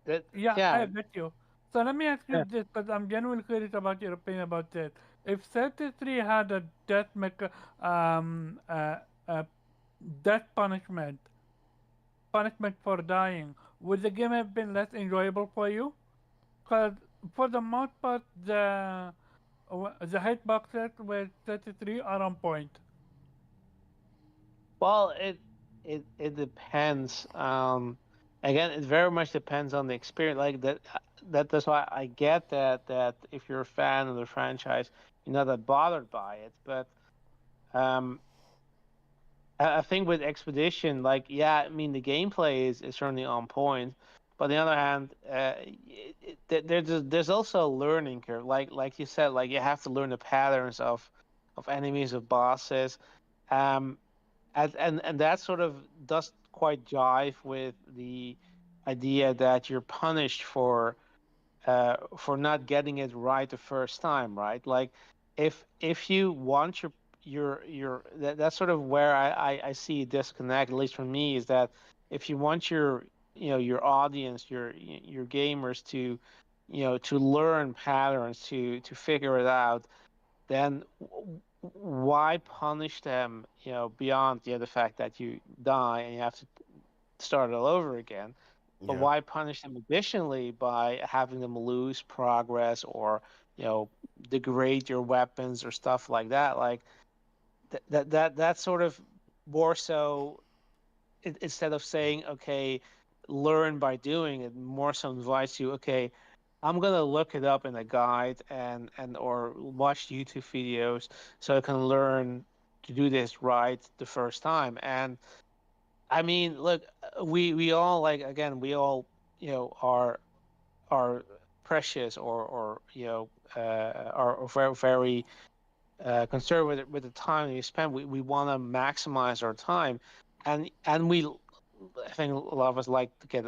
that Yeah, yeah, I get you. So let me ask you yeah. this, because I'm genuinely curious about your opinion about this. If 33 had a um, uh, uh, death punishment for dying, would the game have been less enjoyable for you? Because for the most part, the hitboxes with 33 are on point. Well, it depends. Again, it very much depends on the experience. Like that. That's why I get that if you're a fan of the franchise, you're not that bothered by it. But um, I think with Expedition, like, yeah, I mean, the gameplay is certainly on point. But on the other hand, there's also a learning curve. Like you said, like, you have to learn the patterns of enemies, of bosses. Um, and that sort of does quite jive with the idea that you're punished for not getting it right the first time, right? Like, if you want that's sort of where I see a disconnect, at least for me, is that if you want your audience, your gamers to, to learn patterns, to figure it out, then why punish them, beyond, the fact that you die and you have to start all over again? But Yeah. why punish them additionally by having them lose progress, or you know, degrade your weapons or stuff like that. Like that sort of more so instead of saying, okay, learn by doing it, more so invites you, okay, I'm gonna look it up in a guide and or watch YouTube videos so I can learn to do this right the first time. And I mean, look, we all like again, we all are precious or are very conservative with the time we spend. We want to maximize our time, and we I think a lot of us like to get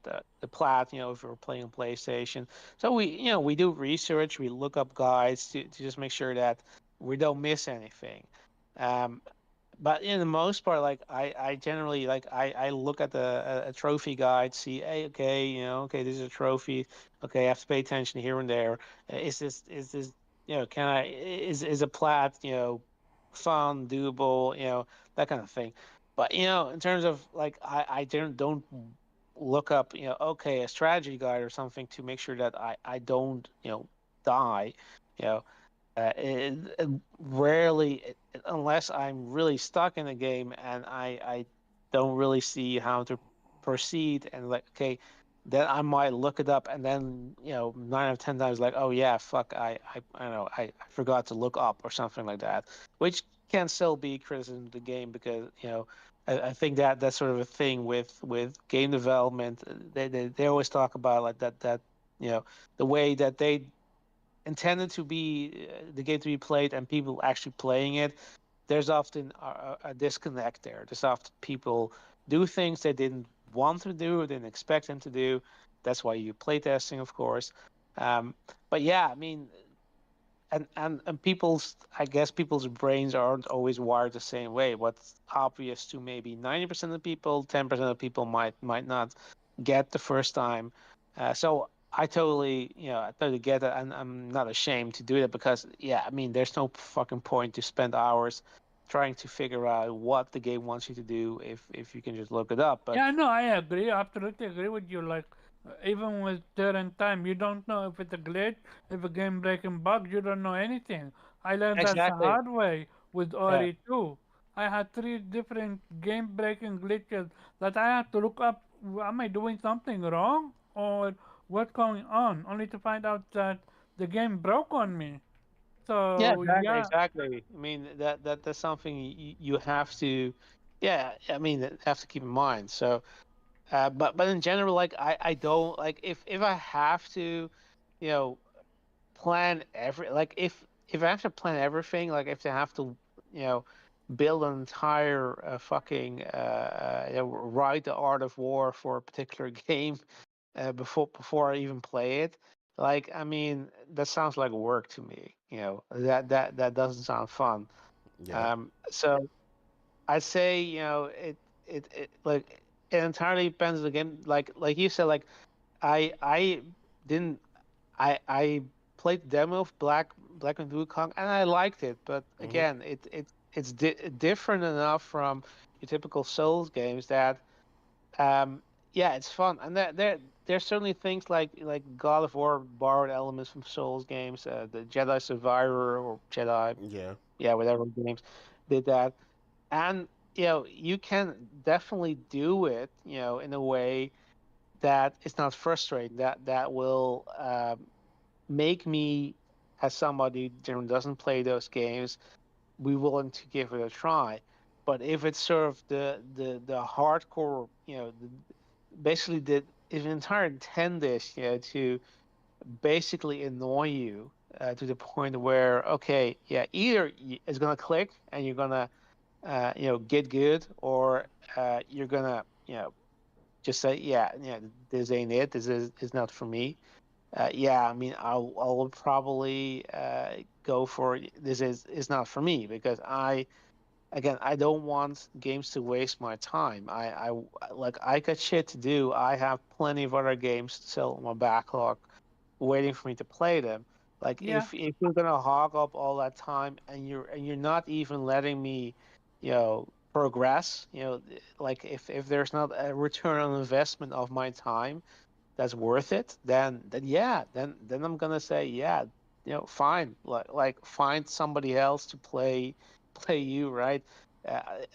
the plat, if we're playing PlayStation. So we do research, we look up guides to just make sure that we don't miss anything. Um, but in the most part, like I generally like I look at a trophy guide, see, hey, okay, okay, this is a trophy. Okay, I have to pay attention here and there. Is this can I is a plat fun, doable, that kind of thing. But in terms of like I don't look up okay, a strategy guide or something to make sure that I don't die. You know, it rarely, unless I'm really stuck in a game and I don't really see how to proceed, and like, okay, then I might look it up, and then 9 out of 10 times, like, oh yeah, fuck, I don't know, I forgot to look up or something like that, which can still be criticism of the game because I think that that's sort of a thing with game development. They always talk about like that the way that they intended to be the game to be played and people actually playing it, there's often a disconnect there. There's often people do things they didn't want to do, or didn't expect them to do. That's why you play testing, of course. Um, but yeah, I mean, and people's I guess people's brains aren't always wired the same way. What's obvious to maybe 90% of people, 10% of people might not get the first time. So I totally get it, and I'm not ashamed to do it because yeah, I mean, there's no fucking point to spend hours trying to figure out what the game wants you to do if you can just look it up. But Yeah, no, I agree. I absolutely agree with you. Like, even with certain time, you don't know if it's a glitch, if a game breaking bug, you don't know anything. I learned that the exactly, hard way with yeah. Ori too. I had three different game breaking glitches that I had to look up. Am I doing something wrong? Or what's going on? Only to find out that the game broke on me. Yeah, So, exactly, yeah. exactly. I mean, that's something you have to, yeah, I mean, have to keep in mind. So, but in general, like I don't like if I have to, you know, plan like if I have to plan everything, like if I have to, you know, build an entire fucking write the art of war for a particular game before I even play it. Like, I mean, that sounds like work to me. That doesn't sound fun. Yeah. So I'd say, it like it entirely depends on the game. Like you said, like I didn't I played the demo of Black and Blue Kong and I liked it, but Hmm. again, it's different enough from your typical Souls games that um, yeah, it's fun, and there's certainly things like God of War borrowed elements from Souls games, the Jedi Survivor or Jedi, Yeah. yeah, whatever games did that, and you can definitely do it, in a way that it's not frustrating, that will make me, as somebody who generally doesn't play those games, be willing to give it a try. But if it's sort of the hardcore, basically if the entire intent is, to basically annoy you to the point where, okay, yeah, either it's gonna click and you're gonna get good, or you're gonna just say, yeah, yeah, this ain't it. This is not for me. Yeah, I mean, I'll probably go for this is not for me because I don't want games to waste my time. Like I got shit to do. I have plenty of other games still on my backlog, waiting for me to play them. Like Yeah. if you're gonna hog up all that time and you're not even letting me, progress. Like if there's not a return on investment of my time that's worth it, then yeah, then I'm gonna say yeah. fine, like find somebody else to play you, right?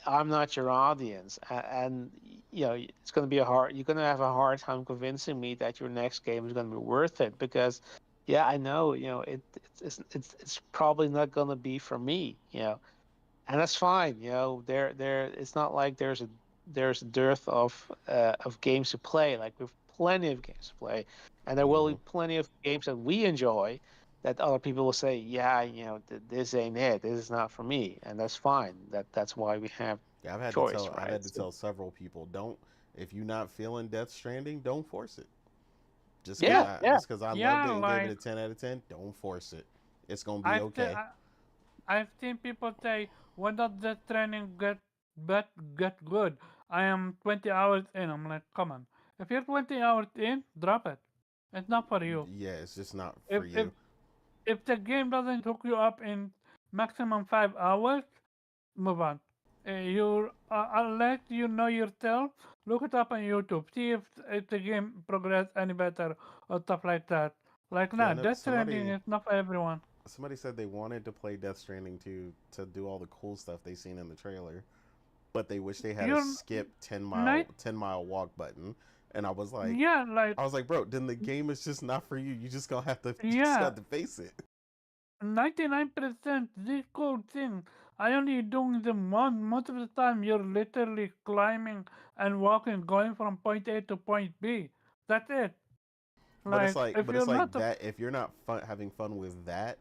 I'm not your audience, and it's going to be you're going to have a hard time convincing me that your next game is going to be worth it because, yeah, I know, it's probably not going to be for me, and that's fine. It's not like there's a dearth of games to play. Like we've plenty of games to play, and there will Hmm. be plenty of games that we enjoy that other people will say, yeah, this ain't it. This is not for me, and that's fine. That's why we have Yeah, choice, I've right? had to tell several people, don't, if you're not feeling Death Stranding, don't force it. Yeah, yeah. Just because I loved Yeah, it and gave it like a 10 out of 10, don't force it. It's gonna be I've seen, okay. I've seen people say, when does this training get good? I am 20 hours in. I'm like, come on. If you're 20 hours in, drop it. It's not for you. Yeah, it's just not for If if you. if the game doesn't hook you up in maximum 5 hours, move on. Unless you know yourself, look it up on YouTube. See if the game progress any better or stuff like that. Like Yeah, I nah, know Death Stranding is not for everyone. somebody said they wanted to play Death Stranding to do all the cool stuff they seen in the trailer, but they wish they had a You're skip 10 mile night, 10 mile walk button. And yeah, like I was like, bro, then the game is just not for you. You just gonna have to you just yeah, got to face it. 99% this cool thing. I only doing them one. Most of the time, you're literally climbing and walking, going from point A to point B. That's it. Like if But you're it's like not a that. If you're not having fun with that,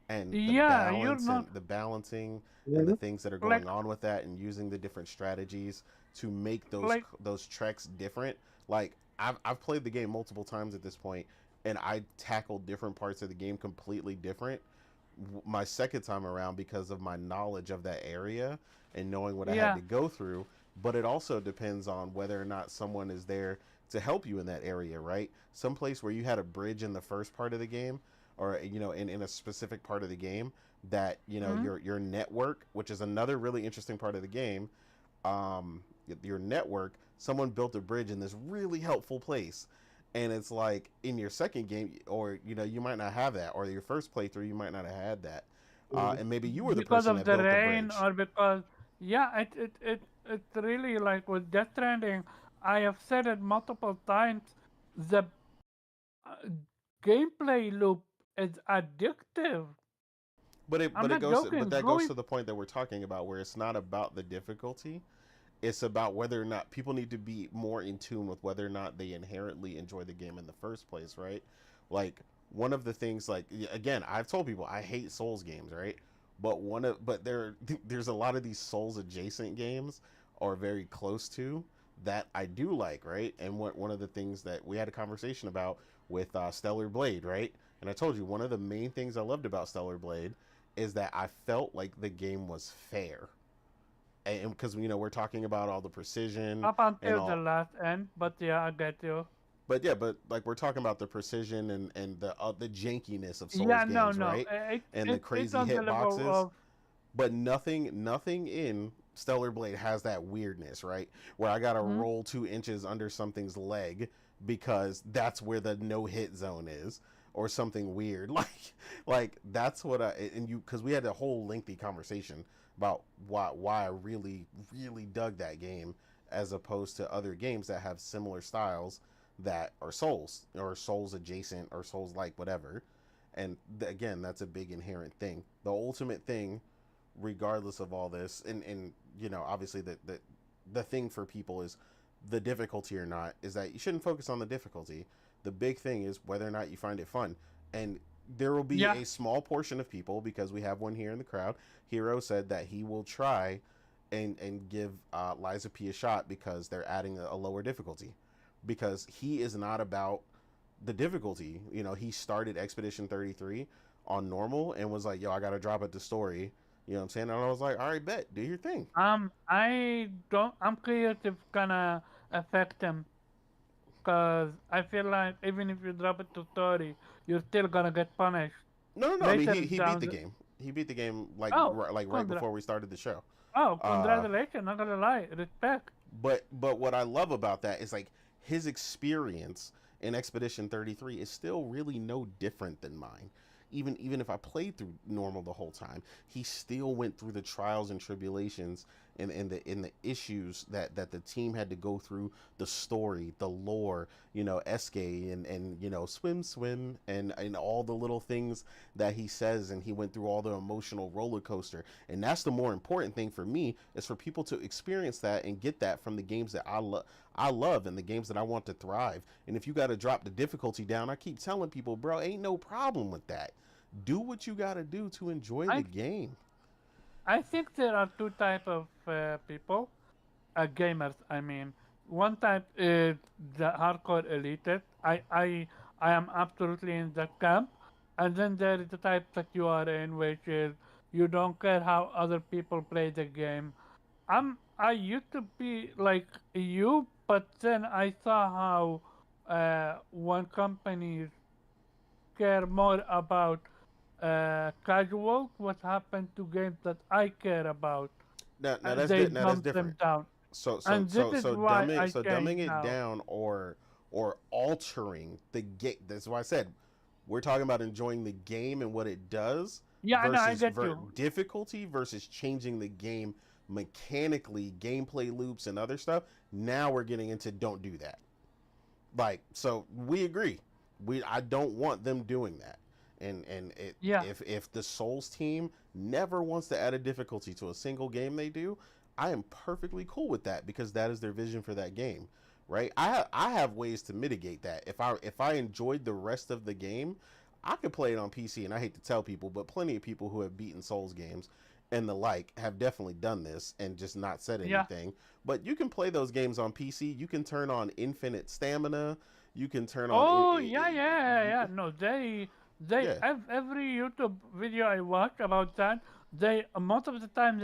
and yeah, you're not the balancing and the Mhm. things that are like going on with that, and using the different strategies to make like those treks different. Like I've played the game multiple times at this point, and I tackled different parts of the game completely different. My second time around because of my knowledge of that area and knowing what I had yeah. to go through. But it also depends on whether or not someone is there to help you in that area, right? Some place where you had a bridge in the first part of the game, or in a specific part of the game that Mm-hmm. your network, which is another really interesting part of the game, um, your network, someone built a bridge in this really helpful place. And it's like in your second game, or you might not have that, or your first playthrough, you might not have had that, Mhm. and maybe you were the Because person of that the built the rain bridge. or because yeah, it's really like with Death Stranding. I have said it multiple times. The uh, gameplay loop is addictive. I'm not But joking. that goes Going to the point that we're talking about, where it's not about the difficulty. It's about whether or not people need to be more in tune with whether or not they inherently enjoy the game in the first place, right? Like one of the things, like again, I've told people I hate Souls games, right? But there's a lot of these Souls adjacent games, or very close to, that I do like, right? And one of the things that we had a conversation about with Stellar Blade, right? And I told you one of the main things I loved about Stellar Blade is that I felt like the game was fair, and because we're talking about all the precision up and until the all, last end, but yeah, I get you. but yeah, but like we're talking about the precision and the jankiness of Souls Yeah, no, games, no. right? And the It's crazy on the level hitboxes, of but nothing in Stellar Blade has that weirdness, right? Where I gotta hmm, roll 2 inches under something's leg because that's where the no hit zone is, or something weird. Like that's what I and you because we had a whole lengthy conversation about why I really dug that game, as opposed to other games that have similar styles that are Souls, or Souls adjacent, or Souls like, whatever. And again, that's a big inherent thing. The ultimate thing, regardless of all this, and obviously the thing for people is the difficulty or not, is that you shouldn't focus on the difficulty. The big thing is whether or not you find it fun. And there will be yeah. a small portion of people, because we have one here in the crowd. Hero said that he will try and give Liza P a shot because they're adding a lower difficulty, because he is not about the difficulty. He started Expedition 33 on normal and was like, yo, I gotta drop it to story. You know what I'm saying? And I was like, all right, bet, do your thing. I don't. I'm curious if gonna affect him, cause I feel like even if you drop it to 30, you're still gonna get punished No, no, no. I mean, later he beat down the the. game. He beat the game Oh, like right congra- before we started the show. oh, Uh, congratulations! Not gonna lie, respect. but what I love about that is like his experience in Expedition 33 is still really no different than mine, even if I played through normal the whole time, he still went through the trials and tribulations and the issues that the team had to go through, the story, the lore, Eske and swim and all the little things that he says, and he went through all the emotional roller coaster. And that's the more important thing for me, is for people to experience that and get that from the games that I love and the games that I want to thrive. And if you got to drop the difficulty down, I keep telling people, bro, ain't no problem with that. Do what you got to do to enjoy the I game. I think there are two type of people, gamers. I mean, one type is the hardcore elitist. I am absolutely in that camp, and then there is the type that you are in, which is you don't care how other people play the game. I used to be like you, but then I saw how when companies care more about casuals, what happened to games that I care about, Now they now that's dump them different. down. And this is So why I dumbing changed it now. down or altering the game. That's why I said we're talking about enjoying the game and what it does Yeah, I know, I versus get you. difficulty versus changing the game mechanically, gameplay loops and other stuff. Now we're getting into don't do that. Like, so we agree. I don't want them doing that. Yeah, If the Souls team never wants to add a difficulty to a single game they do, I am perfectly cool with that, because that is their vision for that game, right? I have ways to mitigate that. If I enjoyed the rest of the game, I could play it on PC. And I hate to tell people, but plenty of people who have beaten Souls games and the like have definitely done this and just not said yeah. anything. But you can play those games on PC. You can turn on infinite stamina. You can turn on Oh, yeah, yeah, yeah. No, yeah, every YouTube video I watch about that, most of the time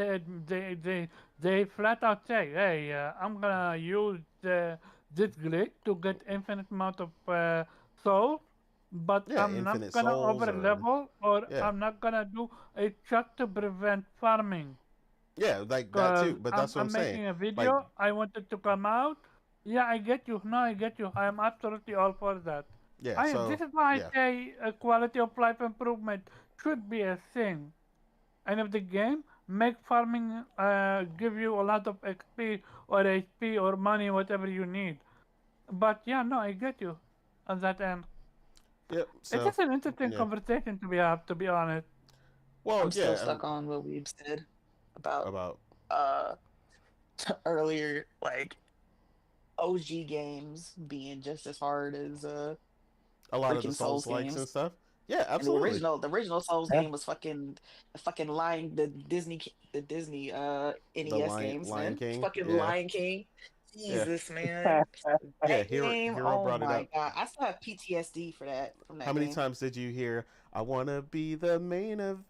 they flat out say, "Hey, I'm gonna use this glitch to get infinite amount of souls, but yeah, I'm not infinite gonna souls, over or level, or yeah, I'm not gonna do a check to prevent farming." yeah, like that Cause too. But I'm that's what I'm I'm saying. making a Like, video. I wanted to come out. Yeah, I get you. No, I get you. I am absolutely all for that. yeah, I so This is why I yeah, say quality of life improvement should be a thing. And if the game make farming give you a lot of XP or HP or money, whatever you need. But yeah, no, I get you on that end. yep. It So is an interesting yeah, conversation to be have, to be honest. well, I'm still yeah, stuck on what we've said about about uh earlier, like OG games being just as hard as a lot of the freaking Souls Souls likes and games. stuff. Yeah, And absolutely. the original Souls Yeah. game was fucking Lion the Disney The NES games, Lion man. King. Fucking Yeah, Lion King. yeah, Jesus, man. yeah. That game, Hero oh brought it my up. god. I still have PTSD for that from How that many game. times did you hear, "I want to be the main of,"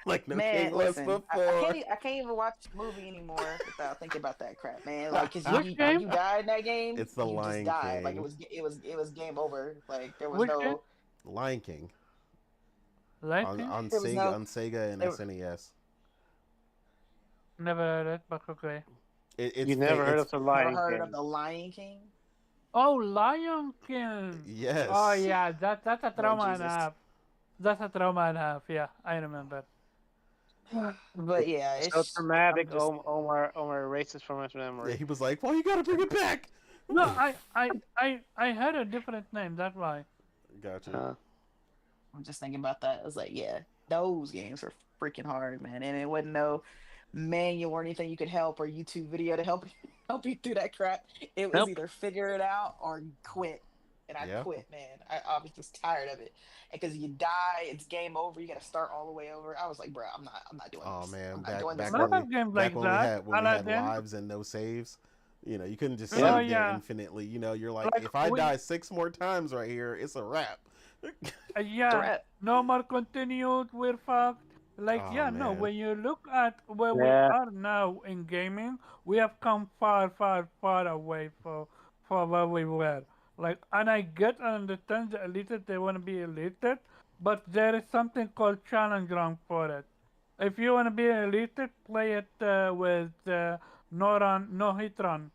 like no king Man, was listen, before? I can't even watch the movie anymore without thinking about that crap, man. Like, cause Which when game? you died in that game, It's the you just Lion died. Like King. it was game over. Like Which game? Lion King Light King? there was no On Sega and there, SNES. Never heard it, but okay. You never heard It's of the never Lion heard of King? the Lion King. Oh, Lion King. Oh yes. yeah, that's a Lord trauma and a Jesus. half. That's a trauma and a half. Yeah, I remember. But yeah, So it's I'm traumatic. just Omar erases from his Yeah, memory. he was like, "Well, you got to bring it back." No, I had a different name. That's why. Gotcha. Uh, I'm just thinking about that. I was like, yeah, those games are freaking hard, man. And it wasn't no manual or anything you could help or YouTube video to help help you through that crap. It was nope. either figure it out or quit. And I Yeah. quit, man. I was just tired of it. And because you die, it's game over. You got to start all the way over. I was like, bro, I'm not doing Oh this. I'm man, not doing this I no. have games back like that. when we had Aladdin. lives and no saves. You couldn't just Yeah. Oh save there yeah, infinitely. You're like, like if I die 6 more times right here, it's a wrap. yeah. Threat. No more continued. We're fucked. Like Oh yeah, no. man. When you look at where we Yeah. are now in gaming, we have come far, far, far away for where we were. Like, and I get and understand the elitist, they want to be elitist, but there is something called challenge run for it. If you want to be elitist, play it with no run, no hit run.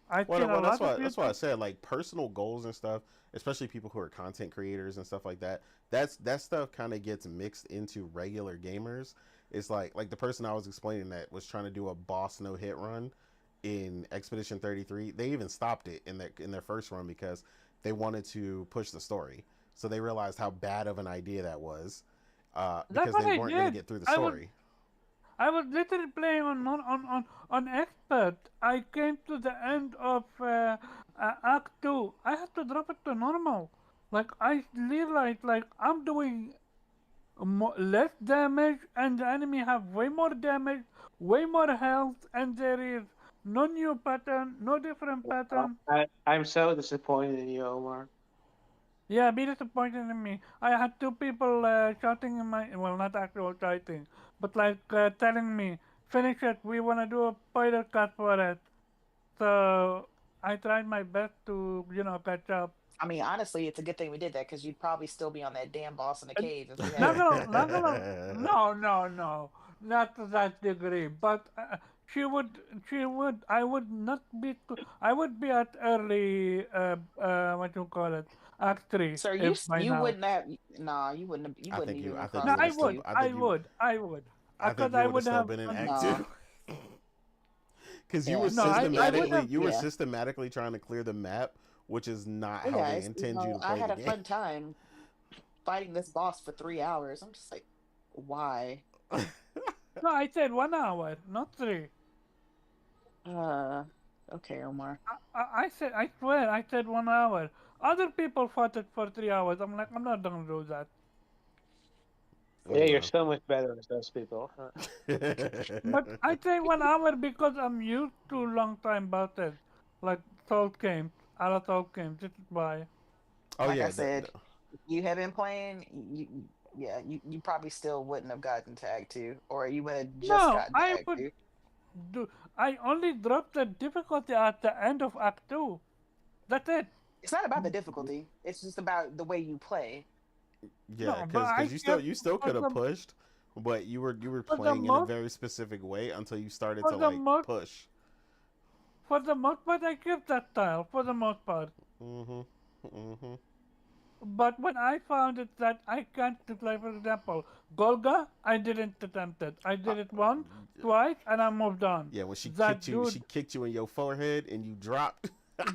I've Well, seen a well, lot of that's why I YouTube. said like personal goals and stuff, especially people who are content creators and stuff like that. That stuff kind of gets mixed into regular gamers. It's like the person I was explaining that was trying to do a boss no hit run in Expedition 33. They even stopped it in their first run because they wanted to push the story. So they realized how bad of an idea that was, That's because what they I weren't going to did. get through the I was story. I was literally playing on expert. I came to the end of Act Two. I had to drop it to normal. Like I realized, like I'm doing less damage, and the enemy have way more damage, way more health, and there is no new pattern, no different pattern. I'm so disappointed in you, Omar. Yeah, be disappointed in me. I had two people shouting in my, well, not actual shouting, but like telling me, finish it, we want to do a spoiler cut for it. So I tried my best to, catch up. I mean, honestly, it's a good thing we did that because you'd probably still be on that damn boss in the And cave if you hadn't. no, not to that degree. But I would not be, I would be at early, what you call it, Act 3, Sir, if by you now. wouldn't have. Nah, you I wouldn't think even I have think No, you crossed would I have Act still would, two. I would, I because think I you would have would still have, been in Act No, Two. Because you yeah, were no, I would have, you were yeah. systematically trying to clear the map, which is not Hey how they guys, intend you to I play the had a game. fun time fighting this boss for 3 hours. I'm just like, why? no, I said 1 hour, not three. Uh, okay, Omar. I said, I swear, I said 1 hour. Other people fought it for 3 hours. I'm like, I'm not gonna do that. Yeah, you're No. so much better than those people. But I say 1 hour because I'm used to long time battles, like Salt games, a lot of games. This is why. Oh Like I yeah, said, if you had been playing, yeah, you probably still wouldn't have gotten to Act Two, or you would have just No, gotten to I Act would Two. do. I only dropped the difficulty at the end of Act Two. That's it. It's not about the difficulty; it's just about the way you play. yeah, No, but I because kept you still for could have the pushed, but you were for the playing in a most very specific way until you started for to the like most push. for the most part I kept that style for the most part. Mhm. Mhm. But when I found it that I can't, like for example, Golga, I didn't attempt it. I Uh, did it once, twice, and I moved on. yeah, when That she dude, kicked you in your forehead and you dropped.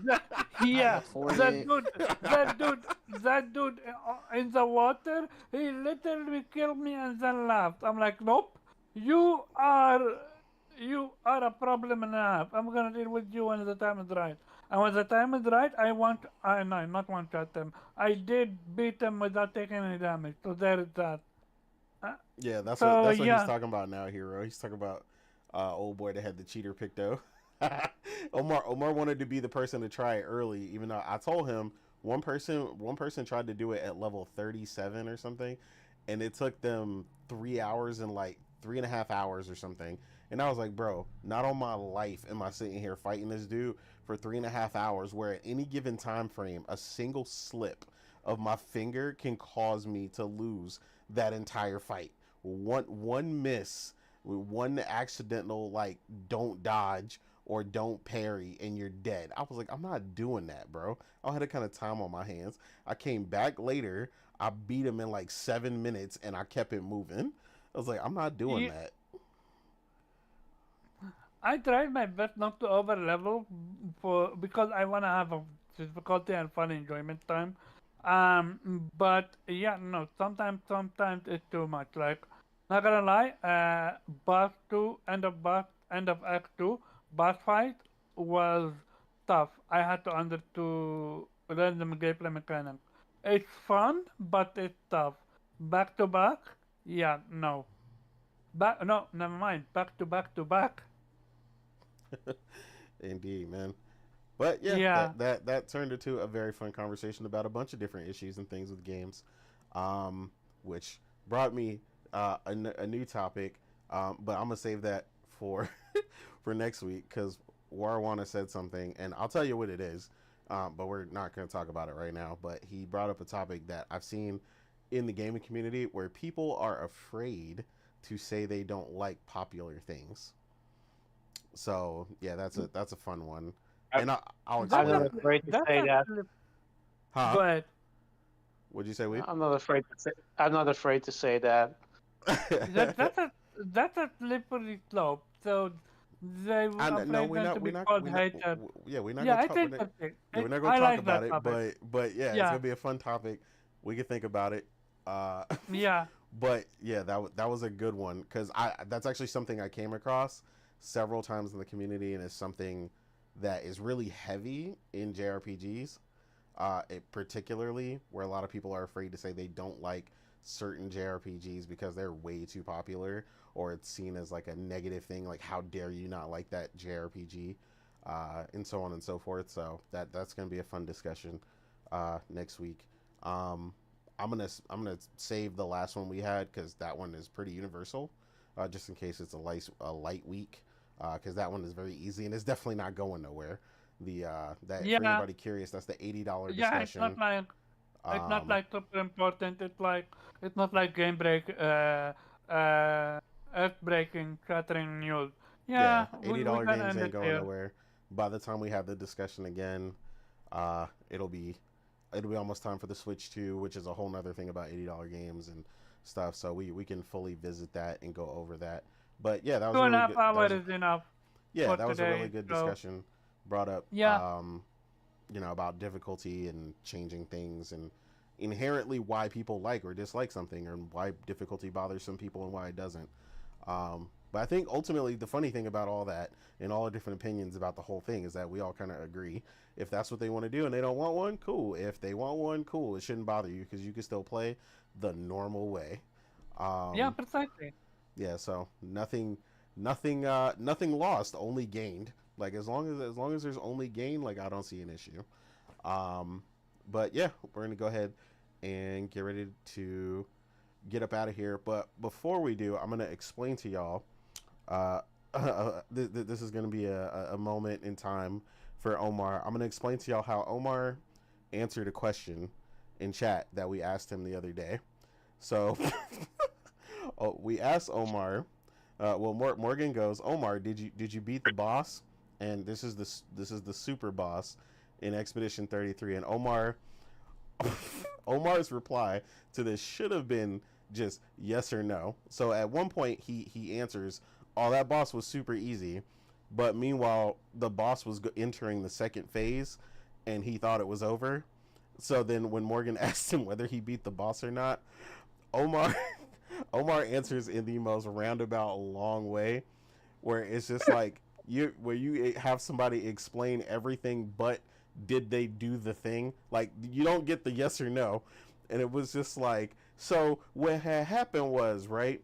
that, Not in yeah, the that forehead. dude, that dude, that dude in the water, he literally killed me and then laughed. I'm like, nope, you are, you are a problem and a half. I'm gonna deal with you when the time is right. And when the time is right, no, not one shot him. I did beat him without taking any damage. So there is that. Uh, Yeah, so that's what he's yeah, talking about now, hero. He's talking about old boy that had the cheater picto. Omar wanted to be the person to try it early, even though I told him one person tried to do it at level 37 or something, and it took them 3 hours and like 3.5 hours or something. And I was like, bro, not on my life am I sitting here fighting this dude for 3.5 hours, where at any given time frame, a single slip of my finger can cause me to lose that entire fight. One miss, one accidental like don't dodge or don't parry and you're dead. I was like, I'm not doing that, bro. I had a kind of time on my hands. I came back later. I beat him in like 7 minutes and I kept it moving. I was like, I'm not doing he, that. I tried my best not to over level for because I wanna have a difficulty and fun enjoyment time. But yeah, no, sometimes it's too much. Like, not gonna lie, boss two, end of act two, boss fight was tough. I had to under to learn the gameplay mechanics. It's fun, but it's tough. Back to back, yeah, no. Back, no, never mind. Back to back to back. Indeed, man. But yeah, Yeah. that turned into a very fun conversation about a bunch of different issues and things with games, which brought me a new topic. But I'm gonna save that for for next week because Warwana said something, and I'll tell you what it is. But we're not gonna talk about it right now. But he brought up a topic that I've seen in the gaming community where people are afraid to say they don't like popular things. So yeah, that's a fun one. I, and I'll That's I'm explain not a it. afraid to that's say that. actually Huh? go ahead. What'd you say, Weeb? I'm not afraid to say. I'm not afraid to say that. That that's a slippery slope. So they I no, afraid them to be called haters. yeah, we're not Yeah, gonna I talk. think that's it. Yeah, we're not gonna I talk like about that it. topic. But yeah, it's gonna Yeah, be a fun topic. We can think about it. Uh, yeah, but yeah, that was a good one because I that's actually something I came across several times in the community, and it's something that is really heavy in JRPGs. Particularly where a lot of people are afraid to say they don't like certain JRPGs because they're way too popular or it's seen as like a negative thing, like how dare you not like that JRPG, and so on and so forth. So that's gonna be a fun discussion next week. Um, I'm gonna save the last one we had because that one is pretty universal, just in case it's a light week, because that one is very easy and it's definitely not going nowhere. The that for yeah, anybody curious, that's the $80 yeah. discussion. It's not Um, like super important. It's not like game break, uh, earth breaking, shattering news. yeah, Yeah, we $80 can games end ain't it going here. nowhere. By the time we have the discussion again, uh, it'll be it'll be almost time for the Switch 2, which is a whole nother thing about $80 games and stuff. So we can fully visit that and go over that. But yeah, that was Two a and a really half good. That hours was is enough yeah, for that was a really today. good So discussion. Brought up yeah, about difficulty and changing things and inherently why people like or dislike something or why difficulty bothers some people and why it doesn't. But I think ultimately the funny thing about all that and all the different opinions about the whole thing is that we all kind of agree. If that's what they want to do and they don't want one, cool. If they want one, cool. It shouldn't bother you because you can still play the normal way. yeah, Um, precisely. yeah, so nothing lost, only gained. Like as long as there's only gain, like I don't see an issue. Um, but yeah, we're gonna go ahead and get ready to get up out of here. But before we do, I'm gonna explain to y'all. Uh, this is gonna be a moment in time for Omar. I'm gonna explain to y'all how Omar answered a question in chat that we asked him the other day. So, we asked Omar. Morgan goes, Omar, did you beat the boss? And this is the super boss in Expedition 33. And Omar's reply to this should have been just yes or no. So at one point he answers, "Oh, that boss was super easy," but meanwhile the boss was entering the second phase, and he thought it was over. So then when Morgan asked him whether he beat the boss or not, Omar Omar answers in the most roundabout long way where it's just like you have somebody explain everything but did they do the thing, like you don't get the yes or no. And it was just like, so what had happened was, right,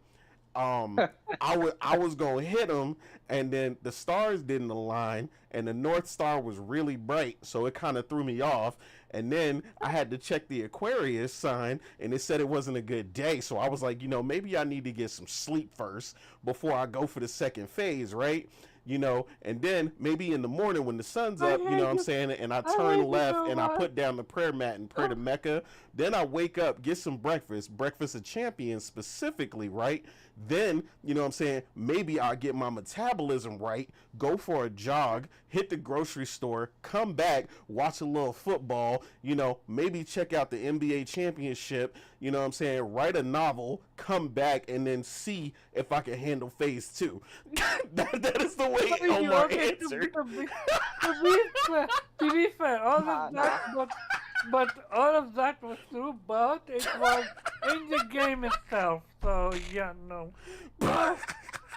um I was gonna hit him, and then the stars didn't align, and the North Star was really bright, so it kind of threw me off. And then I had to check the Aquarius sign, and it said it wasn't a good day. So I was like, maybe I need to get some sleep first before I go for the second phase, right? And then maybe in the morning when the sun's I up, you know hate what I'm you. saying, and I I turn hate you left so and I much. put down the prayer mat and pray to Oh, Mecca. Then I wake up, get some breakfast of champions specifically, right? Then, you know what I'm saying, maybe I'll get my metabolism right, go for a jog, hit the grocery store, come back, watch a little football, maybe check out the NBA championship, you know what I'm saying, write a novel, come back, and then see if I can handle phase two. That is the way thank you. Omar Okay, answered. to be fair, all Nah, of that, nah. but all of that was true, but it was in the game itself. So yeah, no. Ah,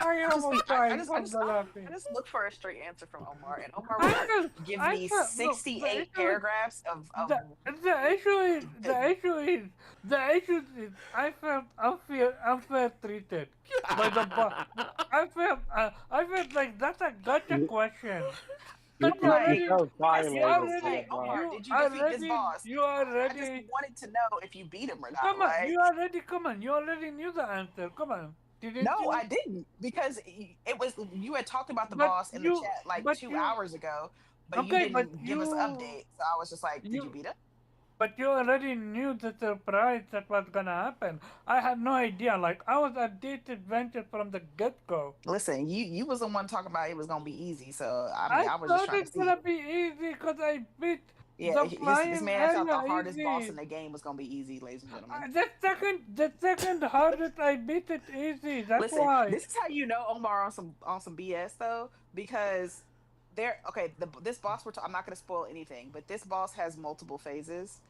I I just be almost died I from just the laughing. I just look for a straight answer from Omar, and Omar I will felt, give I me felt, no, 68 paragraphs of the issue is, the issue is, I felt unfair treated by the boss. I felt like that's a gotcha You, question. you, But I'm you you, you like, already, felt that's you so violated just by already, the like, boss. Omar, you did you defeat this already, boss? you I just already, wanted to know if you beat him or not. come on, Like, you already knew the answer. Come on, no, didn't you? I didn't because it was you had talked about the But boss in the you, chat like but 2 you, hours ago, but you okay, didn't give us an update. So I was just like, did you you, beat him? But you already knew the surprise that was gonna happen. I had no idea. Like I was at this adventure from the get go. Listen, you was the one talking about it was gonna be easy. So I mean, I I was just thought trying to it's see. gonna be easy because I beat Yeah, the this flying man thought the area hardest boss in easy. the game was gonna be easy, ladies and gentlemen. The second hardest I beat it easy. That's Listen, why. this is how you know Omar on some BS though, because there. Okay, this boss I'm not gonna spoil anything, but this boss has multiple phases,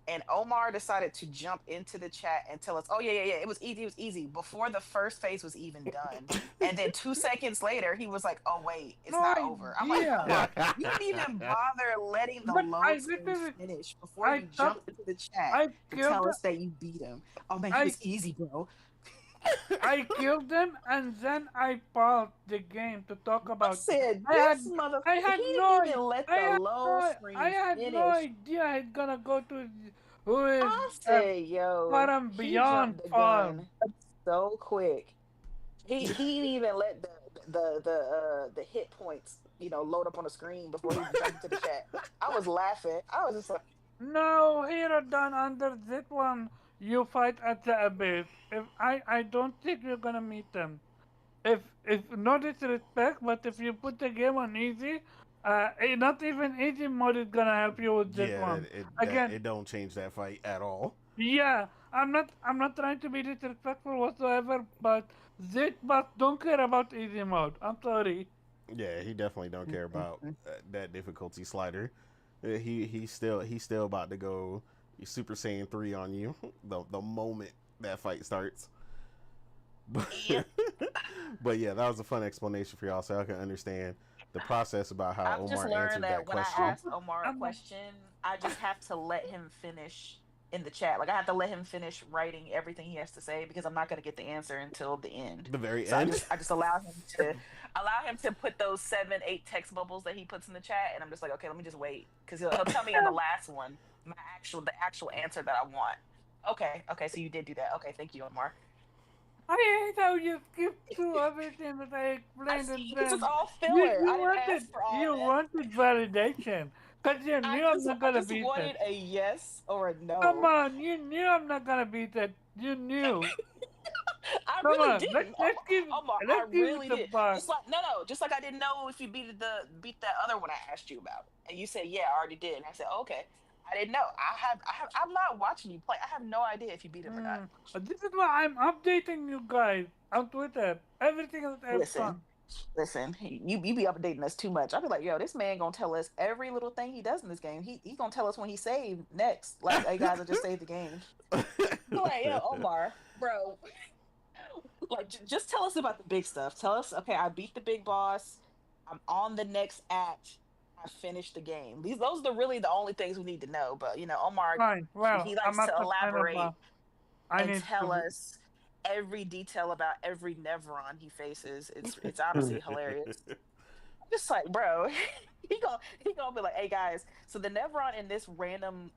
and Omar decided to jump into the chat and tell us, "Oh yeah, it was easy, it was easy," before the first phase was even done, and then 2 seconds later he was like, "Oh wait, it's No not over." I'm like, idea. Omar, you didn't even bother letting the But I load screen literally, finish before I you thought jumped into the chat I to killed tell the, us that you beat him. Oh man, he I was easy, bro. I killed them and then I paused the game to talk I about. said, I this had mother, I he had didn't no even let I the had load no I screen had no finish. idea it's gonna go to who is I uh, said, yo, far and he beyond jumped the farm. gun so quick. He didn't even let the hit points, load up on the screen before he jumped into the chat. I was laughing. I was just like, No, hero done under that one. You fight at the abyss. If I don't think you're gonna meet them. If no disrespect, but if you put the game on easy, not even easy mode is gonna help you with this Yeah, one. that Again, it don't change that fight at all. yeah, I'm not trying to be disrespectful whatsoever, but this boss don't care about easy mode. I'm sorry. Yeah, he definitely don't care about "Mm." that difficulty slider. He's still about to go Super Saiyan 3 on you the moment that fight starts. But, Yep. but yeah, that was a fun explanation for y'all, so I can understand the process about how I've just Omar learned answered that that when I question. ask Omar a I'm not, question, I just have to let him finish in the chat. Like I have to let him finish writing everything he has to say because I'm not going to get the answer until the end. The very So I end. just I just allow him to put those 7, 8 text bubbles that he puts in the chat, and I'm just like, okay, let me just wait because he'll tell me on the last one the actual answer that I want. Okay, so you did do that. Okay, thank you, Omar. I hate how you skip through everything that I I explained, see and because it's then all you filler. you I didn't wanted ask for all you that. wanted validation, cause you I knew I'm just not I gonna just beat it. wanted a yes or a Come no. on, you knew I'm not gonna beat it. You knew. I Come really on, let's didn't. let's give Omar, I let's give it really a did. bar. Just like no, just like I didn't know if you beat that other one I asked you about, and you said yeah, I already did, and I said okay, I didn't know. I'm not watching you play. I have no idea if you beat him or not. Hmm. This is why I'm updating you guys on Twitter. Everything that I've Listen, done. you be updating us too much. I'll be like, yo, this man gonna tell us every little thing he does in this game. He gonna tell us when he saved next. Like, hey guys, I just saved the game. Be like, yo, Omar, bro, like just tell us about the big stuff. Tell us, okay, I beat the big boss. I'm on the next act. I finished the game. Those are really the only things we need to know. But Omar, Fine. he Well, I'm likes at to the final elaborate boss. I and need tell to. us every detail about every Nevron he faces. It's obviously hilarious. I'm just like, bro, he gonna be like, hey guys, so the Nevron in this random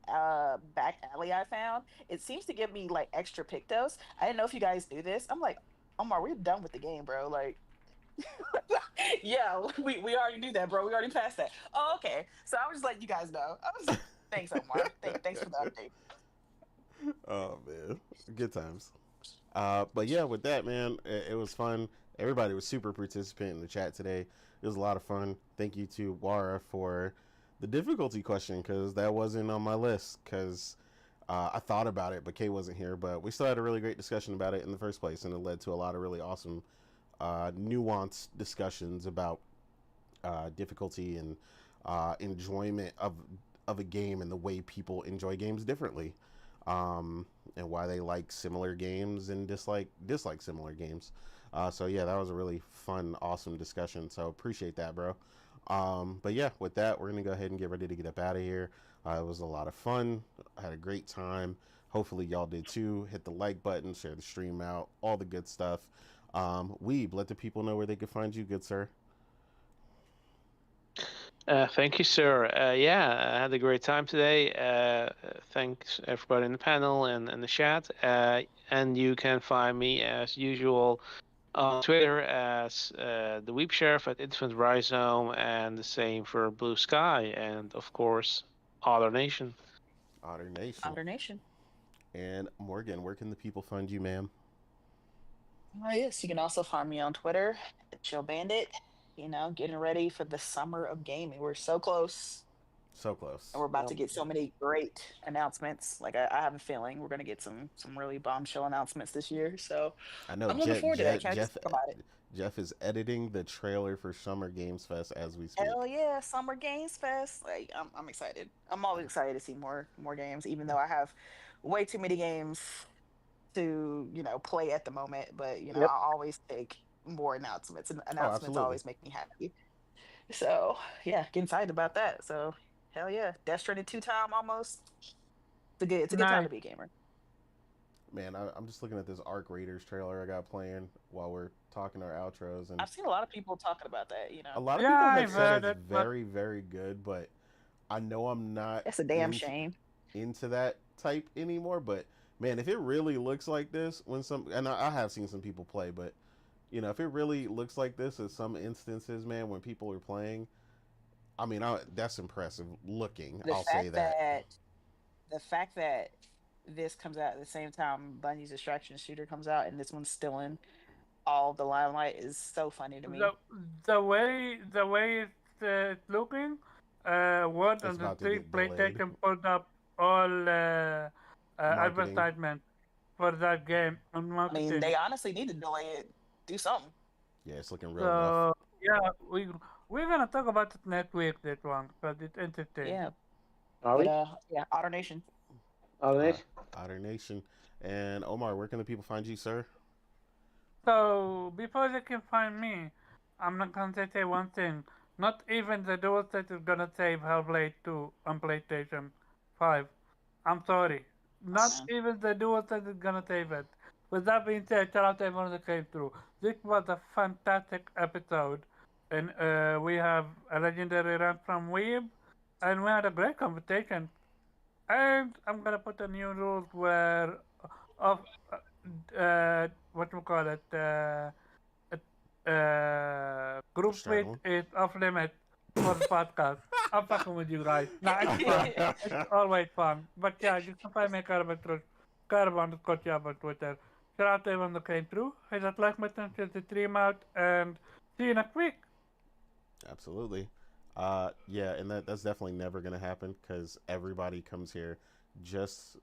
back alley I found, it seems to give me like extra pictos. I didn't know if you guys knew this. I'm like, Omar, we're done with the game, bro. Like, yeah, we already knew that, bro. We already passed that. Oh, okay. So I was just letting you guys know. I was thanks, Omar. Thanks for the update. Oh man, good times. But yeah, with that, man, it was fun. Everybody was super participant in the chat today. It was a lot of fun. Thank you to Wara for the difficulty question because that wasn't on my list because I thought about it, but Kay wasn't here. But we still had a really great discussion about it in the first place, and it led to a lot of really awesome, nuanced discussions about difficulty and enjoyment of a game and the way people enjoy games differently, and why they like similar games and dislike similar games. So yeah, that was a really fun, awesome discussion. So appreciate that, bro. But yeah, with that, we're gonna go ahead and get ready to get up out of here. It was a lot of fun. I had a great time. Hopefully y'all did too. Hit the like button, share the stream out, all the good stuff. Weeb, let the people know where they can find you, good sir. Thank you, sir. Yeah, I had a great time today. Thanks everybody in the panel and the chat. And you can find me as usual on Twitter as the Weep Sheriff at Infant Rhizome, and the same for Blue Sky, and of course, Otter Nation. Otter Nation. Outer Nation. And Morgan, where can the people find you, ma'am? Oh, yes, you can also find me on Twitter at Chill Bandit. Getting ready for the summer of gaming. We're so close, So and close. we're about Yep. to get so many great announcements. Like I have a feeling we're gonna get some really bombshell announcements this year. So I know I'm looking forward to that. Can't wait to talk about it. Jeff is editing the trailer for Summer Games Fest as we Hell speak. yeah, Summer Games Fest. Like I'm excited. I'm always excited to see more games, even though I have way too many games to, play at the moment. But Yep. I always take more announcements, and Oh, announcements absolutely. always make me happy. So yeah, getting excited about that. So hell yeah. Death Stranding 2 time almost. It's a good time to Nice. be a gamer. Man, I'm just looking at this Arc Raiders trailer I got playing while we're talking our outros, and I've seen a lot of people talking about that. a lot of Yeah, people have I've said heard it's it, but very, very good, but I know I'm not It's a damn into shame. into that type anymore. But man, if it really looks like this, when some and I have seen some people play, but if it really looks like this in some instances, man, when people are playing, I mean, that's impressive looking. The I'll say fact that. that the fact that this comes out at the same time Bunny's Distraction Shooter comes out, and this one's still in all the limelight is so funny to the me. the way it's looking, word It's on the about to street, get delayed. PlayStation put up all Marketing. advertisement for that game on I mean, they marketing. honestly need to delay it. Do something. Yeah, it's looking real rough. So yeah, we're gonna talk about it next week. That one because it's interesting. Yeah, Are but we? yeah, Otter Nation. Are Uh, they? Otter Nation. And Omar, where can the people find you, sir? So before they can find me, I'm not gonna say one thing. Not even the DualSense is gonna save Hellblade 2 on PlayStation 5. I'm sorry. Oh Not man. even the DualSense is gonna save it. With that being said, shout out to everyone that came through. This was a fantastic episode. And we have a legendary run from Weeb. And we had a great conversation. And I'm gonna put a new rules where of what we call it group speech Straddling. is off limit for the podcast. I'm fucking with you guys. Nah, it's fun. It's always fun. But yeah, you can find me at Carb_Jab on Twitter. Shout out to everyone that came through. Hit that like button, share the stream out, and see you next week. Absolutely. Yeah, and that's definitely never gonna happen because everybody comes here just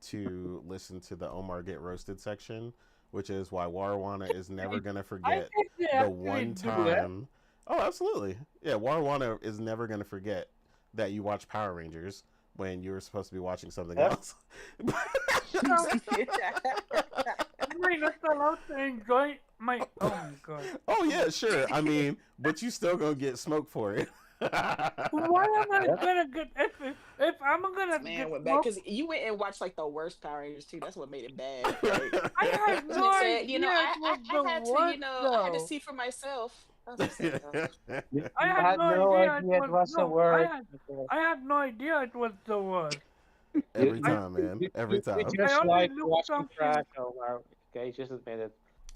to listen to the Omar get roasted section, which is why Warwana is never gonna I forget think they the actually one do it. time. Oh, absolutely. Yeah, Warwana is never gonna forget that you watch Power Rangers when you were supposed to be watching something Yep. else. No, am I not allowed to enjoy my? Oh my god. Oh yeah, sure. I mean, but you still gonna get smoked for it. Why am I Yep. gonna get if I'm gonna Man get went back smoked? because you went and watched like the worst Power Rangers too. That's what made it bad. Like I had no Nick said, idea it was the I had to, worst I had to though. see for myself. I was upset though. I You had had no no idea it idea it was was the no. word. I had no idea it was the worst. You, Every you, I time, man. Every you time. I just only like looked watching something. trash, Omar. Okay, just admit it.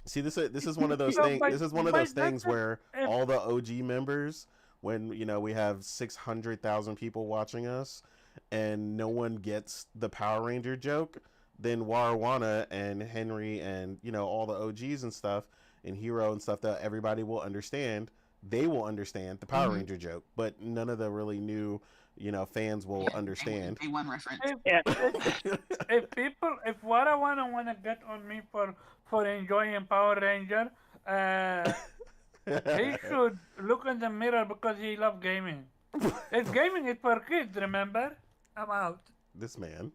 See, this is one of those So things. This is one of by those that things time, where if all the OG members, when we have 600,000 people watching us, and no one gets the Power Ranger joke, then Warwana and Henry and all the OGs and stuff, and Hero and stuff that everybody will understand. They will understand the Power Hmm. Ranger joke, but none of the really new fans will Yeah, understand. they one reference. if Yeah. if if people if what I wanna get on me for enjoying Power Ranger, uh, he should look in the mirror because he loves gaming. It's gaming is for kids, remember? I'm out. this man,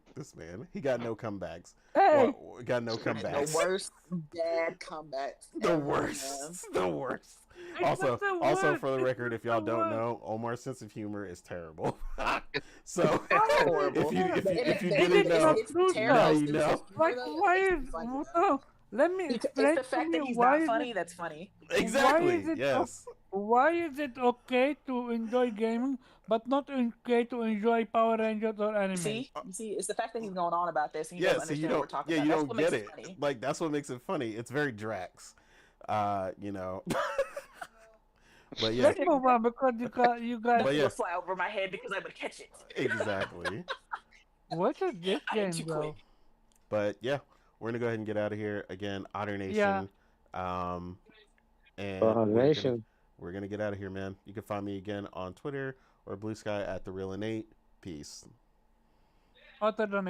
he got no comebacks. Hey, What got no The comebacks? worst dad comebacks The ever, man. worst. The worst. it's not Also, the also worst. for the It's record, not if the y'all don't worst. know, Omar's sense of humor is terrible. So, Why is it if Horrible. you if you okay? if you Is didn't it know, not It's true now terrible though? you sense of know. humor Like, though. why It makes is me funny though. no? Let me It's explain the to fact me that he's why not is it funny that's funny. why is Exactly. it Yes. why is it okay to enjoy gaming but not okay to enjoy Power Rangers or anime? You see, it's the fact that he's going on about this and he Yeah. doesn't See, you understand what we're don't. talking Yeah, about. you That's don't what makes get it it. funny. Like that's what makes it funny. It's very Drax. You know. But yeah. Let's move on because you guys But Nothing yeah. will fly over my head because I would catch it. Exactly. What is this I am too game, though? quick. But yeah, we're gonna go ahead and get out of here again. Otter Yeah, Nation, um, and Nation. we're gonna get out of here, man. You can find me again on Twitter or Blue Sky at the Real Innate. Peace. Otter